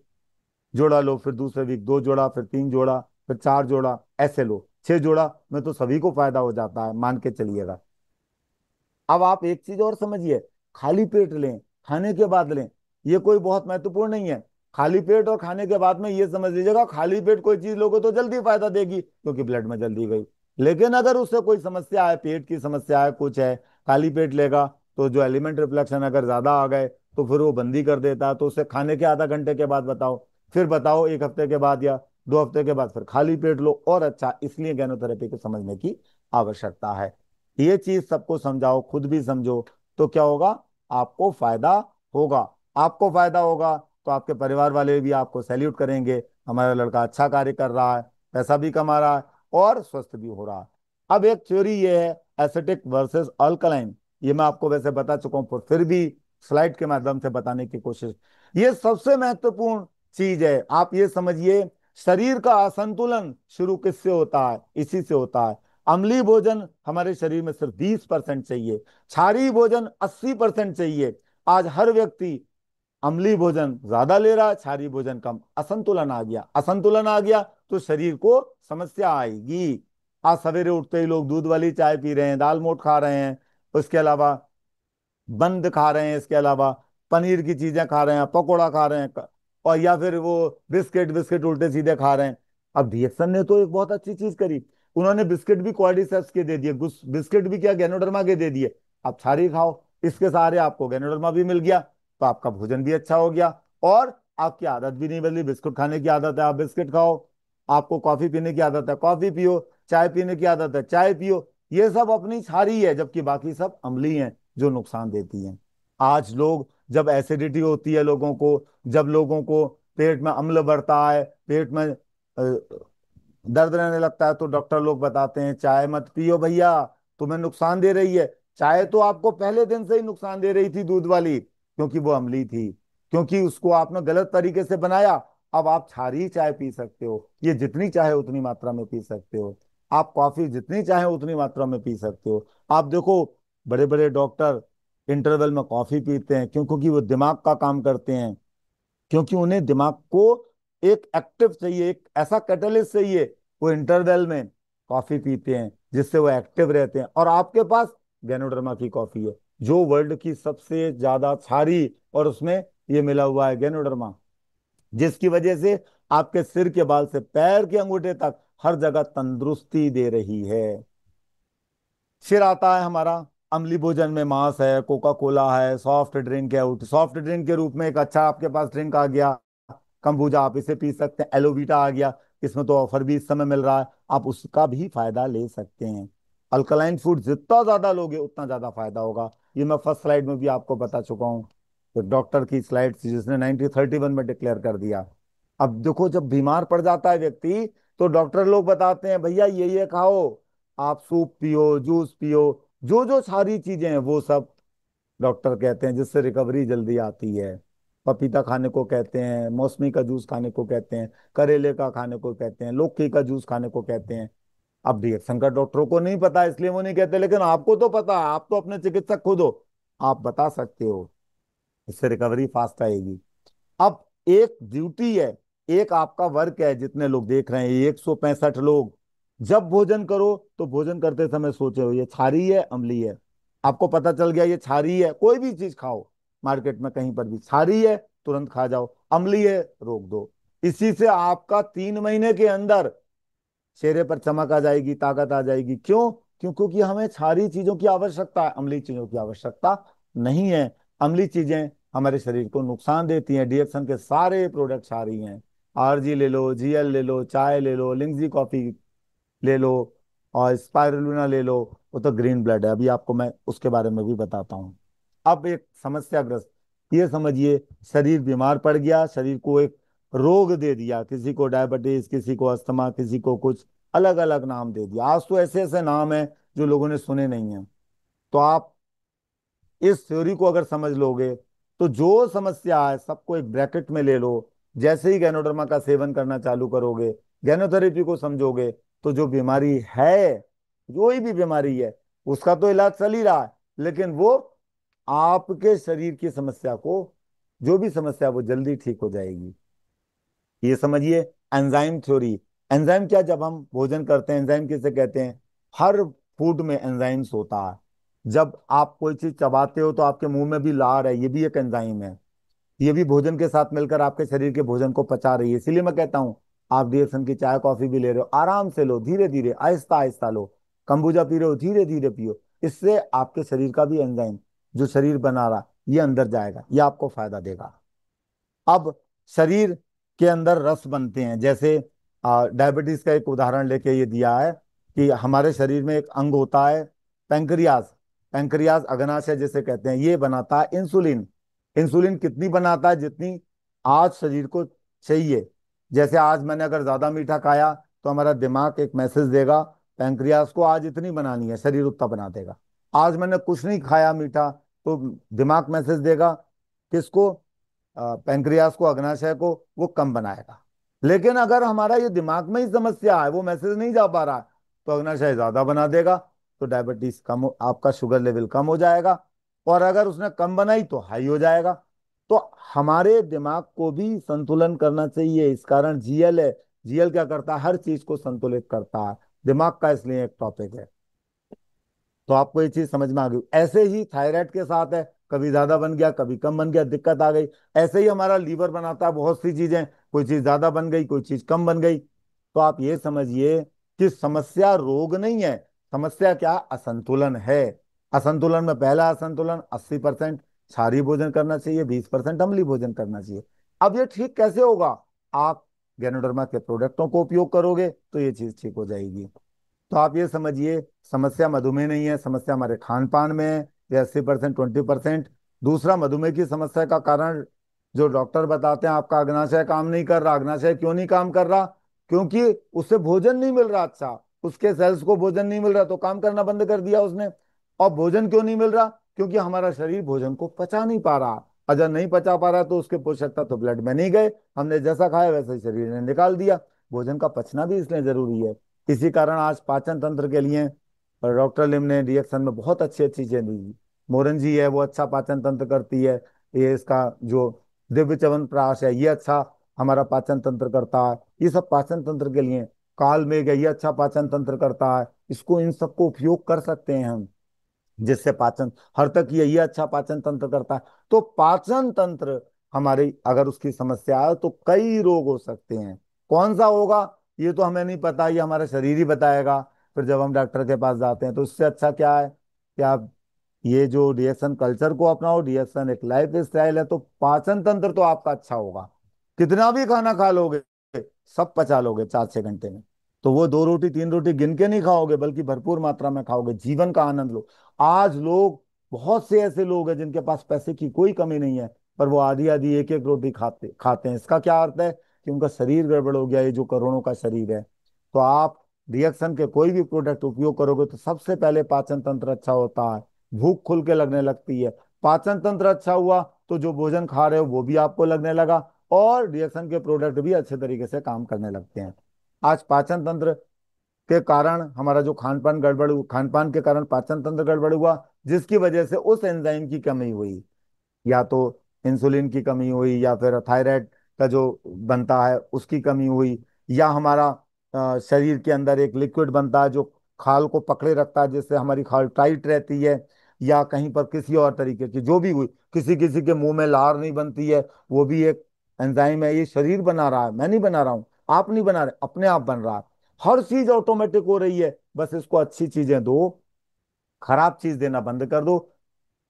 जोड़ा लो, फिर दूसरे वीक 2 जोड़ा, फिर 3 जोड़ा, फिर 4 जोड़ा, ऐसे लो। 6 जोड़ा में तो सभी को फायदा हो जाता है, मान के चलिएगा। अब आप एक चीज और समझिए, खाली पेट लें, खाने के बाद लें, ये कोई बहुत महत्वपूर्ण नहीं है। खाली पेट और खाने के बाद में ये समझ लीजिएगा, खाली पेट कोई चीज लोगे तो जल्दी फायदा देगी क्योंकि ब्लड में जल्दी गई। लेकिन अगर उससे कोई समस्या है, पेट की समस्या है, कुछ है, खाली पेट लेगा तो जो एलिमेंट रिफ्लेक्शन अगर ज्यादा आ गए तो फिर वो बंदी कर देता है। तो उसे खाने के आधा घंटे के बाद बताओ, फिर बताओ 1 हफ्ते के बाद या 2 हफ्ते के बाद, फिर खाली पेट लो और अच्छा। इसलिए गैनोथेरेपी को समझने की आवश्यकता है। ये चीज सबको समझाओ, खुद भी समझो, तो क्या होगा? आपको फायदा होगा। आपको फायदा होगा तो आपके परिवार वाले भी आपको सैल्यूट करेंगे, हमारा लड़का अच्छा कार्य कर रहा है, पैसा भी कमा रहा है और स्वस्थ भी हो रहा है। अब एक थ्योरी ये है, एसिटिक वर्सेस अल्कलाइन। ये मैं आपको वैसे बता चुका हूं, पर फिर भी स्लाइड के माध्यम से बताने की कोशिश। ये सबसे महत्वपूर्ण चीज है। आप ये समझिए, शरीर का असंतुलन शुरू किससे होता है? इसी से होता है। अम्लीय भोजन हमारे शरीर में सिर्फ 20% चाहिए, क्षारीय भोजन 80% चाहिए। आज हर व्यक्ति अम्लीय भोजन ज्यादा ले रहा है, क्षारीय भोजन कम, असंतुलन आ गया। असंतुलन आ गया तो शरीर को समस्या आएगी। आज सवेरे उठते ही लोग दूध वाली चाय पी रहे हैं, दाल मोठ खा रहे हैं, उसके अलावा बंद खा रहे हैं, इसके अलावा पनीर की चीजें खा रहे हैं, पकोड़ा खा रहे हैं, और या फिर वो बिस्किट बिस्किट उल्टे सीधे खा रहे हैं। अब डीएक्सन ने तो एक बहुत अच्छी चीज करी, उन्होंने बिस्किट भी क्वाड्रिसेप्स के दे दिए, बिस्किट भी क्या गैनोडर्मा के दे दिए। आप छारी खाओ, इसके सहारे आपको गैनोडर्मा भी मिल गया, तो आपका भोजन भी अच्छा हो गया, और आपकी आदत भी नहीं बदली। बिस्कुट खाने की आदत है, आप बिस्किट खाओ। आपको कॉफी पीने की आदत है, कॉफी पियो। चाय पीने की आदत है, चाय पियो। ये सब अपनी छारी है, जबकि बाकी सब अम्ली हैं जो नुकसान देती हैं। आज लोग, जब एसिडिटी होती है लोगों को, जब लोगों को पेट में अम्ल बढ़ता है, पेट में दर्द रहने लगता है, तो डॉक्टर लोग बताते हैं चाय मत पियो भैया, तुम्हें नुकसान दे रही है। चाय तो आपको पहले दिन से ही नुकसान दे रही थी, दूध वाली, क्योंकि वो अम्ली थी, क्योंकि उसको आपने गलत तरीके से बनाया। अब आप क्षारीय चाय पी सकते हो, ये जितनी चाहे उतनी मात्रा में पी सकते हो। आप कॉफी जितनी चाहे उतनी मात्रा में पी सकते हो। आप देखो, बड़े बड़े डॉक्टर इंटरवल में कॉफी पीते हैं, क्यों? क्योंकि वो दिमाग का काम करते हैं, क्योंकि उन्हें दिमाग को एक एक्टिव चाहिए, एक ऐसा कैटलिस्ट चाहिए। वो इंटरवल में कॉफी पीते हैं, जिससे वो एक्टिव रहते हैं। और आपके पास गैनोडर्मा की कॉफी है, जो वर्ल्ड की सबसे ज्यादा क्षारी, और उसमें ये मिला हुआ है गैनोडर्मा, जिसकी वजह से आपके सिर के बाल से पैर के अंगूठे तक हर जगह तंदुरुस्ती दे रही है। फिर आता है हमारा अम्ली भोजन में मांस है, कोका कोला है, सॉफ्ट ड्रिंक है। सॉफ्ट ड्रिंक के रूप में एक अच्छा आपके पास ड्रिंक आ गया, कंबूजा, आप इसे पी सकते हैं। एलोवीटा आ गया, इसमें तो ऑफर भी इस समय मिल रहा है, आप उसका भी फायदा ले सकते हैं। अल्कलाइन फूड जितना ज्यादा लोगे उतना ज्यादा फायदा होगा, ये मैं फर्स्ट स्लाइड में भी आपको बता चुका हूँ। तो डॉक्टर की स्लाइड थी जिसने 1931 में डिक्लेयर कर दिया। अब देखो, जब बीमार पड़ जाता है व्यक्ति, तो डॉक्टर लोग बताते हैं भैया ये खाओ, आप सूप पियो, जूस पियो, जो जो सारी चीजें हैं वो सब डॉक्टर कहते हैं, जिससे रिकवरी जल्दी आती है। पपीता खाने को कहते हैं, मौसमी का जूस खाने को कहते हैं, करेले का खाने को कहते हैं, लौकी का जूस खाने को कहते हैं। अब रिएक्शन का डॉक्टरों को नहीं पता, इसलिए वो नहीं कहते, लेकिन आपको तो पता है, आप तो अपने चिकित्सक खुद हो, आप बता सकते हो, इससे रिकवरी फास्ट आएगी। अब एक ड्यूटी है, एक आपका वर्क है, जितने लोग देख रहे हैं 165 लोग, जब भोजन करो तो भोजन करते समय सोचे हो ये क्षारीय है अम्लीय है। आपको पता चल गया ये क्षारीय है, कोई भी चीज खाओ मार्केट में कहीं पर भी, क्षारीय है तुरंत खा जाओ, अम्लीय है रोक दो। इसी से आपका 3 महीने के अंदर चेहरे पर चमक आ जाएगी, ताकत आ जाएगी। क्यों? क्योंकि हमें सारी चीजों की आवश्यकता है, अम्लीय चीजों की आवश्यकता नहीं है। अम्लीय चीजें हमारे शरीर को नुकसान देती हैं। डीएक्सन के सारे प्रोडक्ट्स आ रही हैं, आरजी ले लो, जीएल ले लो, चाय ले लो, लिंगजी कॉफी ले लो, और स्पाइरुलिना ले लो, वो तो ग्रीन ब्लड है, अभी आपको मैं उसके बारे में भी बताता हूँ। अब एक समस्याग्रस्त, ये समझिए, शरीर बीमार पड़ गया, शरीर को एक रोग दे दिया, किसी को डायबिटीज, किसी को अस्थमा, किसी को कुछ, अलग अलग नाम दे दिया। आज तो ऐसे ऐसे नाम है जो लोगों ने सुने नहीं है। तो आप इस थ्योरी को अगर समझ लोगे, तो जो समस्या है सबको एक ब्रैकेट में ले लो। जैसे ही गैनोडर्मा का सेवन करना चालू करोगे, गैनोथेरेपी को समझोगे, तो जो बीमारी है, कोई भी बीमारी है, उसका तो इलाज चल ही रहा है, लेकिन वो आपके शरीर की समस्या को, जो भी समस्या, वो जल्दी ठीक हो जाएगी। ये समझिए एंजाइम थ्योरी। एंजाइम क्या? जब हम भोजन करते हैं, एंजाइम किसे कहते हैं? हर फूड में एंजाइम्स होता है। जब आप कोई चीज चबाते हो तो आपके मुंह में भी लार है, ये भी एक एंजाइम है, ये भी भोजन के साथ मिलकर आपके शरीर के भोजन को पचा रही है। इसीलिए मैं कहता हूँ, आप डीएक्सन की चाय कॉफी भी ले रहे हो, आराम से लो, धीरे धीरे, आहिस्ता आहिस्ता लो। कंबूजा पी रहे हो, धीरे धीरे पियो। इससे आपके शरीर का भी एंजाइम, जो शरीर बना रहा, ये अंदर जाएगा, ये आपको फायदा देगा। अब शरीर के अंदर रस बनते हैं, जैसे डायबिटीज का एक उदाहरण लेके ये दिया है कि हमारे शरीर में एक अंग होता है पेंक्रियाज। पेंक्रियाज अग्नाशय जिसे कहते हैं, ये बनाता है इंसुलिन। इंसुलिन कितनी बनाता है? जितनी आज शरीर को चाहिए। जैसे आज मैंने अगर ज्यादा मीठा खाया, तो हमारा दिमाग एक मैसेज देगा पेंक्रियाज को, आज इतनी बनानी है, शरीर उतना बना देगा। आज मैंने कुछ नहीं खाया मीठा, तो दिमाग मैसेज देगा किसको? पेंक्रियास को, अग्नाशय को, वो कम बनाएगा। लेकिन अगर हमारा ये दिमाग में ही समस्या है, वो मैसेज नहीं जा पा रहा, तो अग्नाशय ज्यादा बना देगा, तो डायबिटीज कम आपका शुगर लेवल कम हो जाएगा। और अगर उसने कम बनाई तो हाई हो जाएगा। तो हमारे दिमाग को भी संतुलन करना चाहिए। इस कारण जीएल है, जीएल क्या करता है, हर चीज को संतुलित करता है। दिमाग का इसलिए एक टॉपिक है। तो आपको ये चीज समझ में आ गई। ऐसे ही थायराइड के साथ है, कभी ज्यादा बन गया कभी कम बन गया, दिक्कत आ गई। ऐसे ही हमारा लीवर बनाता है बहुत सी चीजें, कोई चीज ज्यादा बन गई कोई चीज कम बन गई। तो आप ये समझिए कि समस्या रोग नहीं है, समस्या क्या, असंतुलन है। असंतुलन में पहला असंतुलन 80% क्षारीय भोजन करना चाहिए, 20% अम्लीय भोजन करना चाहिए। अब ये ठीक कैसे होगा, आप गैनोडर्मा के प्रोडक्टों को उपयोग करोगे तो ये चीज ठीक हो जाएगी। तो आप ये समझिए, समस्या मधुमेह नहीं है, समस्या हमारे खान पान में है, ये 80% 20%। दूसरा, मधुमेह की समस्या का कारण जो डॉक्टर बताते हैं, आपका अग्नाशय काम नहीं कर रहा। अग्नाशय क्यों नहीं काम कर रहा, क्योंकि उसे भोजन नहीं मिल रहा। अच्छा, उसके सेल्स को भोजन नहीं मिल रहा तो काम करना बंद कर दिया उसने। और भोजन क्यों नहीं मिल रहा, क्योंकि हमारा शरीर भोजन को पचा नहीं पा रहा। अगर नहीं पचा पा रहा तो उसके पोषक तत्व तो ब्लड में नहीं गए, हमने जैसा खाया वैसे ही शरीर ने निकाल दिया। भोजन का पचना भी इसलिए जरूरी है। इसी कारण आज पाचन तंत्र के लिए डॉक्टर लिम ने रिएक्शन में बहुत अच्छी अच्छी चीजें दी। मोरंजी है वो अच्छा पाचन तंत्र करती है। ये इसका जो दिव्य च्यवनप्राश है ये अच्छा हमारा पाचन तंत्र करता है। ये सब पाचन तंत्र के लिए। काल मेघ है ये अच्छा पाचन तंत्र करता है, इसको इन सबको उपयोग कर सकते हैं हम, जिससे पाचन हर तक ये अच्छा पाचन तंत्र करता है। तो पाचन तंत्र हमारी अगर उसकी समस्या है तो कई रोग हो सकते हैं। कौन सा होगा ये तो हमें नहीं पता, ये हमारा शरीर ही बताएगा। फिर जब हम डॉक्टर के पास जाते हैं तो इससे अच्छा क्या है कि आप ये जो डीएक्शन कल्चर को अपनाओ। डीएक्शन एक लाइफ स्टाइल है, तो पाचन तंत्र तो आपका अच्छा होगा। कितना भी खाना खा लोगे, सब पचा लोगे 4-6 घंटे में। तो वो 2 रोटी 3 रोटी गिन के नहीं खाओगे, बल्कि भरपूर मात्रा में खाओगे, जीवन का आनंद लो। आज लोग, बहुत से ऐसे लोग हैं जिनके पास पैसे की कोई कमी नहीं है, पर वो आधी आधी एक एक रोटी खाते खाते हैं। इसका क्या अर्थ है कि उनका शरीर गड़बड़ हो गया, ये जो करोड़ों का शरीर है। तो आप रिएक्शन के कोई भी प्रोडक्ट उपयोग करोगे तो सबसे पहले पाचन तंत्र अच्छा होता है, भूख खुल के लगने लगती है। पाचन तंत्र अच्छा हुआ तो जो भोजन खा रहे हो वो भी आपको लगने लगा, और रिएक्शन के प्रोडक्ट भी अच्छे तरीके से काम करने लगते हैं। आज पाचन तंत्र के कारण हमारा जो खान पान के कारण पाचन तंत्र गड़बड़ हुआ, जिसकी वजह से उस एंजाइम की कमी हुई। या तो इंसुलिन की कमी हुई, या फिर थायराइड का जो बनता है उसकी कमी हुई, या हमारा शरीर के अंदर एक लिक्विड बनता है जो खाल को पकड़े रखता है, जिससे हमारी खाल टाइट रहती है। या कहीं पर किसी और तरीके की जो भी हुई, किसी किसी के मुंह में लार नहीं बनती है, वो भी एक एंजाइम है। ये शरीर बना रहा है, मैं नहीं बना रहा हूं, आप नहीं बना रहे, अपने आप बन रहा है। हर चीज ऑटोमेटिक हो रही है, बस इसको अच्छी चीजें दो, खराब चीज देना बंद कर दो।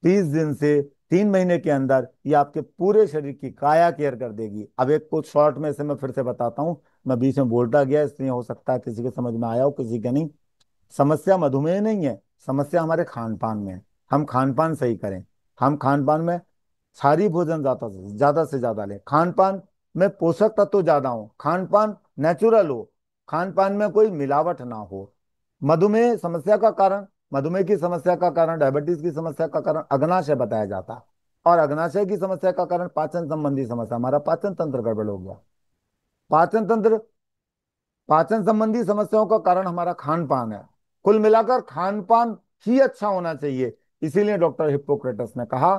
30 दिन से 3 महीने के अंदर ये आपके पूरे शरीर की काया केयर कर देगी। अब एक कुछ शॉर्ट में से मैं फिर से बताता हूँ, मैं बीच में बोलता गया इसलिए हो सकता है किसी के समझ में आया हो किसी के नहीं। समस्या मधुमेह नहीं है, समस्या हमारे खान पान में है। हम खान पान सही करें, हम खान पान में सारी भोजन ज्यादा से ज्यादा लें, खान पान में पोषक तत्व ज्यादा हो, खान पान नेचुरल हो, खान पान में कोई मिलावट ना हो। मधुमेह समस्या का कारण, मधुमेह की समस्या का कारण, डायबिटीज की समस्या का कारण अग्नाशय बताया जाता है। और अग्नाशय की समस्या का कारण पाचन संबंधी समस्या, हमारा पाचन तंत्र गड़बड़ हो गया। पाचन तंत्र, पाचन संबंधी समस्याओं का कारण हमारा खान पान है। कुल मिलाकर खान पान ही अच्छा होना चाहिए। इसीलिए डॉक्टर हिप्पोक्रेटस ने कहा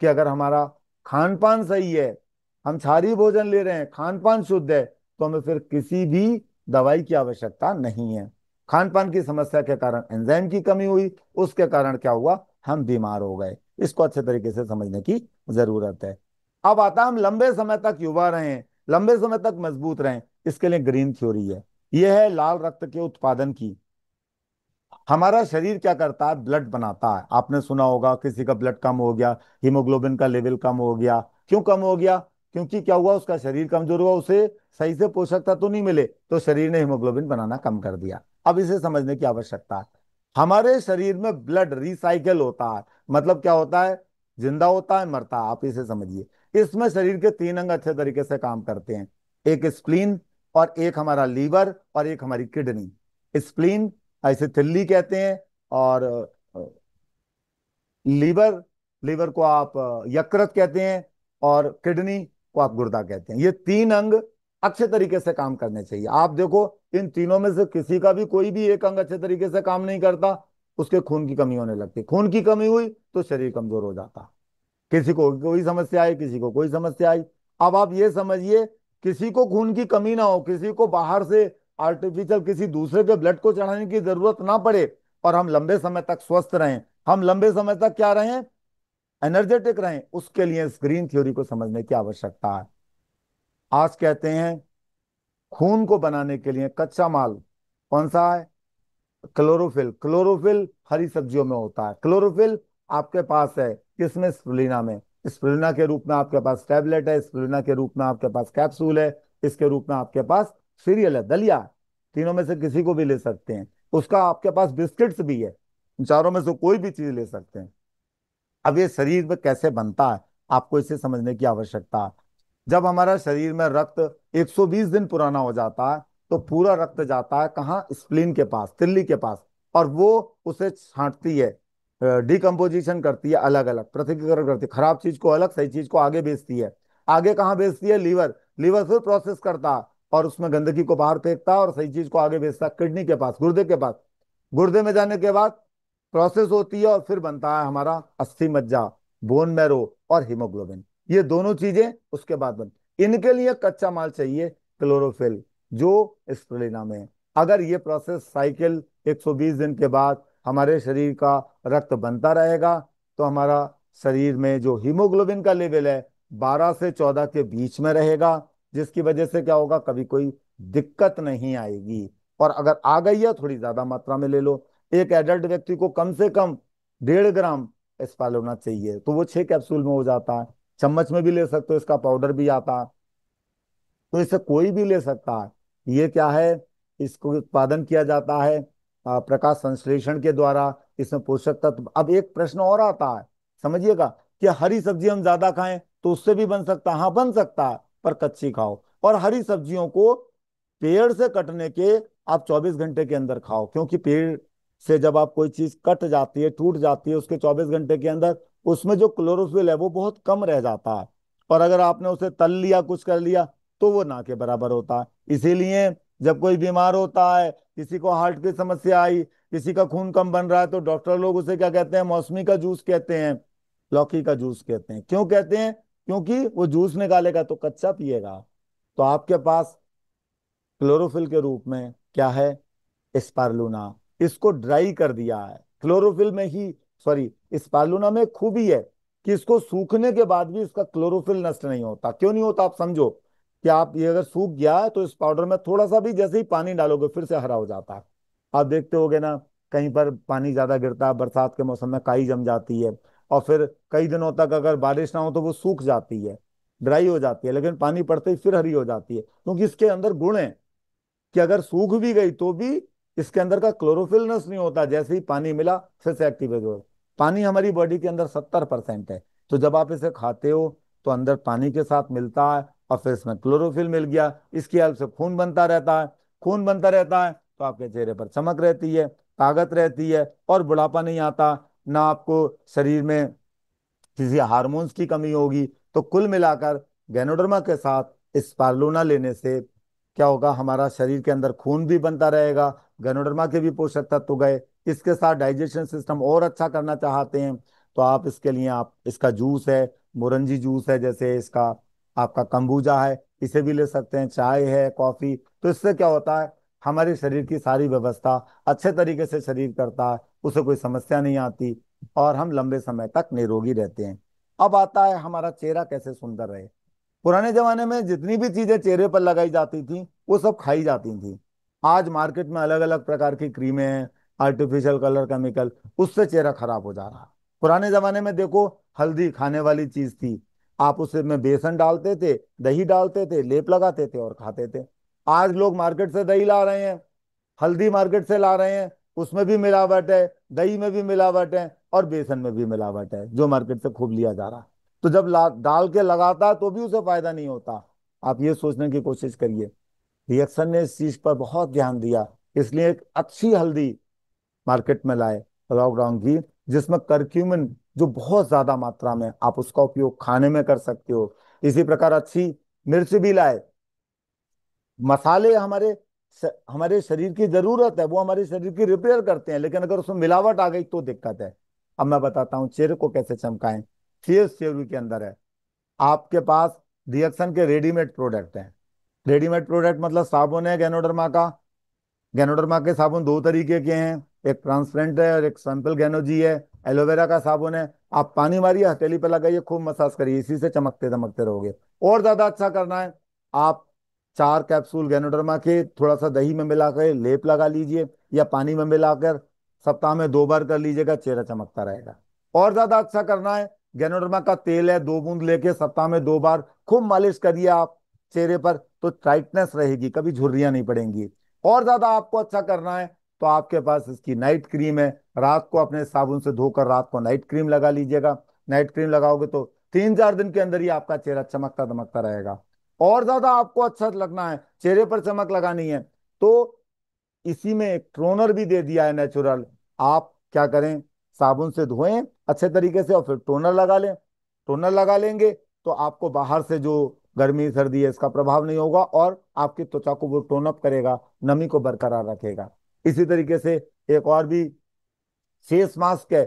कि अगर हमारा खान पान सही है, हम क्षारीय भोजन ले रहे हैं, खान पान शुद्ध है, तो हमें फिर किसी भी दवाई की आवश्यकता नहीं है। खान पान की समस्या के कारण एंजाइम की कमी हुई, उसके कारण क्या हुआ, हम बीमार हो गए। इसको अच्छे तरीके से समझने की जरूरत है। अब आता है, हम लंबे समय तक युवा रहें, लंबे समय तक मजबूत रहें, इसके लिए ग्रीन थ्योरी है। यह है लाल रक्त के उत्पादन की। हमारा शरीर क्या करता है, ब्लड बनाता है। आपने सुना होगा किसी का ब्लड कम हो गया, हीमोग्लोबिन का लेवल कम हो गया। क्यों कम हो गया, क्योंकि क्या हुआ, उसका शरीर कमजोर हुआ, उसे सही से पोषक तत्व नहीं मिले, तो शरीर ने हीमोग्लोबिन बनाना कम कर दिया। अब इसे समझने की आवश्यकता है। हमारे शरीर में ब्लड रिसाइकल होता है, मतलब क्या होता है, जिंदा होता है मरता है, आप इसे समझिए। इसमें शरीर के 3 अंग अच्छे तरीके से काम करते हैं, एक स्प्लीन, और एक हमारा लीवर, और एक हमारी किडनी। स्प्लीन ऐसे तिल्ली कहते हैं, और लीवर, लीवर को आप यकृत कहते हैं, और किडनी को आप गुर्दा कहते हैं। ये 3 अंग अच्छे तरीके से काम करने चाहिए। आप देखो, इन तीनों में से किसी का भी कोई भी एक अंग अच्छे तरीके से काम नहीं करता, उसके खून की कमी होने लगती। खून की कमी हुई तो शरीर कमजोर हो जाता। किसी को कोई समस्या आई, किसी को कोई समस्या आई। अब आप ये समझिए, किसी को खून की कमी ना हो, किसी को बाहर से आर्टिफिशियल किसी दूसरे के ब्लड को चढ़ाने की जरूरत ना पड़े, और हम लंबे समय तक स्वस्थ रहें, हम लंबे समय तक क्या रहें, एनर्जेटिक रहें, उसके लिए इस ग्रीन थ्योरी को समझने की आवश्यकता है। आज कहते हैं खून को बनाने के लिए कच्चा माल कौन सा है? क्लोरोफिल। क्लोरोफिल हरी सब्जियों में होता है। क्लोरोफिल आपके पास है किसमें? स्पिरुलिना में। स्पिरुलिना के रूप में आपके पास टैबलेट है, स्पिरुलिना के रूप में आपके पास कैप्सूल है, इसके रूप में आपके पास सीरियल है, दलिया है। तीनों में से किसी को भी ले सकते हैं। उसका आपके पास बिस्किट्स भी है। इन चारों में से कोई भी चीज ले सकते हैं। अब ये शरीर में कैसे बनता है, आपको इसे समझने की आवश्यकता है। जब हमारा शरीर में रक्त 120 दिन पुराना हो जाता है, तो पूरा रक्त जाता है कहाँ? स्प्लीन के पास, तिल्ली के पास। और वो उसे छांटती है, डिकम्पोजिशन करती है, अलग अलग पृथक्करण करती है, खराब चीज को अलग, सही चीज को आगे भेजती है। आगे कहाँ भेजती है? लीवर। लीवर फिर प्रोसेस करता है और उसमें गंदगी को बाहर फेंकता है और सही चीज को आगे भेजता है किडनी के पास, गुर्दे के पास। गुर्दे में जाने के बाद प्रोसेस होती है और फिर बनता है हमारा अस्थि मज्जा, बोन मैरो और हीमोग्लोबिन। ये दोनों चीजें उसके बाद बनती। इनके लिए कच्चा माल चाहिए क्लोरोफिल, जो स्प्रुलिना में है। अगर ये प्रोसेस साइकिल 120 दिन के बाद हमारे शरीर का रक्त बनता रहेगा, तो हमारा शरीर में जो हीमोग्लोबिन का लेवल है 12 से 14 के बीच में रहेगा, जिसकी वजह से क्या होगा? कभी कोई दिक्कत नहीं आएगी। और अगर आ गई है, थोड़ी ज्यादा मात्रा में ले लो। एक एडल्ट व्यक्ति को कम से कम 1.5 ग्राम एस्पाल होना चाहिए, तो वो 6 कैप्सूल में हो जाता है। चम्मच में भी ले सकते हो, इसका पाउडर भी आता है, तो इसे कोई भी ले सकता है। ये क्या है? इसको उत्पादन किया जाता है प्रकाश संश्लेषण के द्वारा। इसमें पोषक तत्व। अब एक प्रश्न और आता है, समझिएगा, कि हरी सब्जी हम ज्यादा खाएं तो उससे भी बन सकता है? हाँ, बन सकता है, पर कच्ची खाओ। और हरी सब्जियों को पेड़ से कटने के आप 24 घंटे के अंदर खाओ, क्योंकि पेड़ से जब आप कोई चीज कट जाती है, टूट जाती है, उसके 24 घंटे के अंदर उसमें जो क्लोरोफिल है वो बहुत कम रह जाता है। और अगर आपने उसे तल लिया, कुछ कर लिया, तो वो ना के बराबर होता है। इसीलिए जब कोई बीमार होता है, किसी को हार्ट की समस्या आई, किसी का खून कम बन रहा है, तो डॉक्टर लोग उसे क्या कहते हैं? मौसमी का जूस कहते हैं, लौकी का जूस कहते हैं। क्यों कहते हैं? क्योंकि वो जूस निकालेगा तो कच्चा पिएगा। तो आपके पास क्लोरोफिल के रूप में क्या है? स्पार्लुना। इसको ड्राई कर दिया है क्लोरोफिल में ही। सॉरी, स्पार्लुना में खूबी है कि इसको सूखने के बाद भी इसका क्लोरोफिल नष्ट नहीं होता। क्यों नहीं होता? आप समझो कि आप ये अगर सूख गया है तो इस पाउडर में थोड़ा सा भी जैसे ही पानी डालोगे फिर से हरा हो जाता है। आप देखते होगे ना, कहीं पर पानी ज्यादा गिरता है, बरसात के मौसम में काई जम जाती है, और फिर कई दिनों तक अगर बारिश ना हो तो वो सूख जाती है, ड्राई हो जाती है, लेकिन पानी पड़ते ही फिर हरी हो जाती है, क्योंकि इसके अंदर गुण है कि अगर सूख भी गई तो भी इसके अंदर का क्लोरोफिल नष्ट नहीं होता, जैसे ही पानी मिला फिर से एक्टिवेट हो। पानी हमारी बॉडी के अंदर 70% है। तो जब आप इसे खाते हो तो अंदर पानी के साथ मिलता है, और फिर इसमें क्लोरोफिल मिल गया, इसकी हेल्प से खून बनता रहता है। खून बनता रहता है तो आपके चेहरे पर चमक रहती है, ताकत रहती है, और बुढ़ापा नहीं आता, ना आपको शरीर में किसी हार्मोन्स की कमी होगी। तो कुल मिलाकर गैनोडर्मा के साथ स्पार्लुना लेने से क्या होगा? हमारा शरीर के अंदर खून भी बनता रहेगा, गैनोडर्मा के भी पोषक तत्व गए। इसके साथ डाइजेशन सिस्टम और अच्छा करना चाहते हैं तो आप इसके लिए आप इसका जूस है, मोरंजी जूस है, जैसे इसका आपका कंबूजा है, इसे भी ले सकते हैं। चाय है, कॉफी। तो इससे क्या होता है? हमारे शरीर की सारी व्यवस्था अच्छे तरीके से शरीर करता है, उसे कोई समस्या नहीं आती, और हम लंबे समय तक निरोगी रहते हैं। अब आता है हमारा चेहरा कैसे सुंदर रहे। पुराने जमाने में जितनी भी चीजें चेहरे पर लगाई जाती थी वो सब खाई जाती थी। आज मार्केट में अलग अलग प्रकार की क्रीमें हैं, आर्टिफिशियल कलर, केमिकल, उससे चेहरा खराब हो जा रहा है। पुराने जमाने में देखो, हल्दी खाने वाली चीज थी। आप उसे में बेसन डालते थे, दही डालते थे, लेप लगाते थे और खाते थे। आज लोग मार्केट से दही ला रहे हैं, हल्दी मार्केट से ला रहे हैं, उसमें भी मिलावट है, दही में भी मिलावट है, और बेसन में भी मिलावट है, जो मार्केट से खूब लिया जा रहा है। तो जब डाल के लगाता है तो भी उसे फायदा नहीं होता। आप ये सोचने की कोशिश करिए। रिएक्शन ने इस चीज पर बहुत ध्यान दिया, इसलिए एक अच्छी हल्दी मार्केट में लाए, लॉकडाउन की, जिसमें करक्यूमिन जो बहुत ज्यादा मात्रा में, आप उसका उपयोग खाने में कर सकते हो। इसी प्रकार अच्छी मिर्च भी लाए। मसाले हमारे शरीर की जरूरत है, वो हमारे शरीर की रिपेयर करते हैं, लेकिन अगर उसमें मिलावट आ गई तो दिक्कत है। अब मैं बताता हूँ चेहरे को कैसे चमकाएं। फेस थ्योरी के अंदर है। आपके पास रिएक्शन के रेडीमेड प्रोडक्ट हैं। रेडीमेड प्रोडक्ट मतलब साबुन है गैनोडर्मा का। गैनोडर्मा के साबुन दो तरीके के हैं, एक ट्रांसपेरेंट है और एक सिंपल गैनोजी है। एलोवेरा का साबुन है, आप पानी मारिए, हथेली पे लगाइए, खूब मसाज करिए, इसी से चमकते दमकते रहोगे। और ज्यादा अच्छा करना है, आप 4 कैप्सूल गैनोडर्मा के थोड़ा सा दही में मिलाकर लेप लगा लीजिए, या पानी में मिलाकर सप्ताह में 2 बार कर लीजिएगा, चेहरा चमकता रहेगा। और ज्यादा अच्छा करना है, गैनोडर्मा का तेल है, 2 बूंद लेके सप्ताह में 2 बार खूब मालिश करिए आप चेहरे पर, तो टाइटनेस रहेगी, कभी झुर्रियां नहीं पड़ेंगी। और ज्यादा आपको अच्छा करना है तो आपके पास इसकी नाइट क्रीम है। रात को अपने साबुन से धोकर रात को नाइट क्रीम लगा लीजिएगा। नाइट क्रीम लगाओगे तो 3-4 दिन के अंदर ही आपका चेहरा चमकता दमकता रहेगा। और ज्यादा आपको अच्छा लगना है, चेहरे पर चमक लगानी है, तो इसी में एक टोनर भी दे दिया है नेचुरल। आप क्या करें, साबुन से धोएं अच्छे तरीके से और फिर टोनर लगा लें। टोनर लगा लेंगे तो आपको बाहर से जो गर्मी सर्दी है इसका प्रभाव नहीं होगा, और आपकी त्वचा को वो टोन अप करेगा, नमी को बरकरार रखेगा। इसी तरीके से एक और भी फेस मास्क है,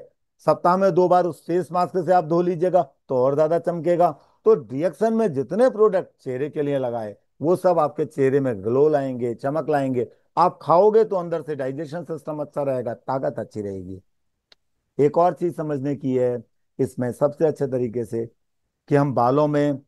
सप्ताह में 2 बार उस फेस मास्क से आप धो लीजिएगा तो और ज्यादा चमकेगा। तो रिएक्शन में जितने प्रोडक्ट चेहरे के लिए लगाए वो सब आपके चेहरे में ग्लो लाएंगे, चमक लाएंगे। आप खाओगे तो अंदर से डाइजेशन सिस्टम अच्छा रहेगा, ताकत अच्छी रहेगी। एक और चीज समझने की है इसमें सबसे अच्छे तरीके से, कि हम बालों में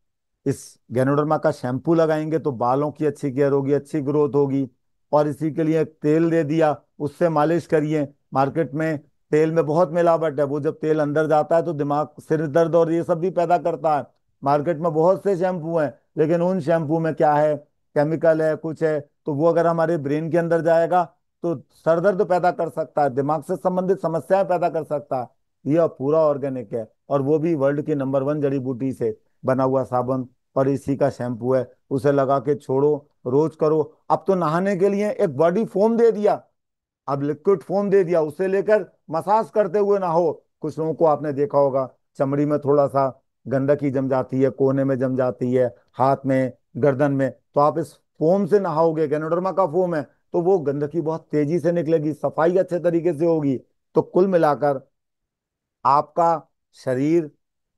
इस गैनोडर्मा का शैम्पू लगाएंगे तो बालों की अच्छी केयर होगी, अच्छी ग्रोथ होगी। और इसी के लिए एक तेल दे दिया, उससे मालिश करिए। मार्केट में तेल में बहुत मिलावट है, वो जब तेल अंदर जाता है तो दिमाग, सिर दर्द और ये सब भी पैदा करता है। मार्केट में बहुत से शैम्पू हैं, लेकिन उन शैम्पू में क्या है, केमिकल है, कुछ है, तो वो अगर हमारे ब्रेन के अंदर जाएगा तो सर दर्द पैदा कर सकता है, दिमाग से संबंधित समस्याएं पैदा कर सकता है। यह पूरा ऑर्गेनिक है, और वो भी वर्ल्ड की नंबर 1 जड़ी बूटी से बना हुआ साबुन और इसी का शैम्पू है। उसे लगा के छोड़ो, रोज करो। अब तो नहाने के लिए एक बॉडी फोम दे दिया, अब लिक्विड फोम दे दिया, उसे लेकर मसाज करते हुए नहाओ। कुछ लोगों को आपने देखा होगा चमड़ी में थोड़ा सा गंदगी जम जाती है, कोने में जम जाती है, हाथ में, गर्दन में, तो आप इस फोम से नहाओगे, गैनोडर्मा का फोम है, तो वो गंदगी बहुत तेजी से निकलेगी, सफाई अच्छे तरीके से होगी। तो कुल मिलाकर आपका शरीर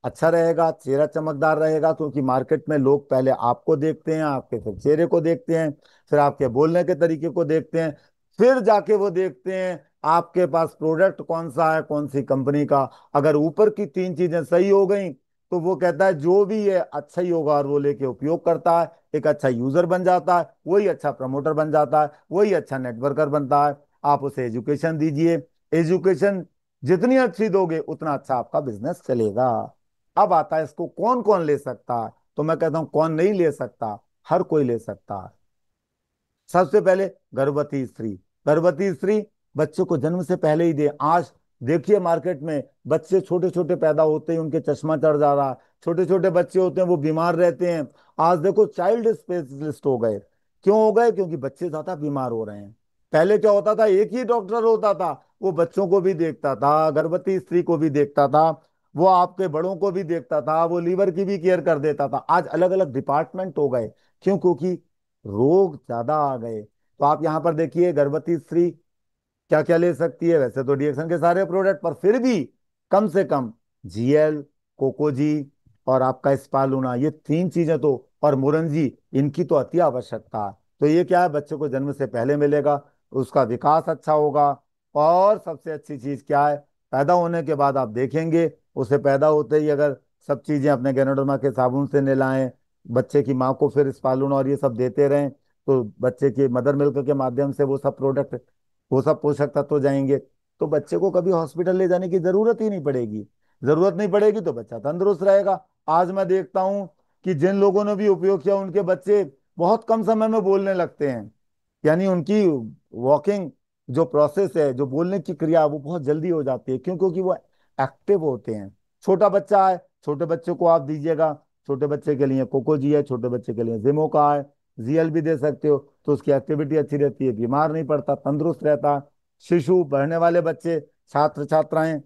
अच्छा रहेगा, चेहरा चमकदार रहेगा, क्योंकि मार्केट में लोग पहले आपको देखते हैं, आपके फिर चेहरे को देखते हैं, फिर आपके बोलने के तरीके को देखते हैं, फिर जाके वो देखते हैं आपके पास प्रोडक्ट कौन सा है, कौन सी कंपनी का। अगर ऊपर की 3 चीजें सही हो गई तो वो कहता है जो भी है अच्छा ही होगा, और वो लेके उपयोग करता है, एक अच्छा यूजर बन जाता है, वही अच्छा प्रमोटर बन जाता है, वही अच्छा नेटवर्कर बनता है। आप उसे एजुकेशन दीजिए, एजुकेशन जितनी अच्छी दोगे उतना अच्छा आपका बिजनेस चलेगा। अब आता है इसको कौन कौन ले सकता है, तो मैं कहता हूं कौन नहीं ले सकता, हर कोई ले सकता है। सबसे पहले गर्भवती स्त्री। गर्भवती स्त्री बच्चों को जन्म से पहले ही दे। आज देखिए मार्केट में बच्चे छोटे छोटे पैदा होते ही उनके चश्मा चढ़ जा रहा है, छोटे छोटे बच्चे होते हैं वो बीमार रहते हैं। आज देखो चाइल्ड स्पेशलिस्ट हो गए। क्यों हो गए? क्योंकि बच्चे ज्यादा बीमार हो रहे हैं। पहले क्या होता था, एक ही डॉक्टर होता था, वो बच्चों को भी देखता था, गर्भवती स्त्री को भी देखता था, वो आपके बड़ों को भी देखता था, वो लीवर की भी केयर कर देता था। आज अलग अलग डिपार्टमेंट हो गए। क्यों? क्योंकि रोग ज्यादा आ गए। तो आप यहाँ पर देखिए गर्भवती स्त्री क्या क्या ले सकती है, वैसे तो डीएक्सन के सारे प्रोडक्ट, पर फिर भी कम से कम जीएल, कोकोजी और आपका स्पालूना, ये 3 चीजें तो, और मुरंजी, इनकी तो अति आवश्यकता है। तो ये क्या है, बच्चे को जन्म से पहले मिलेगा, उसका विकास अच्छा होगा। और सबसे अच्छी चीज क्या है, पैदा होने के बाद आप देखेंगे उसे पैदा होते ही अगर सब चीजें अपने गैनोडर्मा के साबुन से नहलाएं, बच्चे की माँ को फिर स्पालूना और ये सब देते रहें, तो बच्चे के मदर मिल्क के माध्यम से वो सब प्रोडक्ट, वो सब पोषक तत्व जाएंगे, तो बच्चे को कभी हॉस्पिटल ले जाने की जरूरत ही नहीं पड़ेगी। जरूरत नहीं पड़ेगी तो बच्चा तंदुरुस्त रहेगा। आज मैं देखता हूं कि जिन लोगों ने भी उपयोग किया उनके बच्चे बहुत कम समय में बोलने लगते हैं। यानी उनकी वॉकिंग जो प्रोसेस है, जो बोलने की क्रिया, वो बहुत जल्दी हो जाती है। क्यों? क्योंकि वो एक्टिव होते हैं। छोटा बच्चा है, छोटे बच्चे को आप दीजिएगा, छोटे बच्चे के लिए कोकोजी है, छोटे बच्चे के लिए जिमोका है, जीएल भी दे सकते हो, तो उसकी एक्टिविटी अच्छी रहती है, बीमार नहीं पड़ता, तंदुरुस्त रहता है। शिशु, पढ़ने वाले बच्चे, छात्र छात्राएं,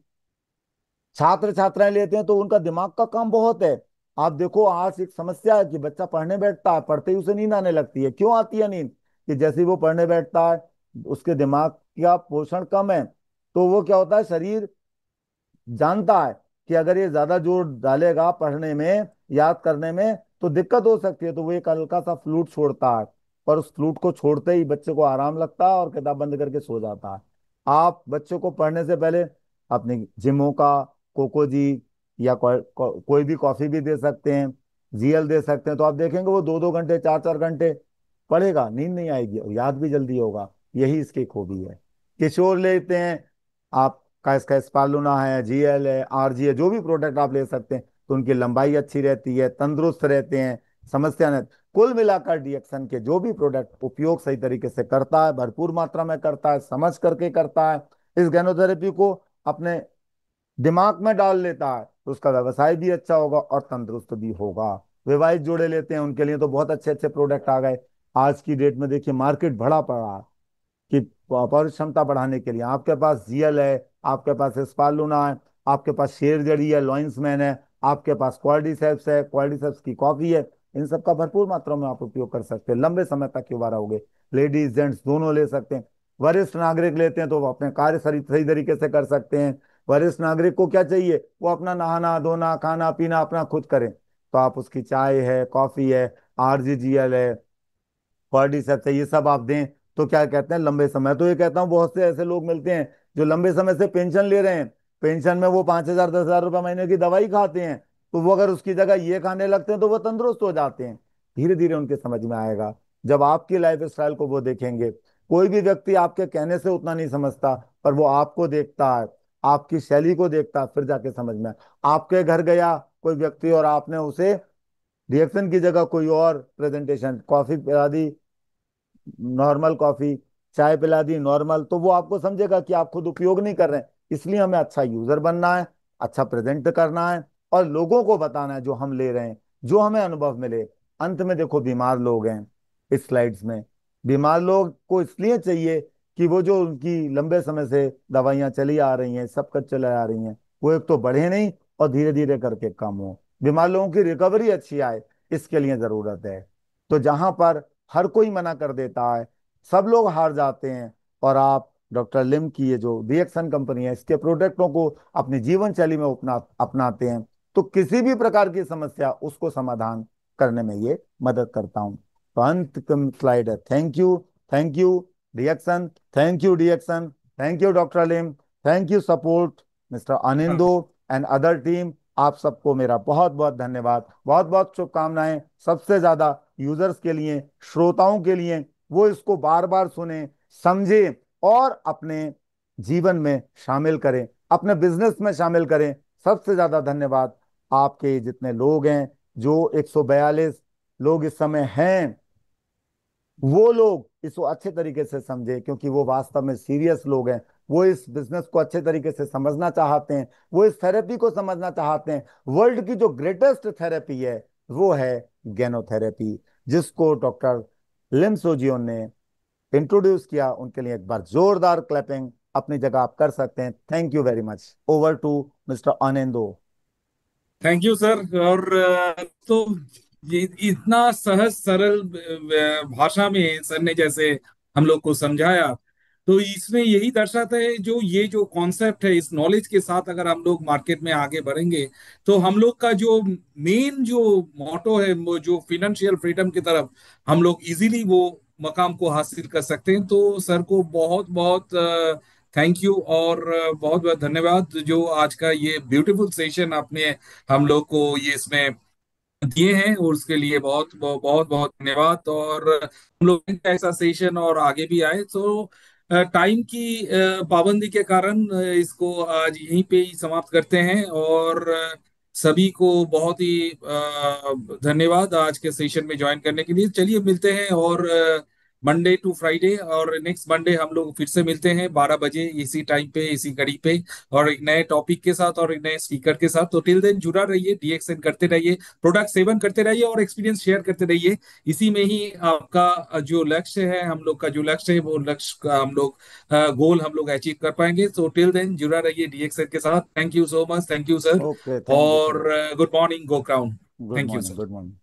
छात्र छात्राएं लेते हैं तो उनका दिमाग का काम बहुत है। आप देखो आज एक समस्या है कि बच्चा पढ़ने बैठता है, पढ़ते ही उसे नींद आने लगती है। क्यों आती है नींद? कि जैसे ही वो पढ़ने बैठता है उसके दिमाग का पोषण कम है, तो वो क्या होता है, शरीर जानता है कि अगर ये ज्यादा जोर डालेगा पढ़ने में, याद करने में, तो दिक्कत हो सकती है। तो वो एक हल्का सा फ्लूट छोड़ता है, पर उस फ्लूट को छोड़ते ही बच्चे को आराम लगता है और किताब बंद करके सो जाता है। आप बच्चों को पढ़ने से पहले अपनी जिमो का, कोको जी, या कोई भी कॉफी भी दे सकते हैं, जीएल दे सकते हैं। तो आप देखेंगे वो 2-2 घंटे, 4-4 घंटे पढ़ेगा, नींद नहीं आएगी और याद भी जल्दी होगा। यही इसकी खूबी है। किशोर लेते हैं आपका, इसका स्पालुना है, जीएल है, आरजी है, जो भी प्रोडक्ट आप ले सकते हैं, तो उनकी लंबाई अच्छी रहती है, तंदुरुस्त रहते हैं, समस्या नहीं। कुल मिलाकर डीएक्सन के जो भी प्रोडक्ट उपयोग सही तरीके से करता है, भरपूर मात्रा में करता है, समझ करके करता है, इस गैनोथेरेपी को अपने दिमाग में डाल लेता है, तो उसका व्यवसाय भी अच्छा होगा और तंदुरुस्त भी होगा। विवाहित जोड़े लेते हैं उनके लिए तो बहुत अच्छे अच्छे प्रोडक्ट आ गए। आज की डेट में देखिए मार्केट बड़ा पड़ा है कि पौरुष क्षमता बढ़ाने के लिए आपके पास जीएल है, आपके पास स्पालुना है, आपके पास शेर जड़ी है, लॉइंसमैन है, आपके पास क्वाड्रिसेप्स है, क्वाड्रिसेप्स की कॉफी है। इन सब का भरपूर मात्रा में आप उपयोग कर सकते हैं, लंबे समय तक युवा रहोगे। लेडीज जेंट्स दोनों ले सकते हैं। वरिष्ठ नागरिक लेते हैं तो वो अपने कार्य सही सही तरीके से कर सकते हैं। वरिष्ठ नागरिक को क्या चाहिए, वो अपना नहाना धोना खाना पीना अपना खुद करें, तो आप उसकी चाय है, कॉफी है, आरजीजीएल है, कॉर्डिसेप्स है, ये सब आप दें। तो क्या कहते हैं, लंबे समय, तो ये कहता हूँ बहुत से ऐसे लोग मिलते हैं जो लंबे समय से पेंशन ले रहे हैं, पेंशन में वो 5,000 10,000 रुपये महीने की दवाई खाते हैं, तो वो अगर उसकी जगह ये खाने लगते हैं तो वो तंदुरुस्त हो जाते हैं। धीरे धीरे उनके समझ में आएगा जब आपकी लाइफ स्टाइल को वो देखेंगे। कोई भी व्यक्ति आपके कहने से उतना नहीं समझता, पर वो आपको देखता है, आपकी शैली को देखता है, फिर जाके समझ में आपके घर गया कोई व्यक्ति और आपने उसे रिएक्शन की जगह कोई और प्रेजेंटेशन, कॉफी पिला दी नॉर्मल कॉफी, चाय पिला दी नॉर्मल, तो वो आपको समझेगा कि आप खुद उपयोग नहीं कर रहे हैं। इसलिए हमें अच्छा यूजर बनना है, अच्छा प्रेजेंट करना है, और लोगों को बताना है जो हम ले रहे हैं, जो हमें अनुभव मिले। अंत में देखो बीमार लोग हैं इस स्लाइड्स में, बीमार लोग को इसलिए चाहिए कि वो जो उनकी लंबे समय से दवाइयां चली आ रही हैं, सब कुछ चला आ रही हैं, वो एक तो बढ़े नहीं और धीरे धीरे करके कम हो, बीमार लोगों की रिकवरी अच्छी आए, इसके लिए जरूरत है। तो जहां पर हर कोई मना कर देता है, सब लोग हार जाते हैं, और आप डॉक्टर लिम की ये जो रिएक्शन कंपनी है, इसके प्रोडक्टों को अपनी जीवन शैली में अपनाते हैं, तो किसी भी प्रकार की समस्या उसको समाधान करने में ये मदद करता हूं। तो अंतिम स्लाइड है, thank you, thank you reaction, thank you reaction, thank you doctor Lim, thank you support mister Anindo and other team. आप सबको मेरा बहुत बहुत धन्यवाद, बहुत बहुत शुभकामनाएं। सबसे ज्यादा यूजर्स के लिए, श्रोताओं के लिए, वो इसको बार बार सुने, समझे और अपने जीवन में शामिल करें, अपने बिजनेस में शामिल करें। सबसे ज्यादा धन्यवाद आपके जितने लोग हैं, जो 142 लोग इस समय हैं, वो लोग इसको अच्छे तरीके से समझे, क्योंकि वो वास्तव में सीरियस लोग हैं। वो इस बिजनेस को अच्छे तरीके से समझना चाहते हैं, वो इस थेरेपी को समझना चाहते हैं। वर्ल्ड की जो ग्रेटेस्ट थेरेपी है वो है गेनोथेरेपी, जिसको डॉक्टर लिम सोजियोन ने इंट्रोड्यूस किया। उनके लिए एक बार जोरदार क्लैपिंग अपनी जगह आप कर सकते हैं। Thank you very much. Over to mister Anindo. Thank you sir. और तो ये इतना सहज सरल भाषा में सर ने जैसे हम लोग को समझाया, तो इसमें यही दर्शाता है जो ये जो कॉन्सेप्ट है, इस नॉलेज के साथ अगर हम लोग मार्केट में आगे बढ़ेंगे, तो हम लोग का जो मेन जो मोटो है, वो जो फिनेंशियल फ्रीडम की तरफ हम लोग इजीली वो मकाम को हासिल कर सकते हैं। तो सर को बहुत बहुत थैंक यू और बहुत बहुत धन्यवाद जो आज का ये ब्यूटीफुल सेशन आपने हम लोग को ये इसमें दिए हैं, और उसके लिए बहुत बहुत बहुत धन्यवाद। और हम लोग का ऐसा सेशन और आगे भी आए, तो टाइम की पाबंदी के कारण इसको आज यहीं पे ही समाप्त करते हैं। और सभी को बहुत ही धन्यवाद आज के सेशन में ज्वाइन करने के लिए। चलिए मिलते हैं, और मंडे टू फ्राइडे, और नेक्स्ट मंडे हम लोग फिर से मिलते हैं 12 बजे इसी टाइम पे, इसी घड़ी पे, और एक नए टॉपिक के साथ और एक नए स्पीकर के साथ। तो टिल देन जुड़ा रहिए, डीएक्सएन करते रहिए, प्रोडक्ट सेवन करते रहिए और एक्सपीरियंस शेयर करते रहिए। इसी में ही आपका जो लक्ष्य है, हम लोग का जो लक्ष्य है, वो लक्ष्य का हम लोग गोल हम लोग अचीव कर पाएंगे। तो टिल देन जुड़ा रहिए डीएक्सएन के साथ। Thank you so much, thank you sir. Okay, thank you और sir. Good morning, go crown. Good thank you morning, sir. Good morning.